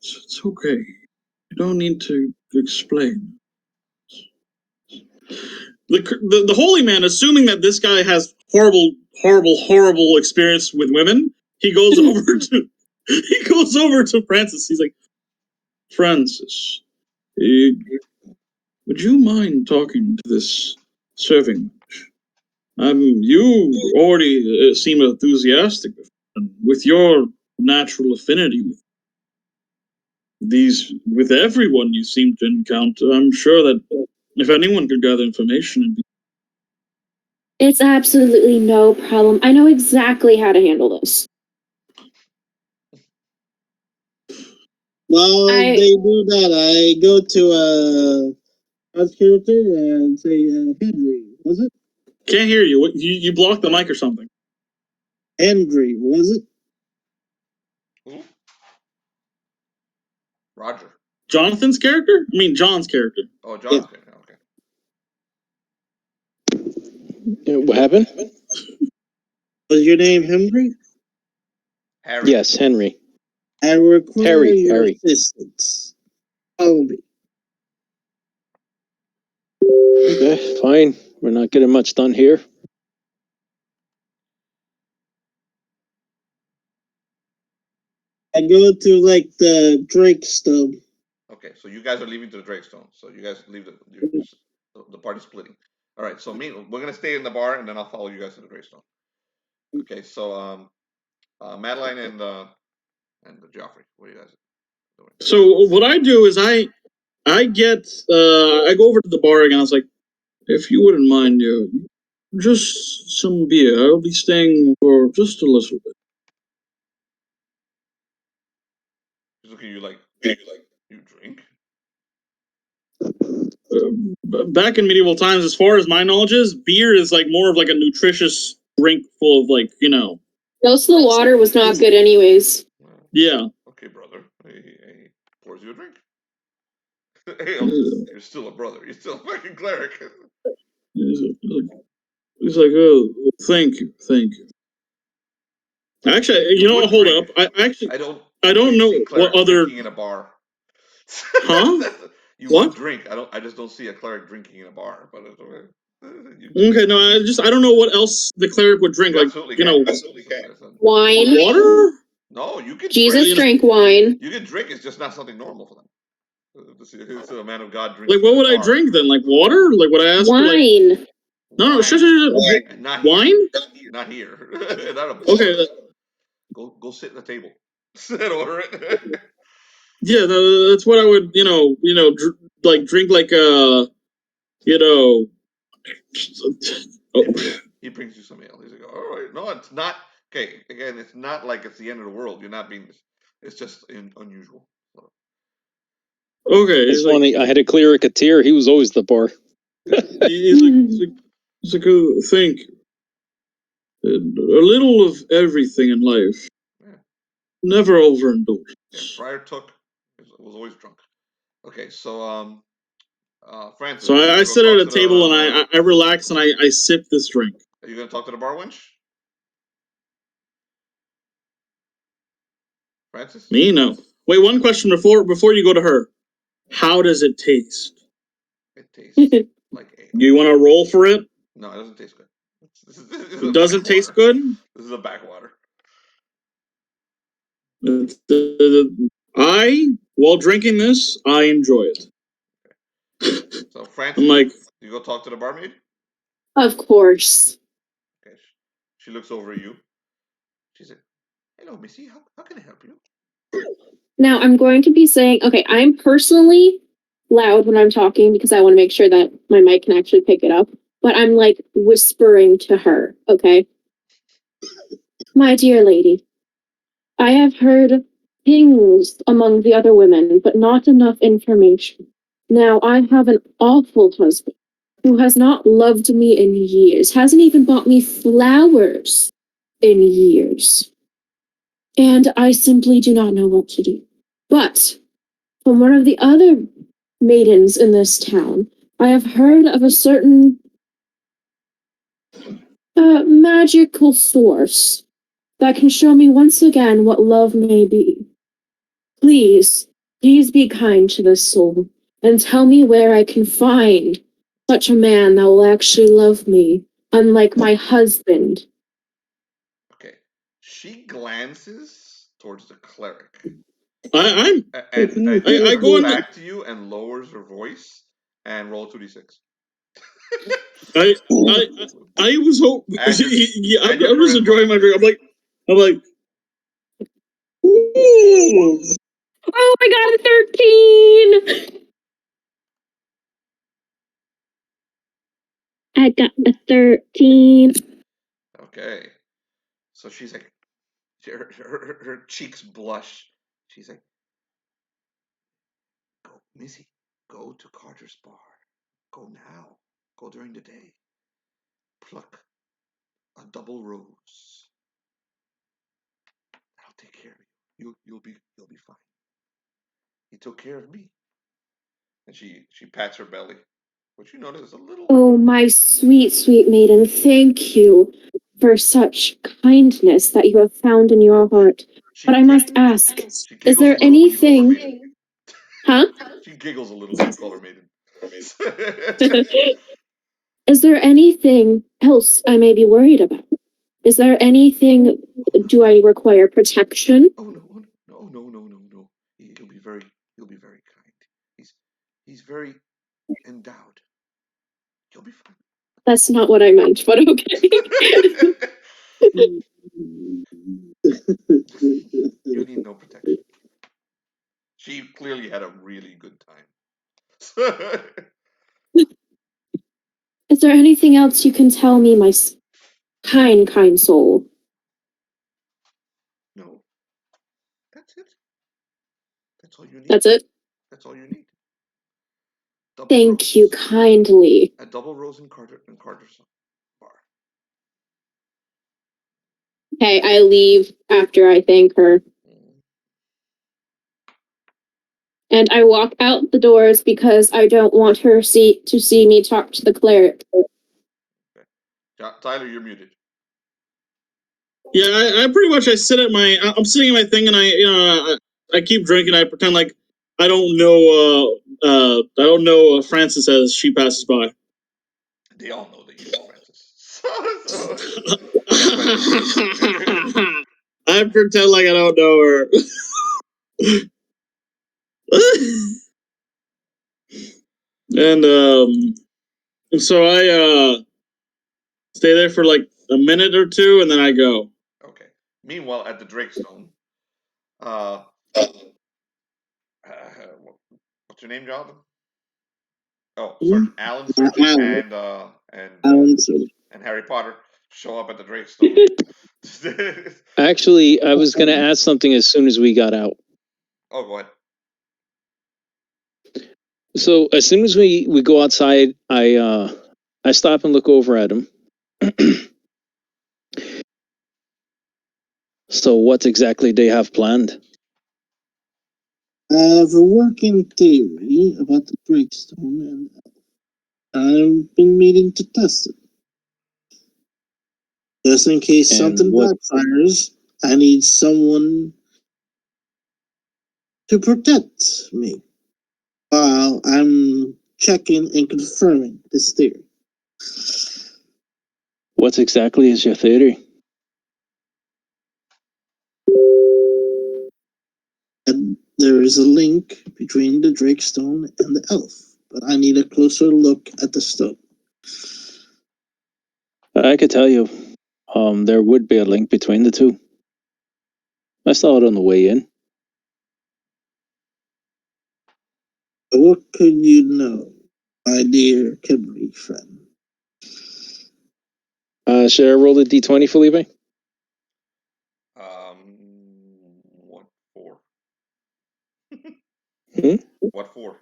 it's okay. You don't need to explain. The holy man, assuming that this guy has horrible experience with women, he goes over to Francis. He's like, Francis, would you mind talking to this serving? You already seem enthusiastic, and with your natural affinity with everyone you seem to encounter, I'm sure that if anyone could gather information, it'd be. It's absolutely no problem. I know exactly how to handle this. While they do that, I go to God's character and say, Henry, was it? Can't hear you. You blocked the mic or something. Henry, was it? Who? Roger. Jonathan's character? I mean, John's character. Oh, John's character. Okay. What happened? Was your name Henry? Harry. Yes, Henry. I require your Harry. assistance. Follow me. Okay, fine. We're not getting much done here. I go to like the Drake stub. Okay, so you guys are leaving to the Drakestone. So you guys leave the party splitting. All right, so we're gonna stay in the bar, and then I'll follow you guys to the Greystone. Okay, so Madeline and Geoffrey, what are you guys doing? So what I do is I go over to the bar again. I was like, if you wouldn't mind, just some beer. I'll be staying for just a little bit. He's looking at you like, you drink? Back in medieval times, as far as my knowledge is, beer is like more of like a nutritious drink full of like, Most of the water was not good anyways. Yeah. Okay, brother. He pours you a drink. Hey, you're still a brother. You're still a fucking cleric. He's like, oh, thank you. Actually, you know what? Hold up. I don't know what other drinking in a bar. Huh? You What? would drink. I just don't see a cleric drinking in a bar. But it's okay. Okay, no, I don't know what else the cleric would drink. Like, absolutely can. Wine. Water? No, you can. Jesus drink. drank wine. You can drink. It's just not something normal for them. It's a man of God drinking. Like, what would I drink then? Like water? Like, would I ask? Wine. Like, no, sure. Not wine? Not here. Okay. Go sit at the table. Sit over it. Yeah, that's what I would, drink like He brings you some ale. He's like, all right. No, it's not. Okay, again, it's not like it's the end of the world. You're not being. It's just unusual. Okay. It's funny. I had a cleric a tear. He was always the bar. He's like, oh, thank you. A little of everything in life. Yeah. Never overindulgence. Yeah, Friar Took was always drunk. Okay, so Francis. So I sit at a table and I relax and I sip this drink. Are you gonna talk to the bar wench? Francis? Me? No. Wait, one question before you go to her. How does it taste? It tastes like ale. Do you want to roll for it? No, it doesn't taste good. It doesn't taste good? This is a backwater. While drinking this, I enjoy it. So Francis, I'm like, you go talk to the barmaid? Of course. Okay. She looks over at you. She said, hello, Missy. How can I help you? Now I'm going to be saying, okay, I'm personally loud when I'm talking because I want to make sure that my mic can actually pick it up. But I'm like whispering to her, okay? My dear lady, I have heard things among the other women, but not enough information. Now I have an awful husband who has not loved me in years, hasn't even bought me flowers in years. And I simply do not know what to do. But from one of the other maidens in this town, I have heard of a certain magical source that can show me once again what love may be. Please be kind to this soul and tell me where I can find such a man that will actually love me, unlike my husband. Okay. She glances towards the cleric. I go back to you and lowers her voice and roll 2d6. I was hoping. I was enjoying my drink. I'm like, ooh. Oh, I got a 13! I got a 13. Okay. So she's like, her cheeks blush. She's like, go, Missy, go to Carter's bar. Go now. Go during the day. Pluck a double rose. I'll take care of you. You'll be fine. He took care of me. And she pats her belly, which you notice is a little. Oh, my sweet, sweet maiden, thank you for such kindness that you have found in your heart. But I must ask, is there anything... Huh? She giggles a little when you call her maiden. Is there anything else I may be worried about? Is there anything... Do I require protection? Oh, no. He'll be very kind. He's very endowed. You'll be fine. That's not what I meant, but okay. You need no protection. She clearly had a really good time. Is there anything else you can tell me, my kind soul? No. That's it. That's all you need. That's it? That's all you need. Double Thank rose. you kindly. A double rose in Carter's bar. Okay, I leave after I thank her. And I walk out the doors because I don't want her to see me talk to the cleric. Okay. Tyler, you're muted. Yeah, I pretty much I sit at my I'm sitting at my thing and I keep drinking. I pretend like I don't know Francis as she passes by. They all know that you know Francis. I pretend like I don't know her. And so I stay there for like a minute or two and then I go. Okay. Meanwhile, at the Drakestone, what's your name, Jonathan? Oh, sorry, Alan Surgeon and Harry Potter show up at the Drakestone. Actually, I was going to add something as soon as we got out. Oh, go ahead. So as soon as we go outside, I stop and look over at him. So what exactly they have planned? I have a working theory about the Breakstone, and I've been meaning to test it. Just in case something backfires, I need someone to protect me while I'm checking and confirming this theory. What exactly is your theory? And there is a link between the Drakestone and the elf, but I need a closer look at the stone. I could tell you, there would be a link between the two. I saw it on the way in. What could you know, my dear Kimberly friend? Should I roll the d20, Felipe? What for? Hmm? What for?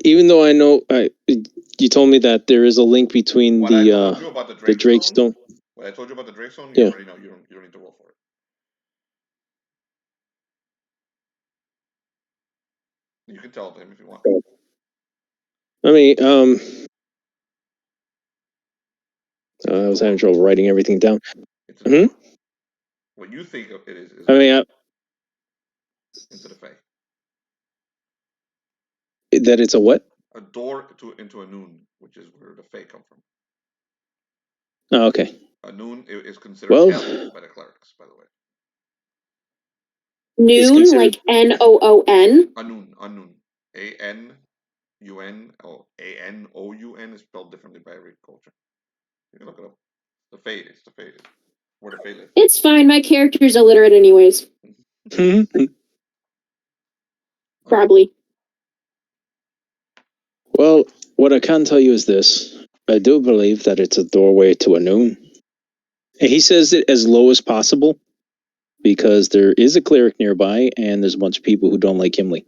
Even though I know, you told me that there is a link between What I told you about the Drakestone. What I told you about the Drakestone, you already know. You don't need to roll for it. You can tell him if you want. I mean, I was having trouble writing everything down. What you think of it is I mean, into the Fae. That it's a what? A door into a noon, which is where the Fae come from. Oh, okay. A noon is considered hell by the clerics, by the way. Noon, like Noon? Anun. Anoun is spelled differently by every culture. You can look it up. The Fae is. Where the Fae live. It's fine. My character's illiterate anyways. Probably. Well, what I can tell you is this. I do believe that it's a doorway to a noon. And he says it as low as possible because there is a cleric nearby and there's a bunch of people who don't like Gimli.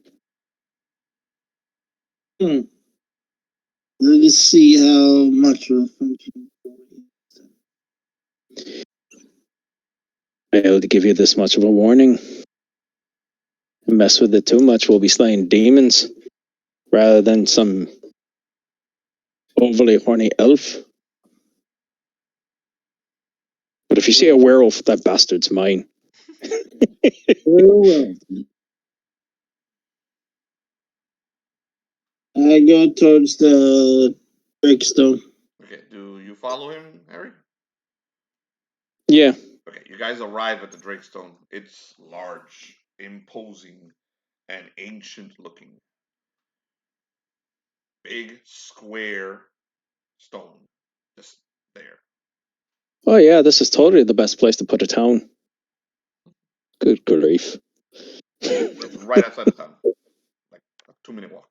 Let's see how much of a function. I'll give you this much of a warning. Mess with it too much, we'll be slaying demons rather than some overly horny elf. But if you see a werewolf, that bastard's mine. Well, I go towards the Breakstone. Okay, do you follow him, Harry? Yeah. Okay, you guys arrive at the Drakestone. It's large, imposing, and ancient looking. Big square stone. Just there. Oh yeah, this is totally the best place to put a town. Good grief. It's right outside the town. Like a 2-minute walk.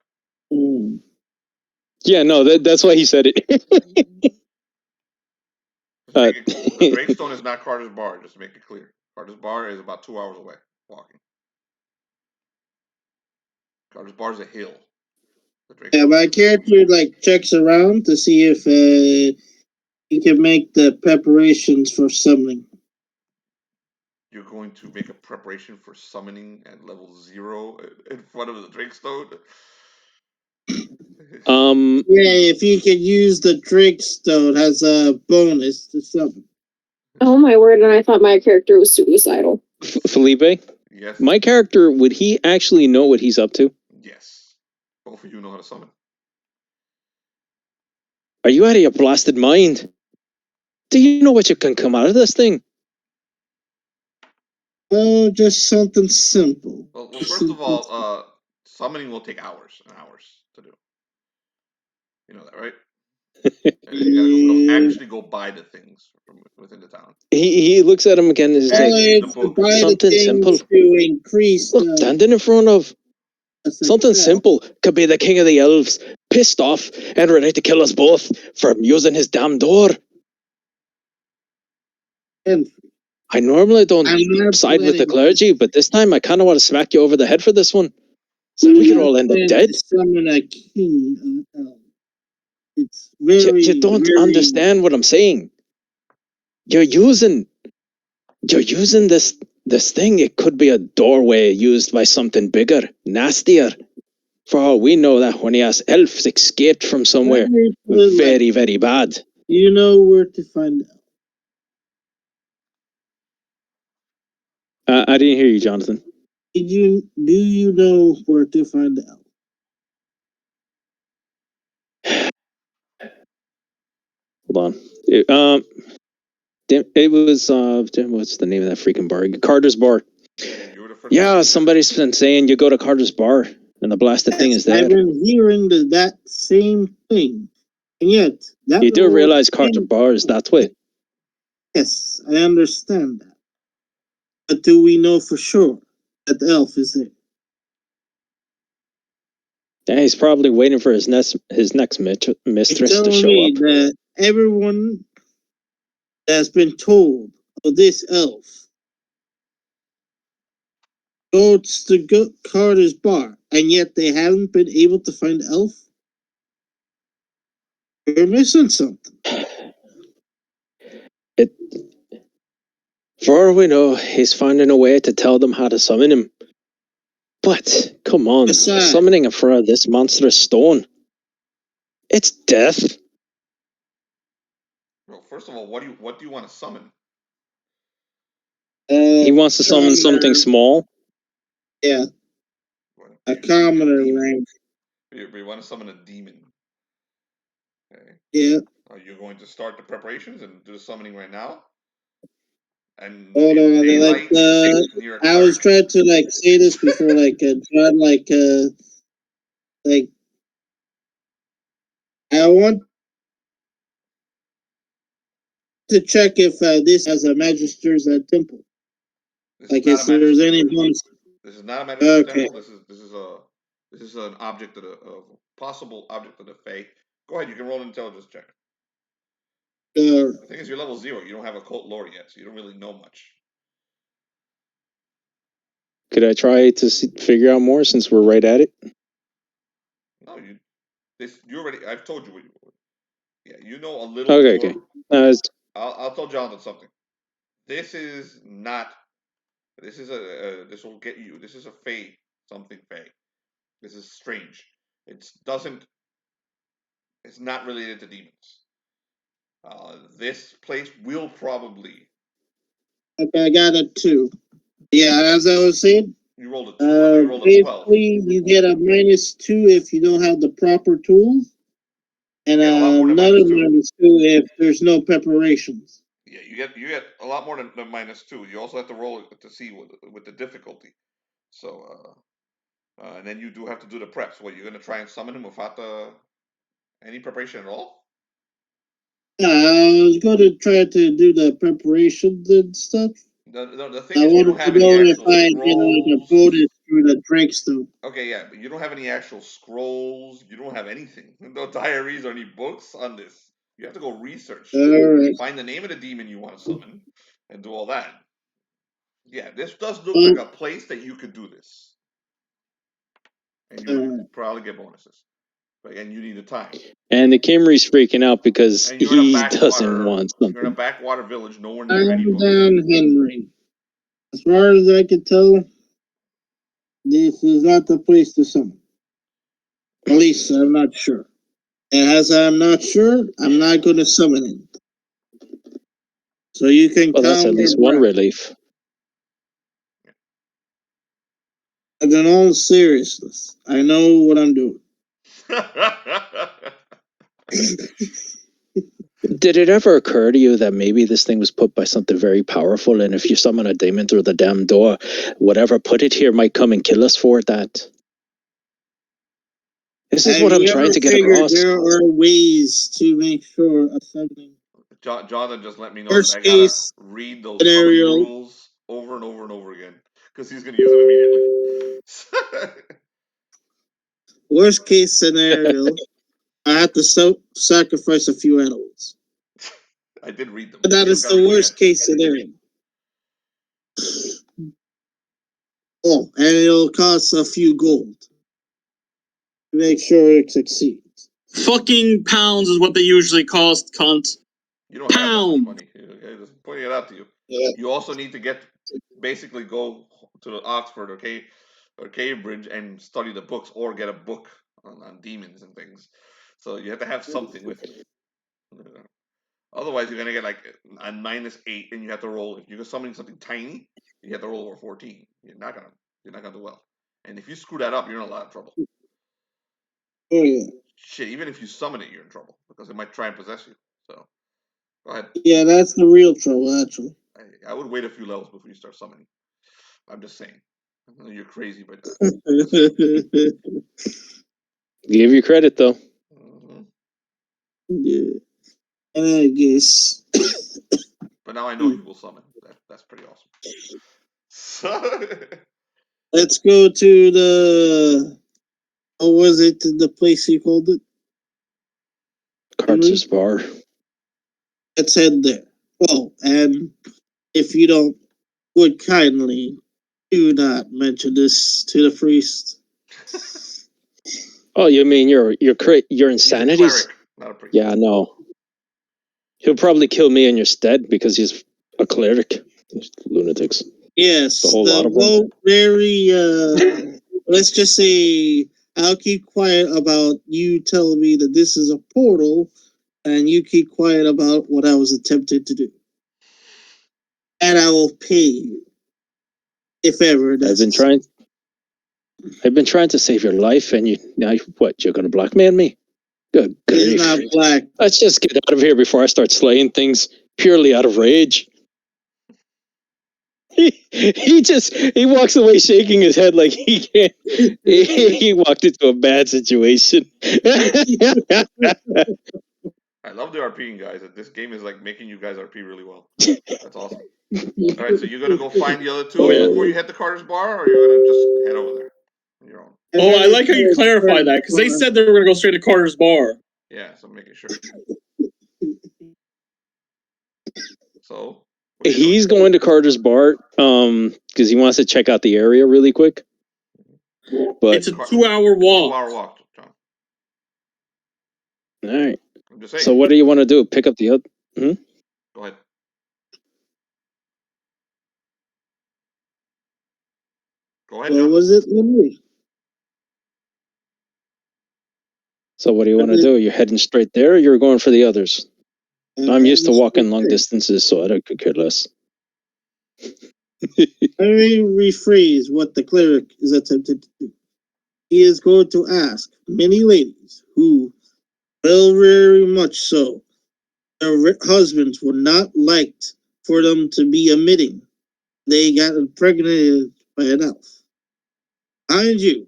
Yeah, no, that's why he said it. The gravestone is not Carter's Bar, just to make it clear. Carter's Bar is about 2 hours away, walking. Carter's Bar is a hill. Yeah, my character checks around to see if he can make the preparations for summoning. You're going to make a preparation for summoning at level 0 in front of the Drakestone? Yeah, if you could use the Drakestone as a bonus to summon. Oh my word, and I thought my character was suicidal. Felipe? Yes. My character, would he actually know what he's up to? Yes. Both of you know how to summon. Are you out of your blasted mind? Do you know what you can come out of this thing? Oh, just something simple. Well, first of all, summoning will take hours and hours to do. You know that, right? You gotta actually go buy the things from within the town. He looks at him again and says, something simple. To increase look, standing in front of something simple could be the king of the elves, pissed off and ready to kill us both for using his damn door. I normally don't side with the clergy, but this time I kind of want to smack you over the head for this one. So we could all end up dead. Summon a king. It's you don't understand what I'm saying. You're using this thing. It could be a doorway used by something bigger, nastier. For all we know, that horny-ass elf escaped from somewhere very, very bad. You know where to find out. I didn't hear you, Jonathan. Do you know where to find out? Hold on. It was what's the name of that freaking bar? Carter's Bar. Yeah, somebody's been saying you go to Carter's Bar and the blasted thing is there. I've been hearing that same thing, and yet that you do realize Carter's Bar is that way. Yes, I understand that, but do we know for sure that the elf is there? Yeah, he's probably waiting for his next mistress to show up. That everyone that's been told of this elf goes to Carter's Bar, and yet they haven't been able to find the elf? You're missing something. For all we know, he's finding a way to tell them how to summon him. But, come on, summoning in front of this monstrous stone. It's death. Well, first of all, what do you want to summon? He wants to summon something small. Yeah. A commoner rank. You want to summon a demon. Okay. Yeah. Are you going to start the preparations and do the summoning right now? And hold on, daylight, I was trying to say this before, John, I want to check if this has a Magister's temple. If there's any bonus. This is not a Magister's temple. This is an object of a possible object of the Fae. Go ahead, you can roll an intelligence check. The thing is, you're level 0. You don't have a cult lore yet, so you don't really know much. Could I try to figure out more since we're right at it? No, you already. I've told you what you. Yeah, you know a little. Okay. I'll tell Jonathan something. This is not. This is this will get you. This is a Fae. Something Fae. This is strange. It's not related to demons. This place will probably. Okay, I got a 2. Yeah, as I was saying. You rolled a 2. You rolled a 12. You get a -2 if you don't have the proper tools, and another -2 if there's no preparations. Yeah, you get a lot more than -2. You also have to roll it to see with the difficulty. So And then you do have to do the preps. What, you're going to try and summon him without any preparation at all? I was going to try to do the preparations and stuff. The thing I is, you don't wanted to have any know if actual I get like a scrolls. bonus through the Dragstone. Okay, yeah, but you don't have any actual scrolls. You don't have anything. No diaries or any books on this. You have to go research. Alright. Find the name of the demon you want to summon and do all that. Yeah, this does look Well, like a place that you could do this. And you would probably get bonuses. But again, you need the time. And the Kimmery's freaking out because And you're in a he backwater. doesn't want You're in a something. backwater village, nowhere near any I'm books. down Henry. As far as I can tell, this is not the place to summon. At least I'm not sure. And as I'm not sure, I'm not going to summon it. So you can Well, that's count at least your one breath. relief. And in all seriousness, I know what I'm doing. Did it ever occur to you that maybe this thing was put by something very powerful, and if you summon a demon through the damn door, whatever put it here might come and kill us for that? This is what I'm trying to get across. There are ways to make sure a summoning. Jonathan just let me know Worst that I gotta case read those scenario. summoning rules over and over and over again because he's gonna use them immediately. Worst case scenario, I have to sacrifice a few animals. I did read them. But that You is just gotta the read worst again. case scenario. Oh, and it'll cost a few gold to make sure it succeeds. Fucking pounds is what they usually cost, cunt. You don't have that much Pound. money. Okay, just pointing it out to you. Yeah. You also need to basically go to Oxford or Cambridge and study the books or get a book on demons and things. So you have to have something with you. Otherwise, you're gonna get like a -8, and you have to roll. If you're summoning something tiny, you have to roll over 14. You're not gonna do well. And if you screw that up, you're in a lot of trouble. Oh yeah. Shit, even if you summon it, you're in trouble because it might try and possess you. So go ahead. Yeah, that's the real trouble, actually. I would wait a few levels before you start summoning. I'm just saying. I know you're crazy, but Give you credit, though. Yeah. And I guess. But now I know you will summon. That's pretty awesome. Let's go to the. What was it? The place you called it? Carter's Bar. Let's head there. Oh, and if you don't, would kindly do not mention this to the priest. Oh, you mean your He's a insanities? cleric, not a priest. Yeah, no. He'll probably kill me in your stead because he's a cleric. These lunatics. Yes, The whole lot of them. well, very. Let's just say I'll keep quiet about you telling me that this is a portal, and you keep quiet about what I was attempting to do, and I will pay you if ever. I've been trying to save your life, and you're going to blackmail me? Good grief. It's not black. Let's just get out of here before I start slaying things purely out of rage. He walks away shaking his head like he can't. He walked into a bad situation. I love the RPing, guys. This game is like making you guys RP really well. That's awesome. All right, so you're gonna go find the other two before you head to Carter's Bar, or you're gonna just head over there on your own? Oh, I like how you clarify that because they said they were going to go straight to Carter's Bar. Yeah, so I'm making sure. So He's going to Carter's Bar because he wants to check out the area really quick. But it's a 2-hour walk. 2-hour walk, John. All right. I'm just saying. So what do you want to do? Pick up the other? Go ahead. Go ahead, What John. was it, Henry? So what do you want to do? You're heading straight there, or you're going for the others? I'm used to walking long distances, so I could care less. Let me rephrase what the cleric is attempting to do. He is going to ask many ladies who, well, very much so, their husbands were not liked for them to be admitting they got impregnated by an elf. Mind you,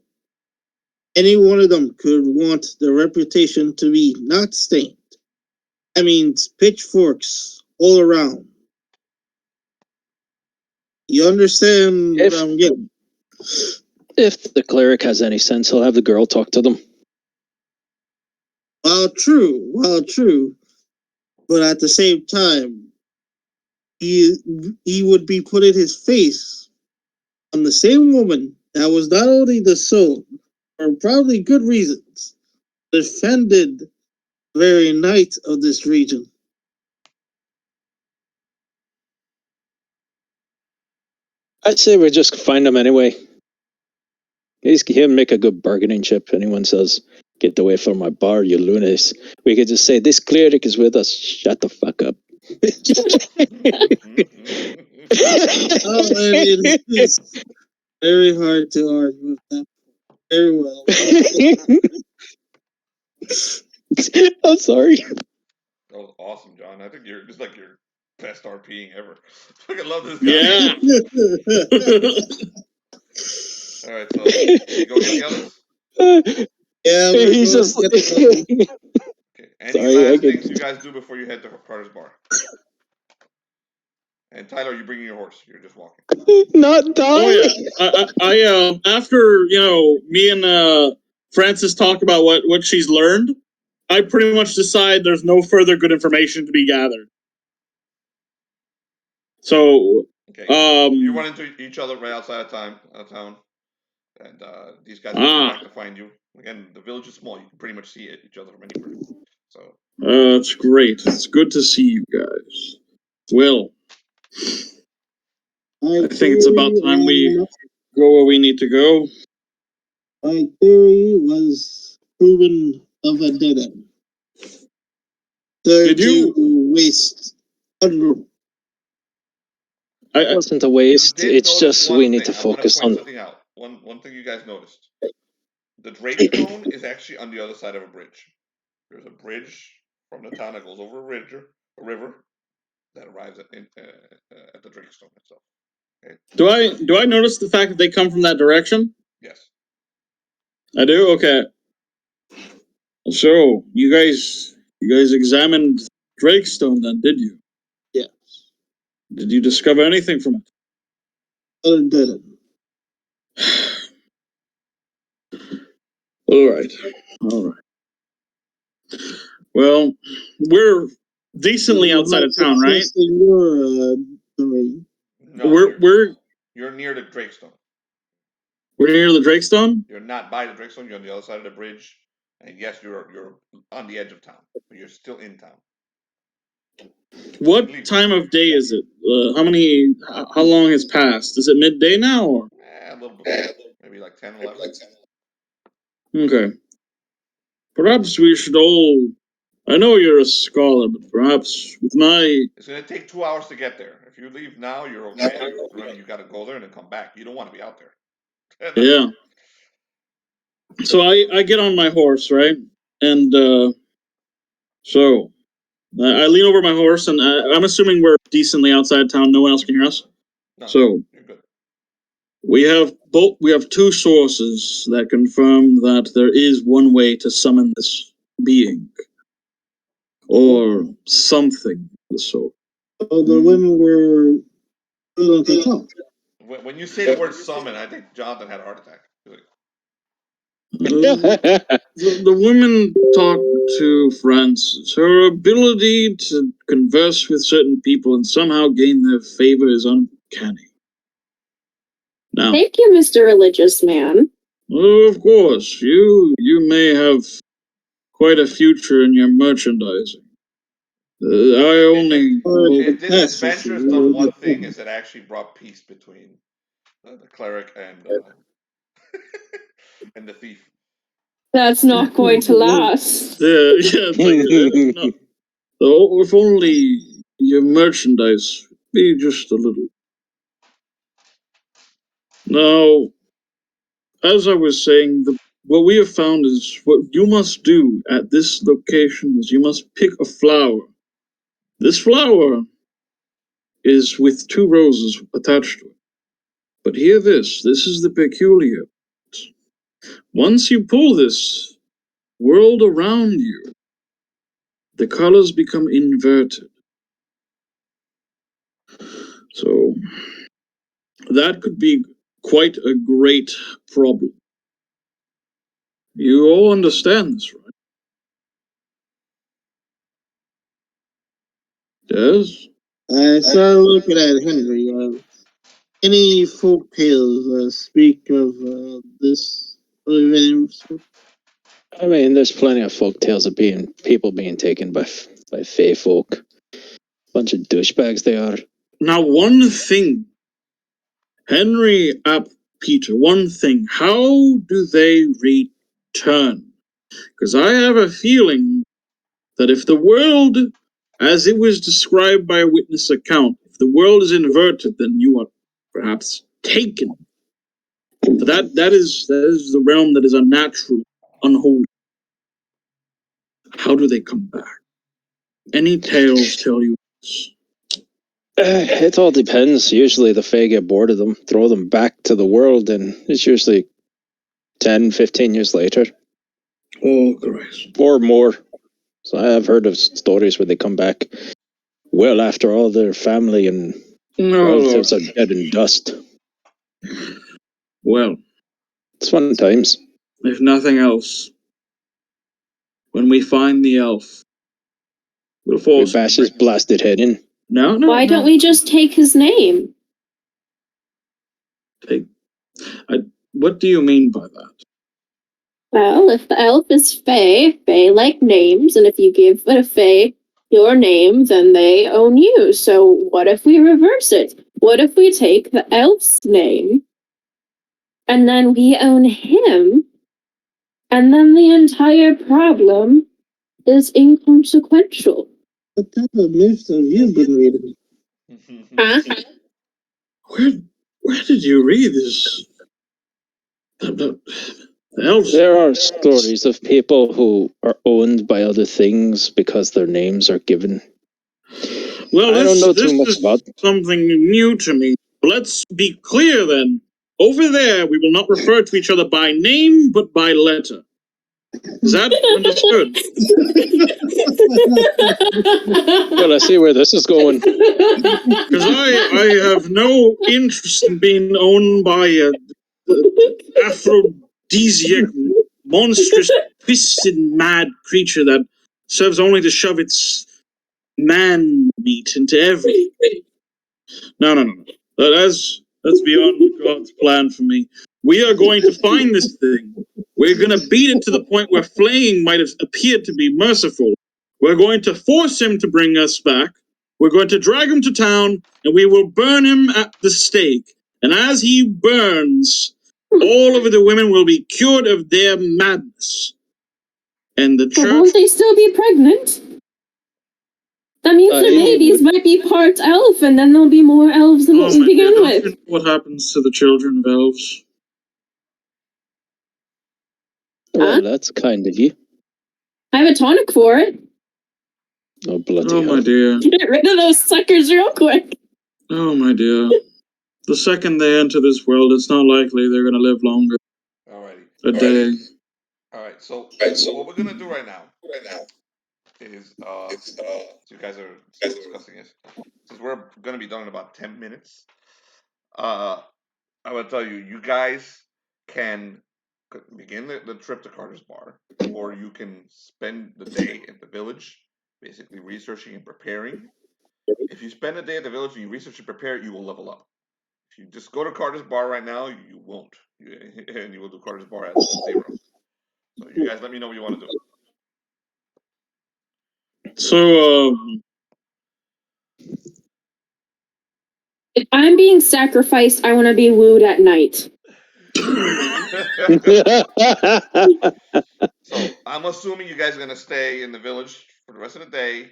Any one of them could want their reputation to be not stained. That means pitchforks all around. You understand what I'm getting? If the cleric has any sense, he'll have the girl talk to them. Well, true. But at the same time, he would be putting his face on the same woman that was not only the soul, for probably good reasons, defended the very knight of this region. I'd say we just find him anyway. He'll make a good bargaining chip. Anyone says, "Get away from my bar, you lunatics." We could just say, "This cleric is with us. Shut the fuck up." It's very hard to argue with that. Very well. I'm sorry. That was awesome, John. I think you're just like your best RPing ever. I fucking love this guy. Yeah. All right, so you go get the others. Yeah, He's just. Okay. Any Sorry, last things you guys do before you head to Carter's bar? And Tyler, you bringing your horse? You're just walking. Not dying. Oh yeah. I after me and Francis talk about what she's learned, I pretty much decide there's no further good information to be gathered. So okay, you run into each other right outside of town, and these guys come back to find you. Again, the village is small; you can pretty much see each other from anywhere. So that's great. It's good to see you guys. Well, I think it's about time we go where we need to go. My theory was proven of a dead end. Did you waste? It wasn't a waste. It's just we need to focus on. Something out. One thing you guys noticed: the Drakestone is actually on the other side of a bridge. There's a bridge from the town that goes over a river that arrives at the Drakestone itself. Okay. Do I notice the fact that they come from that direction? Yes. I do? Okay. So you guys examined Drakestone then, did you? Yes. Did you discover anything from it? I didn't. All right. Well, we're decently outside of town, right? No, you're near the Drakestone. We're near the Drakestone? You're not by the Drakestone. You're on the other side of the bridge. And yes, you're on the edge of town, but you're still in town. What time of day is it? How long has passed? Is it midday now? Or? A little bit. Maybe like 10, 11. Okay. Perhaps we should all... I know you're a scholar, but perhaps with my... It's going to take 2 hours to get there. If you leave now, you're okay. Remember, you got to go there and then come back. You don't want to be out there. Yeah. So I get on my horse, right? And so I lean over my horse, and I'm assuming we're decently outside town. No one else can hear us. No, so you're good. We have two sources that confirm that there is one way to summon this being, or something of the sort. Oh, the women were at the top. When you say the word summon, I think Jonathan had a heart attack. The women talk to Francis. Her ability to converse with certain people and somehow gain their favor is uncanny. Now, thank you, Mr. Religious Man. Oh, of course, you may have quite a future in your merchandising. This adventure's done one thing: is it actually brought peace between the cleric and and the thief. That's not going to last. Yeah, it's like, no. So if only your merchandise be just a little. Now, as I was saying, what we have found is what you must do at this location is you must pick a flower. This flower is with 2 roses attached to it. But hear this is the peculiar. Once you pull this world around you, the colors become inverted. So that could be quite a great problem. You all understand this, right? Yes? I started looking at Henry. Any folk tales speak of this event? I mean, there's plenty of folk tales of people being taken by fae folk. Bunch of douchebags they are. Now, one thing, Henry, Peter, one thing, how do they return? Because I have a feeling that if the world, as it was described by a witness account, if the world is inverted, then you are perhaps taken. But that is the realm that is unnatural, unholy. How do they come back? Any tales tell you this? It all depends. Usually the fae get bored of them, throw them back to the world, and it's usually 10, 15 years later. Oh, Christ. Or more. So I've heard of stories where they come back well after all their family and relatives are dead and dust. Well, it's fun times. If nothing else, when we find the elf, we'll force bash his blasted head in. No. Why don't we just take his name? What do you mean by that? Well, if the elf is fae like names, and if you give a fae your name, then they own you. So what if we reverse it? What if we take the elf's name, and then we own him, and then the entire problem is inconsequential? What type of myths have you been reading? Huh? Where did you read this? The elves? There are stories of people who are owned by other things because their names are given. Well, I don't know too much about something new to me. Let's be clear then. Over there, we will not refer to each other by name, but by letter. Is that understood? Well, I see where this is going. Because I have no interest in being owned by a aphrodisiac, monstrous, twisted, mad creature that serves only to shove its man meat into everything. No. That's beyond God's plan for me. We are going to find this thing. We're going to beat it to the point where flaying might have appeared to be merciful. We're going to force him to bring us back. We're going to drag him to town, and we will burn him at the stake. And as he burns, all of the women will be cured of their madness. And the church... Won't they still be pregnant? That means the babies might be part elf, and then there'll be more elves than what we began with. What happens to the children of elves? Well, that's kind of you. I have a tonic for it. Oh, bloody hell. My dear. Get rid of those suckers real quick. Oh, my dear. The second they enter this world, it's not likely they're going to live longer. Alrighty. A day. Alright, so what we're going to do right now is, so you guys are still discussing it. Since we're going to be done in about 10 minutes, I will tell you, you guys can begin the trip to Carter's Bar, or you can spend the day at the village, basically researching and preparing. If you spend a day at the village and you research and prepare, you will level up. If you just go to Carter's Bar right now, you won't. And you will do Carter's Bar at 0. So you guys let me know what you want to do. So, If I'm being sacrificed, I want to be wooed at night. So I'm assuming you guys are gonna stay in the village for the rest of the day.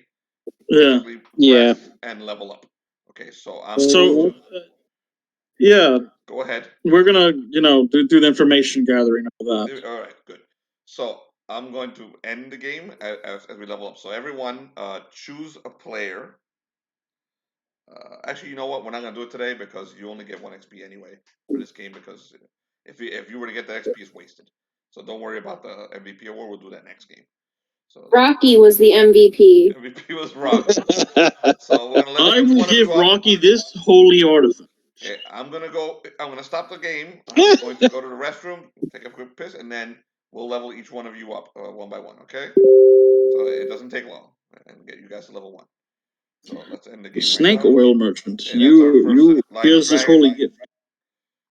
Yeah. And level up. Okay, so yeah. Go ahead. We're gonna, do the information gathering of that. All right, good. So I'm going to end the game as we level up. So everyone, choose a player. Actually, you know what? We're not gonna do it today because you only get 1 XP anyway for this game. Because if you were to get that XP, it's wasted. So don't worry about the MVP award. We'll do that next game. So Rocky was the MVP. MVP was Rocky. So we're gonna let I each will one of give you up. Rocky this holy artifact. Okay, I'm gonna stop the game. I'm going to go to the restroom, take a quick piss, and then we'll level each one of you up one by one. Okay? So it doesn't take long, and get you guys to level 1. So let's end the game Snake right now. oil merchant. Okay, that's our first You line give of us this dragon. holy gift.